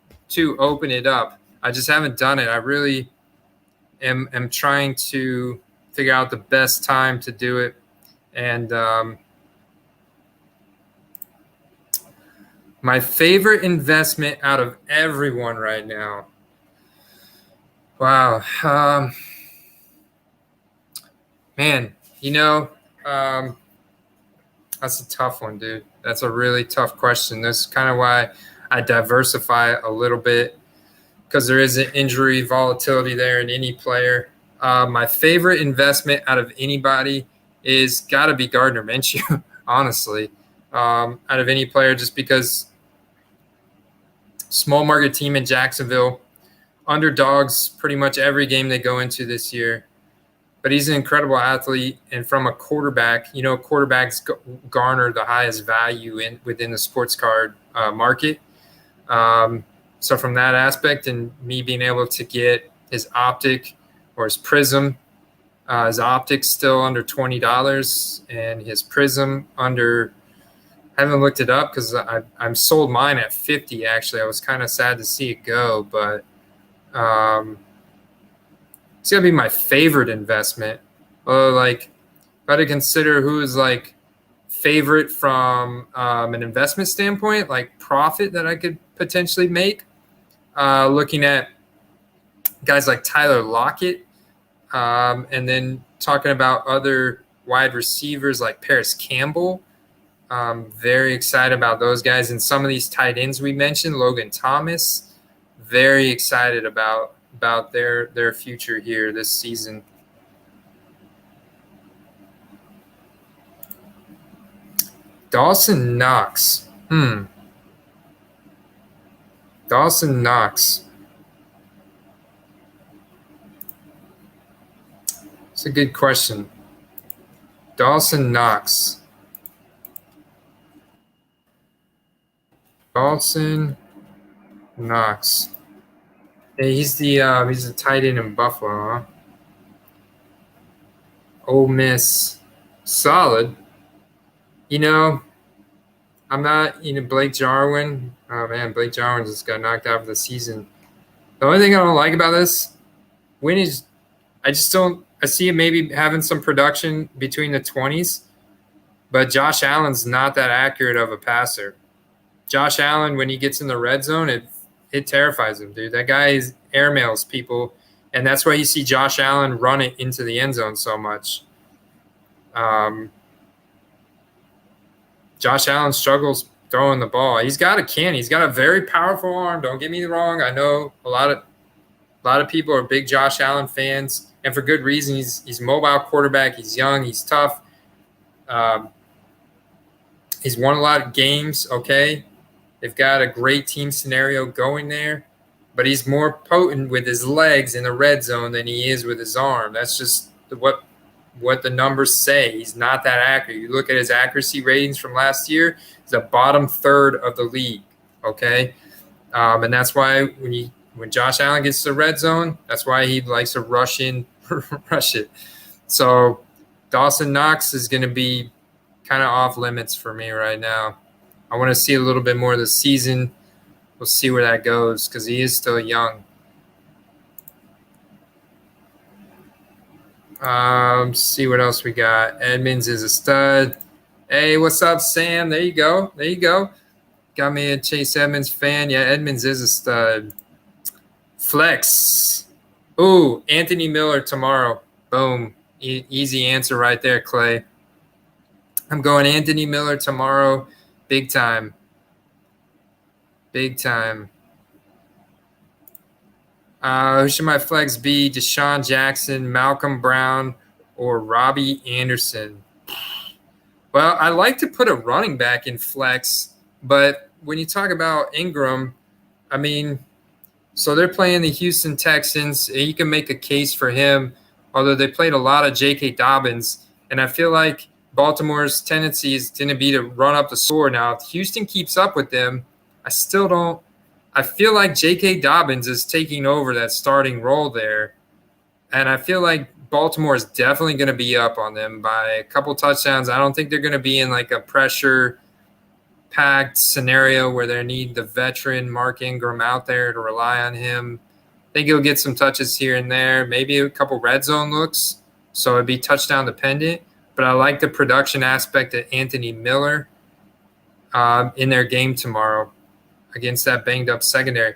open it up. I just haven't done it. I really am trying to figure out the best time to do it. And my favorite investment out of everyone right now. Wow. Man, that's a tough one, dude. That's a really tough question. That's kind of why I diversify a little bit, because there is an injury volatility there in any player. My favorite investment out of anybody is got to be Gardner Minshew, honestly, out of any player, just because small market team in Jacksonville, underdogs pretty much every game they go into this year. But he's an incredible athlete, and from a quarterback, quarterbacks garner the highest value within the sports card market. So from that aspect, and me being able to get his optic or his prism, his optic's still under $20, and his prism under, I haven't looked it up because I'm sold mine at 50. Actually, I was kind of sad to see it go, but it's gonna be my favorite investment. Like, if I had to consider who is like favorite from an investment standpoint, like profit that I could potentially make, looking at guys like Tyler Lockett, and then talking about other wide receivers like Paris Campbell. Very excited about those guys, and some of these tight ends we mentioned, Logan Thomas. Very excited about their future here this season. Dawson Knox. Dawson Knox. It's a good question. Dawson Knox. Dawson Knox. Hey, he's the tight end in Buffalo, huh? Ole Miss. Solid. I'm not, Blake Jarwin. Oh, man, Blake Jarwin just got knocked out for the season. The only thing I don't like about this win is I see it maybe having some production between the 20s, but Josh Allen's not that accurate of a passer. Josh Allen, when he gets in the red zone, it terrifies him, dude. That guy airmails people, and that's why you see Josh Allen run it into the end zone so much. Josh Allen struggles throwing the ball. He's got a very powerful arm. Don't get me wrong. I know a lot of people are big Josh Allen fans, and for good reason. He's a mobile quarterback. He's young. He's tough. He's won a lot of games. Okay, they've got a great team scenario going there, but he's more potent with his legs in the red zone than he is with his arm. That's just what the numbers say. He's not that accurate. You look at his accuracy ratings from last year, he's the bottom third of the league. Okay. And that's why when Josh Allen gets to the red zone, that's why he likes to rush it. So Dawson Knox is going to be kind of off limits for me right now. I want to see a little bit more of the season. We'll see where that goes because he is still young. See what else we got. Edmonds is a stud. Hey, what's up, Sam? There you go. Got me a Chase Edmonds fan. Yeah, Edmonds is a stud. Flex. Ooh, Anthony Miller tomorrow. Boom. Easy answer right there, Clay. I'm going Anthony Miller tomorrow. Big time. Who should my flex be? Deshaun Jackson, Malcolm Brown, or Robbie Anderson? Well, I like to put a running back in flex, but when you talk about Ingram, I mean, so they're playing the Houston Texans. You can make a case for him, although they played a lot of J.K. Dobbins, and I feel like Baltimore's tendency is going to be to run up the score. Now, if Houston keeps up with them, I feel like J.K. Dobbins is taking over that starting role there. And I feel like Baltimore is definitely going to be up on them by a couple touchdowns. I don't think they're going to be in like a pressure-packed scenario where they need the veteran Mark Ingram out there to rely on him. I think he'll get some touches here and there, maybe a couple red zone looks, so it'd be touchdown dependent. But I like the production aspect of Anthony Miller in their game tomorrow against that banged-up secondary.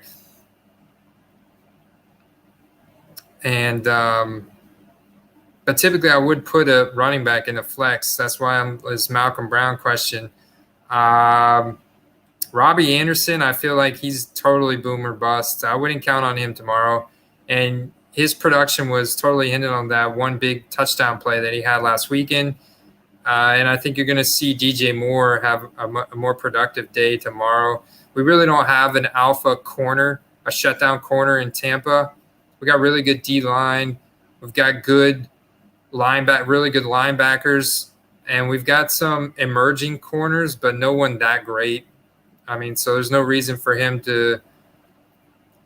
And but typically I would put a running back in a flex. That's why this Malcolm Brown question. Robbie Anderson, I feel like he's totally boom or bust. I wouldn't count on him tomorrow. And his production was totally hindered on that one big touchdown play that he had last weekend. And I think you're going to see DJ Moore have a more productive day tomorrow. We really don't have an alpha corner, a shutdown corner in Tampa. We got really good D-line. We've got good really good linebackers. And we've got some emerging corners, but no one that great. I mean, so there's no reason for him to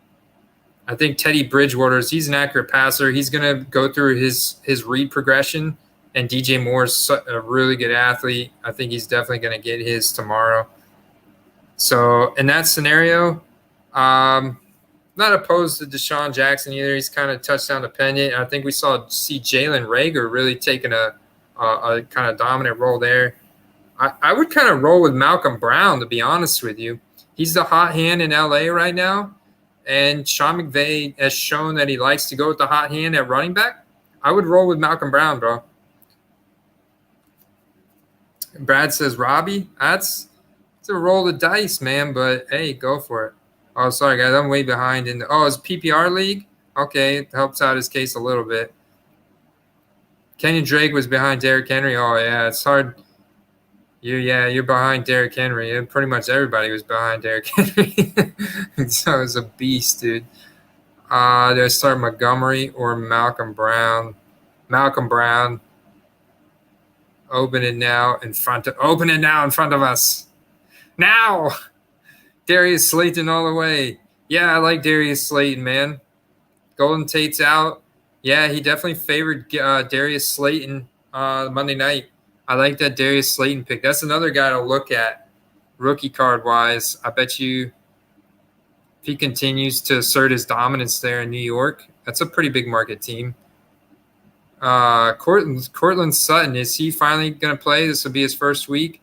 – I think Teddy Bridgewater, he's an accurate passer. He's going to go through his read progression, and DJ Moore's a really good athlete. I think he's definitely going to get his tomorrow. So in that scenario, not opposed to Deshaun Jackson either. He's kind of touchdown dependent. I think we see Jalen Reagor really taking a kind of dominant role there. I would kind of roll with Malcolm Brown, to be honest with you. He's the hot hand in LA right now, and Sean McVay has shown that he likes to go with the hot hand at running back. I would roll with Malcolm Brown, bro. Brad says, Robbie, it's a roll of dice, man, but hey, go for it. Oh, sorry, guys, I'm way behind. It's PPR league? Okay, it helps out his case a little bit. Kenyon Drake was behind Derrick Henry. Oh, yeah, it's hard. You're behind Derrick Henry. And pretty much everybody was behind Derrick Henry. So it was a beast, dude. Do I start Montgomery or Malcolm Brown? Malcolm Brown. Open it now in front of us. Now! Darius Slayton all the way. Yeah, I like Darius Slayton, man. Golden Tate's out. Yeah, he definitely favored Darius Slayton Monday night. I like that Darius Slayton pick. That's another guy to look at rookie card-wise. I bet you if he continues to assert his dominance there in New York, that's a pretty big market team. Cortland Sutton, is he finally going to play? This will be his first week.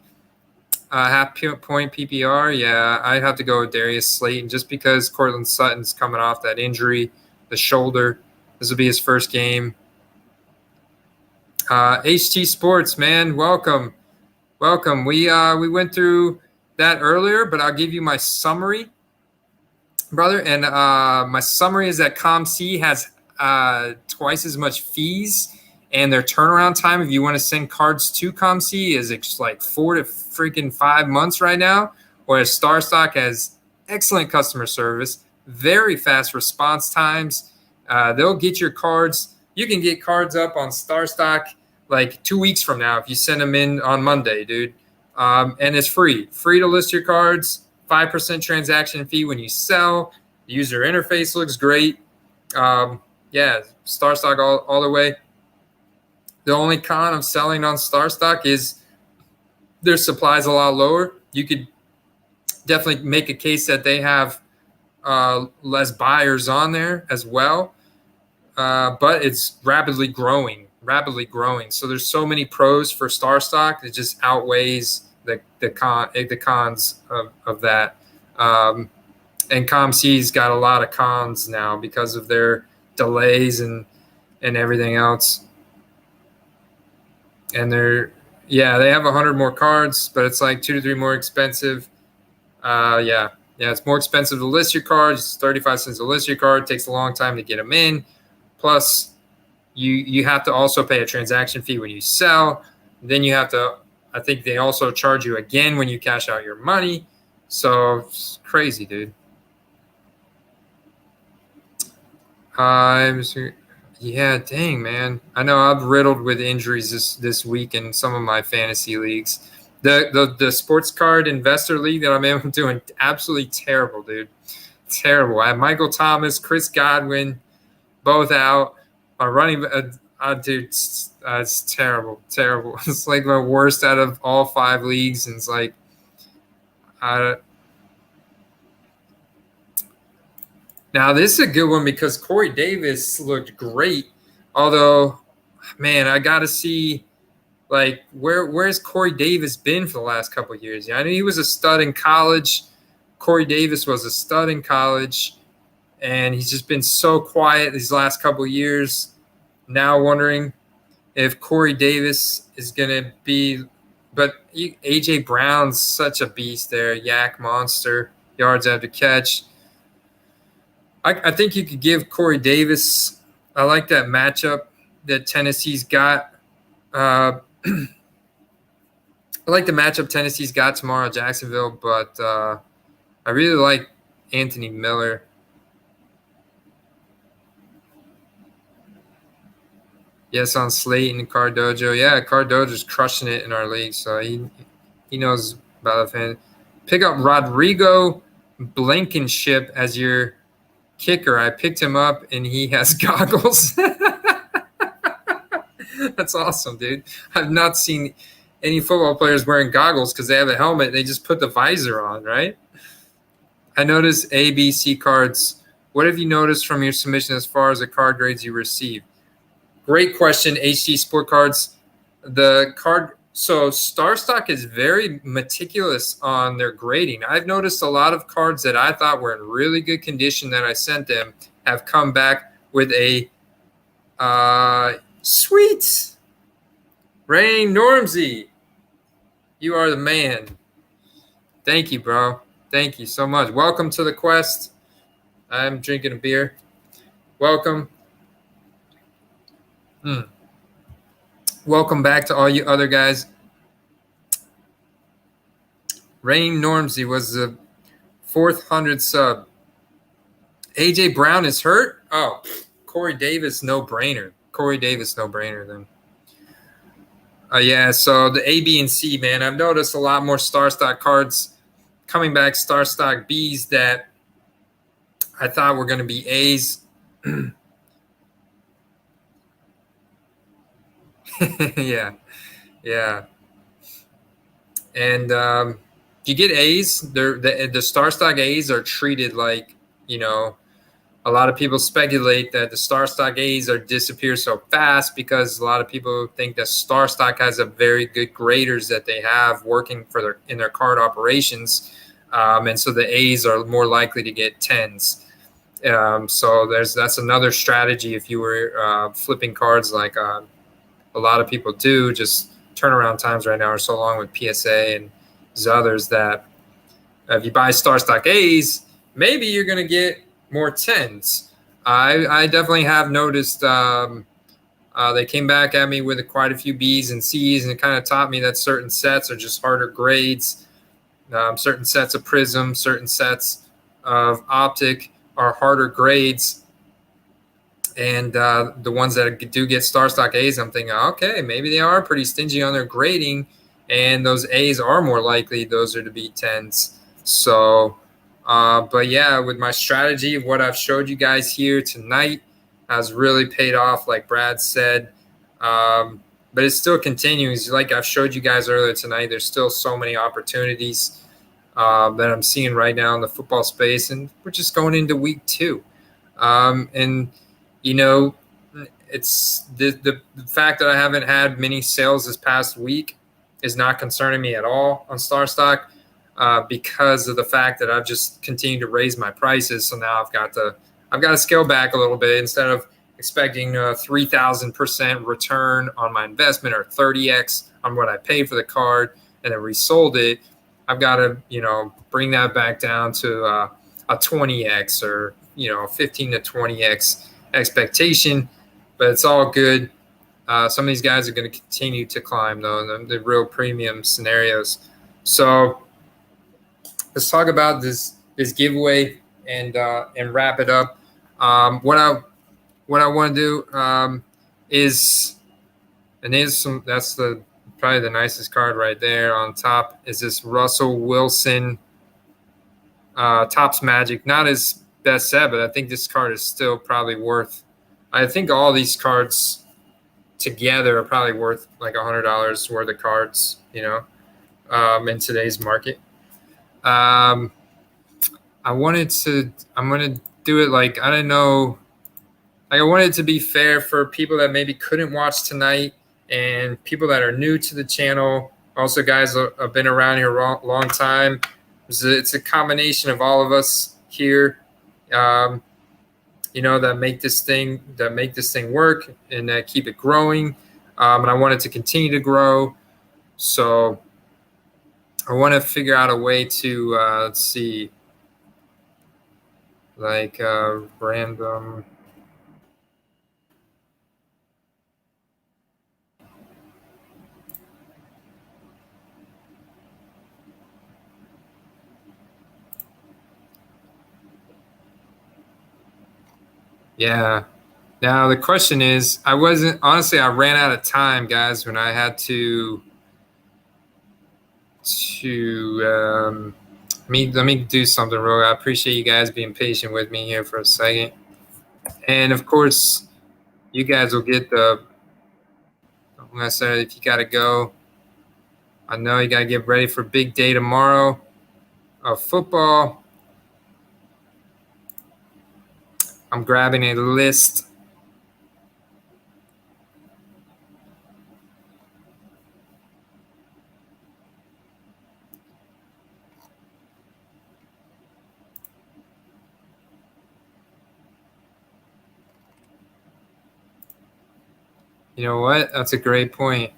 Half-point PPR, yeah, I'd have to go with Darius Slayton just because Cortland Sutton's coming off that injury, the shoulder. This will be his first game. HT Sports, man, welcome. We went through that earlier, but I'll give you my summary, brother. And my summary is that ComC has twice as much fees, and their turnaround time, if you want to send cards to ComC, is like 4 to freaking 5 months right now. Whereas StarStock has excellent customer service, very fast response times. They'll get your cards. You can get cards up on StarStock like 2 weeks from now if you send them in on Monday, dude. And it's free to list your cards. 5% transaction fee when you sell. The user interface looks great. Yeah, StarStock all the way. The only con of selling on StarStock is their supply is a lot lower. You could definitely make a case that they have less buyers on there as well. But it's rapidly growing. So there's so many pros for StarStock that just outweighs the cons of that. And ComC's got a lot of cons now because of their delays and everything else. And they have 100 more cards, but it's like 2 to 3 more expensive. Yeah, it's more expensive to list your cards. It's 35 cents to list your card. It takes a long time to get them in. Plus, you have to also pay a transaction fee when you sell. Then you have to, I think they also charge you again when you cash out your money. So it's crazy, dude. Yeah, dang, man. I know I'm riddled with injuries this week in some of my fantasy leagues. The sports card investor league that I'm doing absolutely terrible, dude. Terrible. I have Michael Thomas, Chris Godwin, both out. I Dude, it's terrible, terrible. It's like the worst out of all 5 leagues, and it's like, uh, now this is a good one because Corey Davis looked great. Although, man, I got to see like where's Corey Davis been for the last couple of years? Yeah, I knew he was a stud in college. Corey Davis was a stud in college, and he's just been so quiet these last couple of years. Now wondering if Corey Davis is gonna be, but AJ Brown's such a beast there, yak monster, yards after catch. I think you could give Corey Davis. I like that matchup that Tennessee's got. I like the matchup Tennessee's got tomorrow at Jacksonville, but I really like Anthony Miller. Yes, on Slate and Car Dojo. Yeah, Car Dojo's crushing it in our league, so he knows about the fan. Pick up Rodrigo Blankenship as your kicker. I picked him up, and he has goggles. That's awesome, dude. I've not seen any football players wearing goggles because they have a helmet. They just put the visor on, right? I noticed ABC cards. What have you noticed from your submission as far as the card grades you received? Great question, HD Sport Cards. So StarStock is very meticulous on their grading. I've noticed a lot of cards that I thought were in really good condition that I sent them have come back with a sweet Rain Normsey. You are the man. Thank you, bro. Thank you so much. Welcome to the quest. I'm drinking a beer. Welcome. Welcome back to all you other guys. Rain Normsey was the 400 sub. AJ Brown is hurt? Oh, Corey Davis, no brainer. Corey Davis, no brainer then. Yeah, so the A, B, and C, man, I've noticed a lot more StarStock cards coming back, StarStock Bs that I thought were going to be A's. yeah. And you get A's. The StarStock A's are treated like, a lot of people speculate that the StarStock A's are disappear so fast because a lot of people think that StarStock has a very good graders that they have working in their card operations, and so the A's are more likely to get 10s. So that's another strategy if you were flipping cards like a lot of people do. Just turnaround times right now are so long with PSA and there's others that if you buy StarStock A's, maybe you're going to get more 10s. I definitely have noticed they came back at me with quite a few B's and C's, and it kind of taught me that certain sets are just harder grades. Certain sets of Prism, certain sets of Optic are harder grades. And the ones that do get StarStock A's, I'm thinking, okay, maybe they are pretty stingy on their grading, and those A's are more likely those are to be 10s. So, but yeah, with my strategy of what I've showed you guys here tonight has really paid off, like Brad said. But it still continues. Like I've showed you guys earlier tonight, there's still so many opportunities that I'm seeing right now in the football space, and we're just going into week 2. And it's the fact that I haven't had many sales this past week is not concerning me at all on StarStock because of the fact that I've just continued to raise my prices. So now I've got to scale back a little bit instead of expecting a 3,000% return on my investment or 30x on what I paid for the card and then resold it. I've got to bring that back down to a 20x or 15 to 20x expectation, but it's all good. Some of these guys are going to continue to climb though, the real premium scenarios. So let's talk about this giveaway and wrap it up. What I want to do is, and that's probably the nicest card right there on top is this Russell Wilson Topps Magic. Not his best set, but I think this card is still probably worth. I think all these cards together are probably worth like $100 worth of cards, in today's market. I'm going to do it like, I don't know. Like, I wanted it to be fair for people that maybe couldn't watch tonight and people that are new to the channel. Also, guys have been around here a long time. It's a combination of all of us here, that make this thing work and that keep it growing. And I want it to continue to grow. So I want to figure out a way to, let's see, like random. Yeah. Now the question is, I ran out of time, guys, when I had to let me do something real. I appreciate you guys being patient with me here for a second. And of course, you guys will get like I said, if you got to go, I know you got to get ready for big day tomorrow of football. I'm grabbing a list. You know what? That's a great point.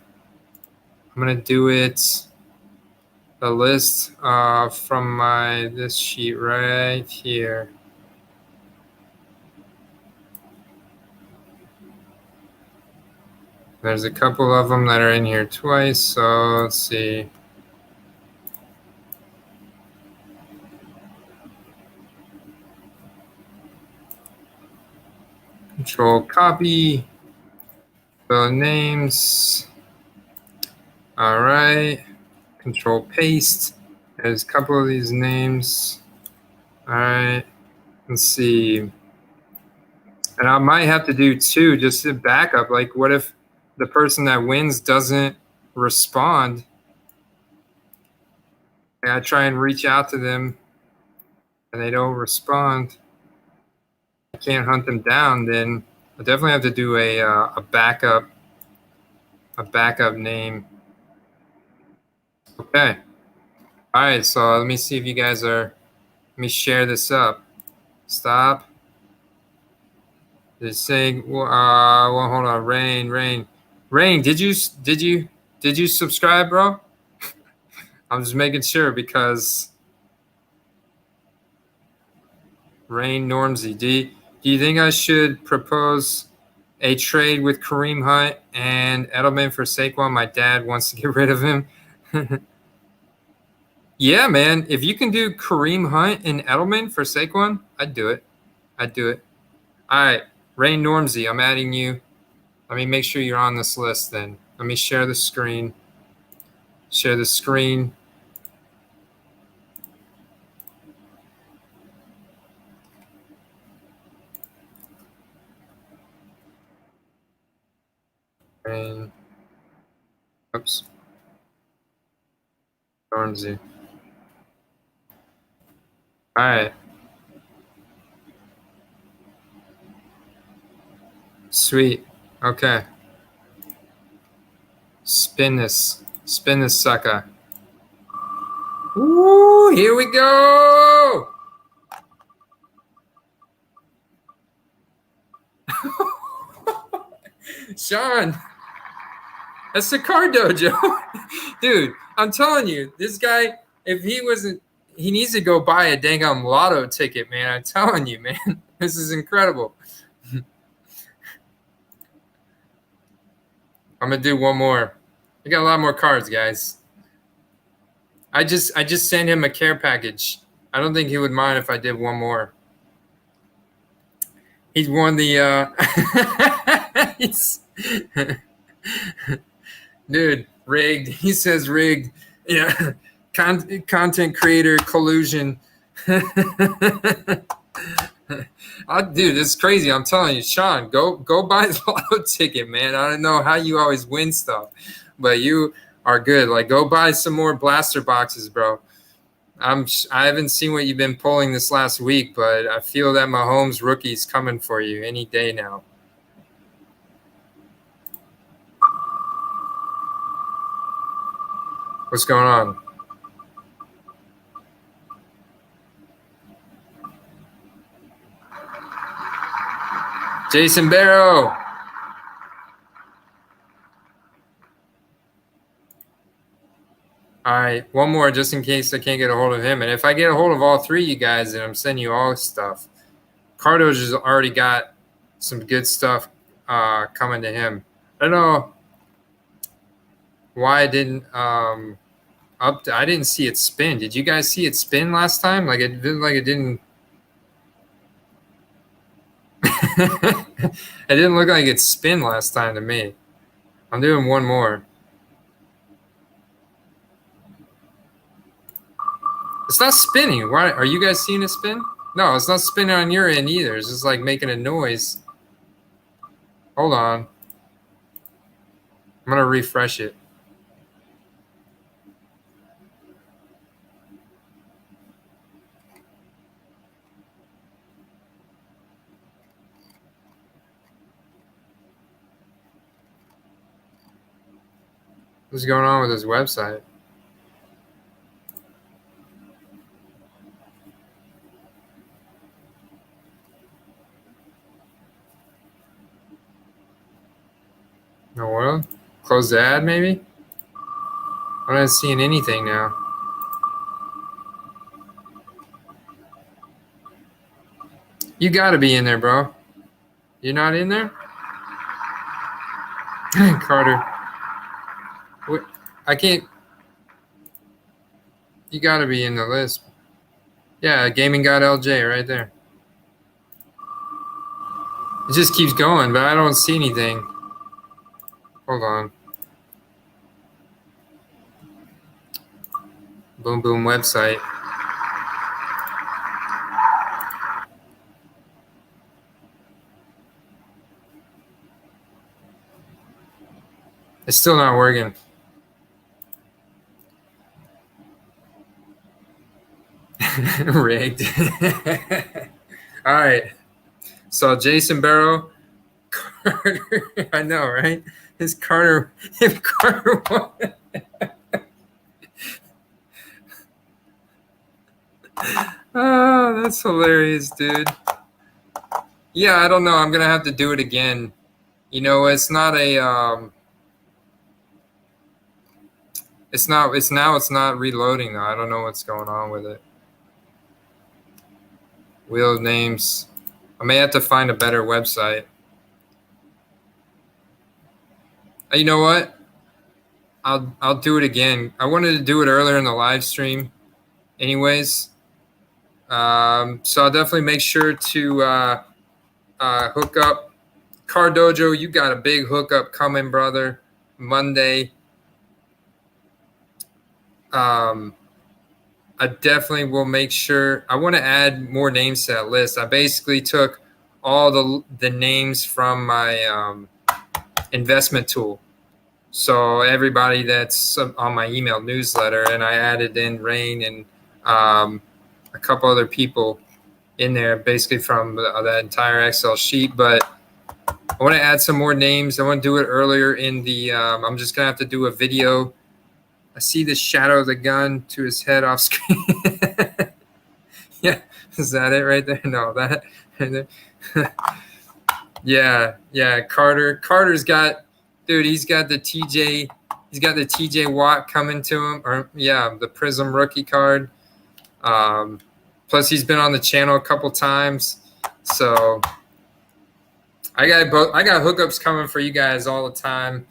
I'm going to do it, the list from this sheet right here. There's a couple of them that are in here twice, so let's see. Control copy, the names. All right, control paste. There's a couple of these names. All right, let's see. And I might have to do two just to back up. Like, what if the person that wins doesn't respond? And I try and reach out to them and they don't respond. I can't hunt them down. Then I definitely have to do a backup name. Okay. All right. So let me see if you guys are. Let me share this up. Stop. It's saying, well, hold on. Rain. Did you subscribe, bro? I'm just making sure because Rain Normsy. Do you think I should propose a trade with Kareem Hunt and Edelman for Saquon? My dad wants to get rid of him. Yeah, man. If you can do Kareem Hunt and Edelman for Saquon, I'd do it. All right. Rain Normsy, I'm adding you. Let me make sure you're on this list then. Let me share the screen. Share the screen. Rain. Oops. Normsy. All right. Sweet. Okay. Spin this sucker. Ooh, here we go. Sean, that's the Card Dojo. Dude, I'm telling you, this guy, if he wasn't, he needs to go buy a dang lotto ticket, man. I'm telling you, man. This is incredible. I'm gonna do one more. I got a lot more cards, guys. I just sent him a care package. I don't think he would mind if I did one more. He's won the dude, rigged. He says rigged. Yeah. Content creator collusion. Dude, it's crazy. I'm telling you, Sean, go buy the lotto ticket, man. I don't know how you always win stuff, but you are good. Like, go buy some more blaster boxes, bro. I haven't seen what you've been pulling this last week, but I feel that Mahomes rookie's coming for you any day now. What's going on? Jason Barrow. All right, one more just in case I can't get a hold of him. And if I get a hold of all three of you guys, then I'm sending you all stuff. Cardo's has already got some good stuff coming to him. I don't know why I didn't I didn't see it spin. Did you guys see it spin last time? Like it didn't. It didn't look like it spin last time to me. I'm doing one more. It's not spinning. Why are you guys seeing it spin? No, it's not spinning on your end either. It's just like making a noise. Hold on. I'm gonna refresh it. What's going on with this website? No oil? Close the ad, maybe? I'm not seeing anything now. You gotta be in there, bro. You're not in there? Carter. What? I can't. You gotta be in the list. Yeah, Gaming God LJ right there. It just keeps going, but I don't see anything. Hold on. Boom Boom website. It's still not working. Rigged. All right. So Jason Barrow, Carter. I know, right? His Carter. If Carter won. Oh, that's hilarious, dude. Yeah, I don't know. I'm gonna have to do it again. You know, it's not a. It's not. It's not reloading though. I don't know what's going on with it. Wheel of names. I may have to find a better website. You know what? I'll do it again. I wanted to do it earlier in the live stream, anyways. So I'll definitely make sure to hook up. Car Dojo, you got a big hookup coming, brother. Monday. I definitely will make sure. I want to add more names to that list. I basically took all the names from my investment tool. So everybody that's on my email newsletter, and I added in Rain and a couple other people in there, basically from that entire Excel sheet. But I want to add some more names. I want to do it earlier in the. I'm just gonna have to do a video. I see the shadow of the gun to his head off screen. Yeah, is that it right there? No, that. Right there. Yeah. Carter's got, dude. He's got the TJ. He's got the TJ Watt coming to him, or the Prism rookie card. Plus, he's been on the channel a couple times, so I got hookups coming for you guys all the time.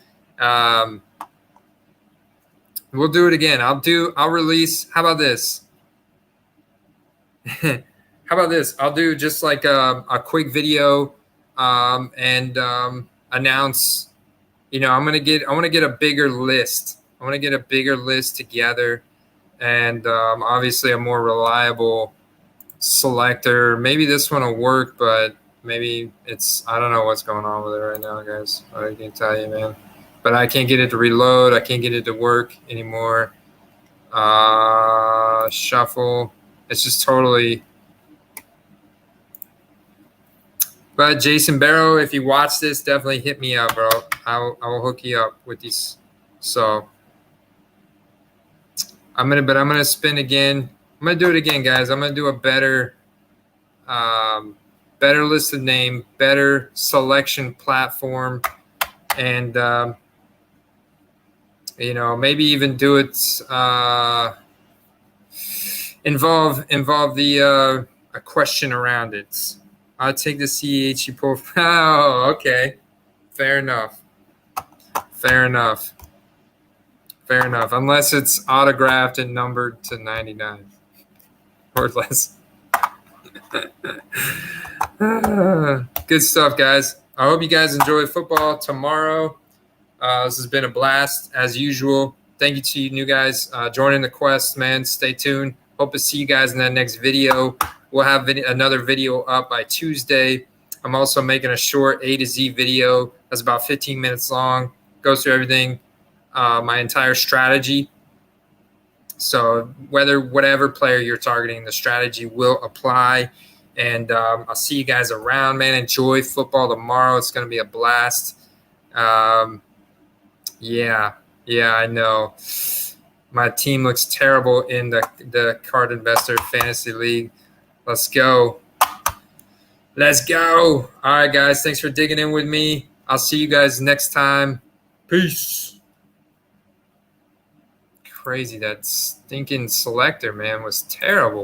We'll do it again. I'll release. How about this? How about this? I'll do just like a quick video and announce. You know, I want to get a bigger list. I want to get a bigger list together, and obviously a more reliable selector. Maybe this one will work, but maybe I don't know what's going on with it right now, guys. I can't tell you, man. But I can't get it to reload. I can't get it to work anymore. Shuffle. It's just totally. But Jason Barrow, if you watch this, definitely hit me up, bro. I'll hook you up with these. So I'm gonna spin again. I'm gonna do it again, guys. I'm gonna do a better listed name, better selection platform, and maybe even do it involve the a question around it. I'll take the CEH profile. Oh, okay. Fair enough. Unless it's autographed and numbered to 99 or less. Good stuff, guys. I hope you guys enjoy football tomorrow. This has been a blast as usual. Thank you to you new guys joining the quest, man. Stay tuned. Hope to see you guys in that next video. We'll have another video up by Tuesday. I'm also making a short A to Z video that's about 15 minutes long. Goes through everything, my entire strategy. So whatever player you're targeting, the strategy will apply. And I'll see you guys around, man. Enjoy football tomorrow. It's going to be a blast. Yeah, I know. My team looks terrible in the Card Investor Fantasy League. Let's go. All right, guys. Thanks for digging in with me. I'll see you guys next time. Peace. Crazy. That stinking selector, man, was terrible.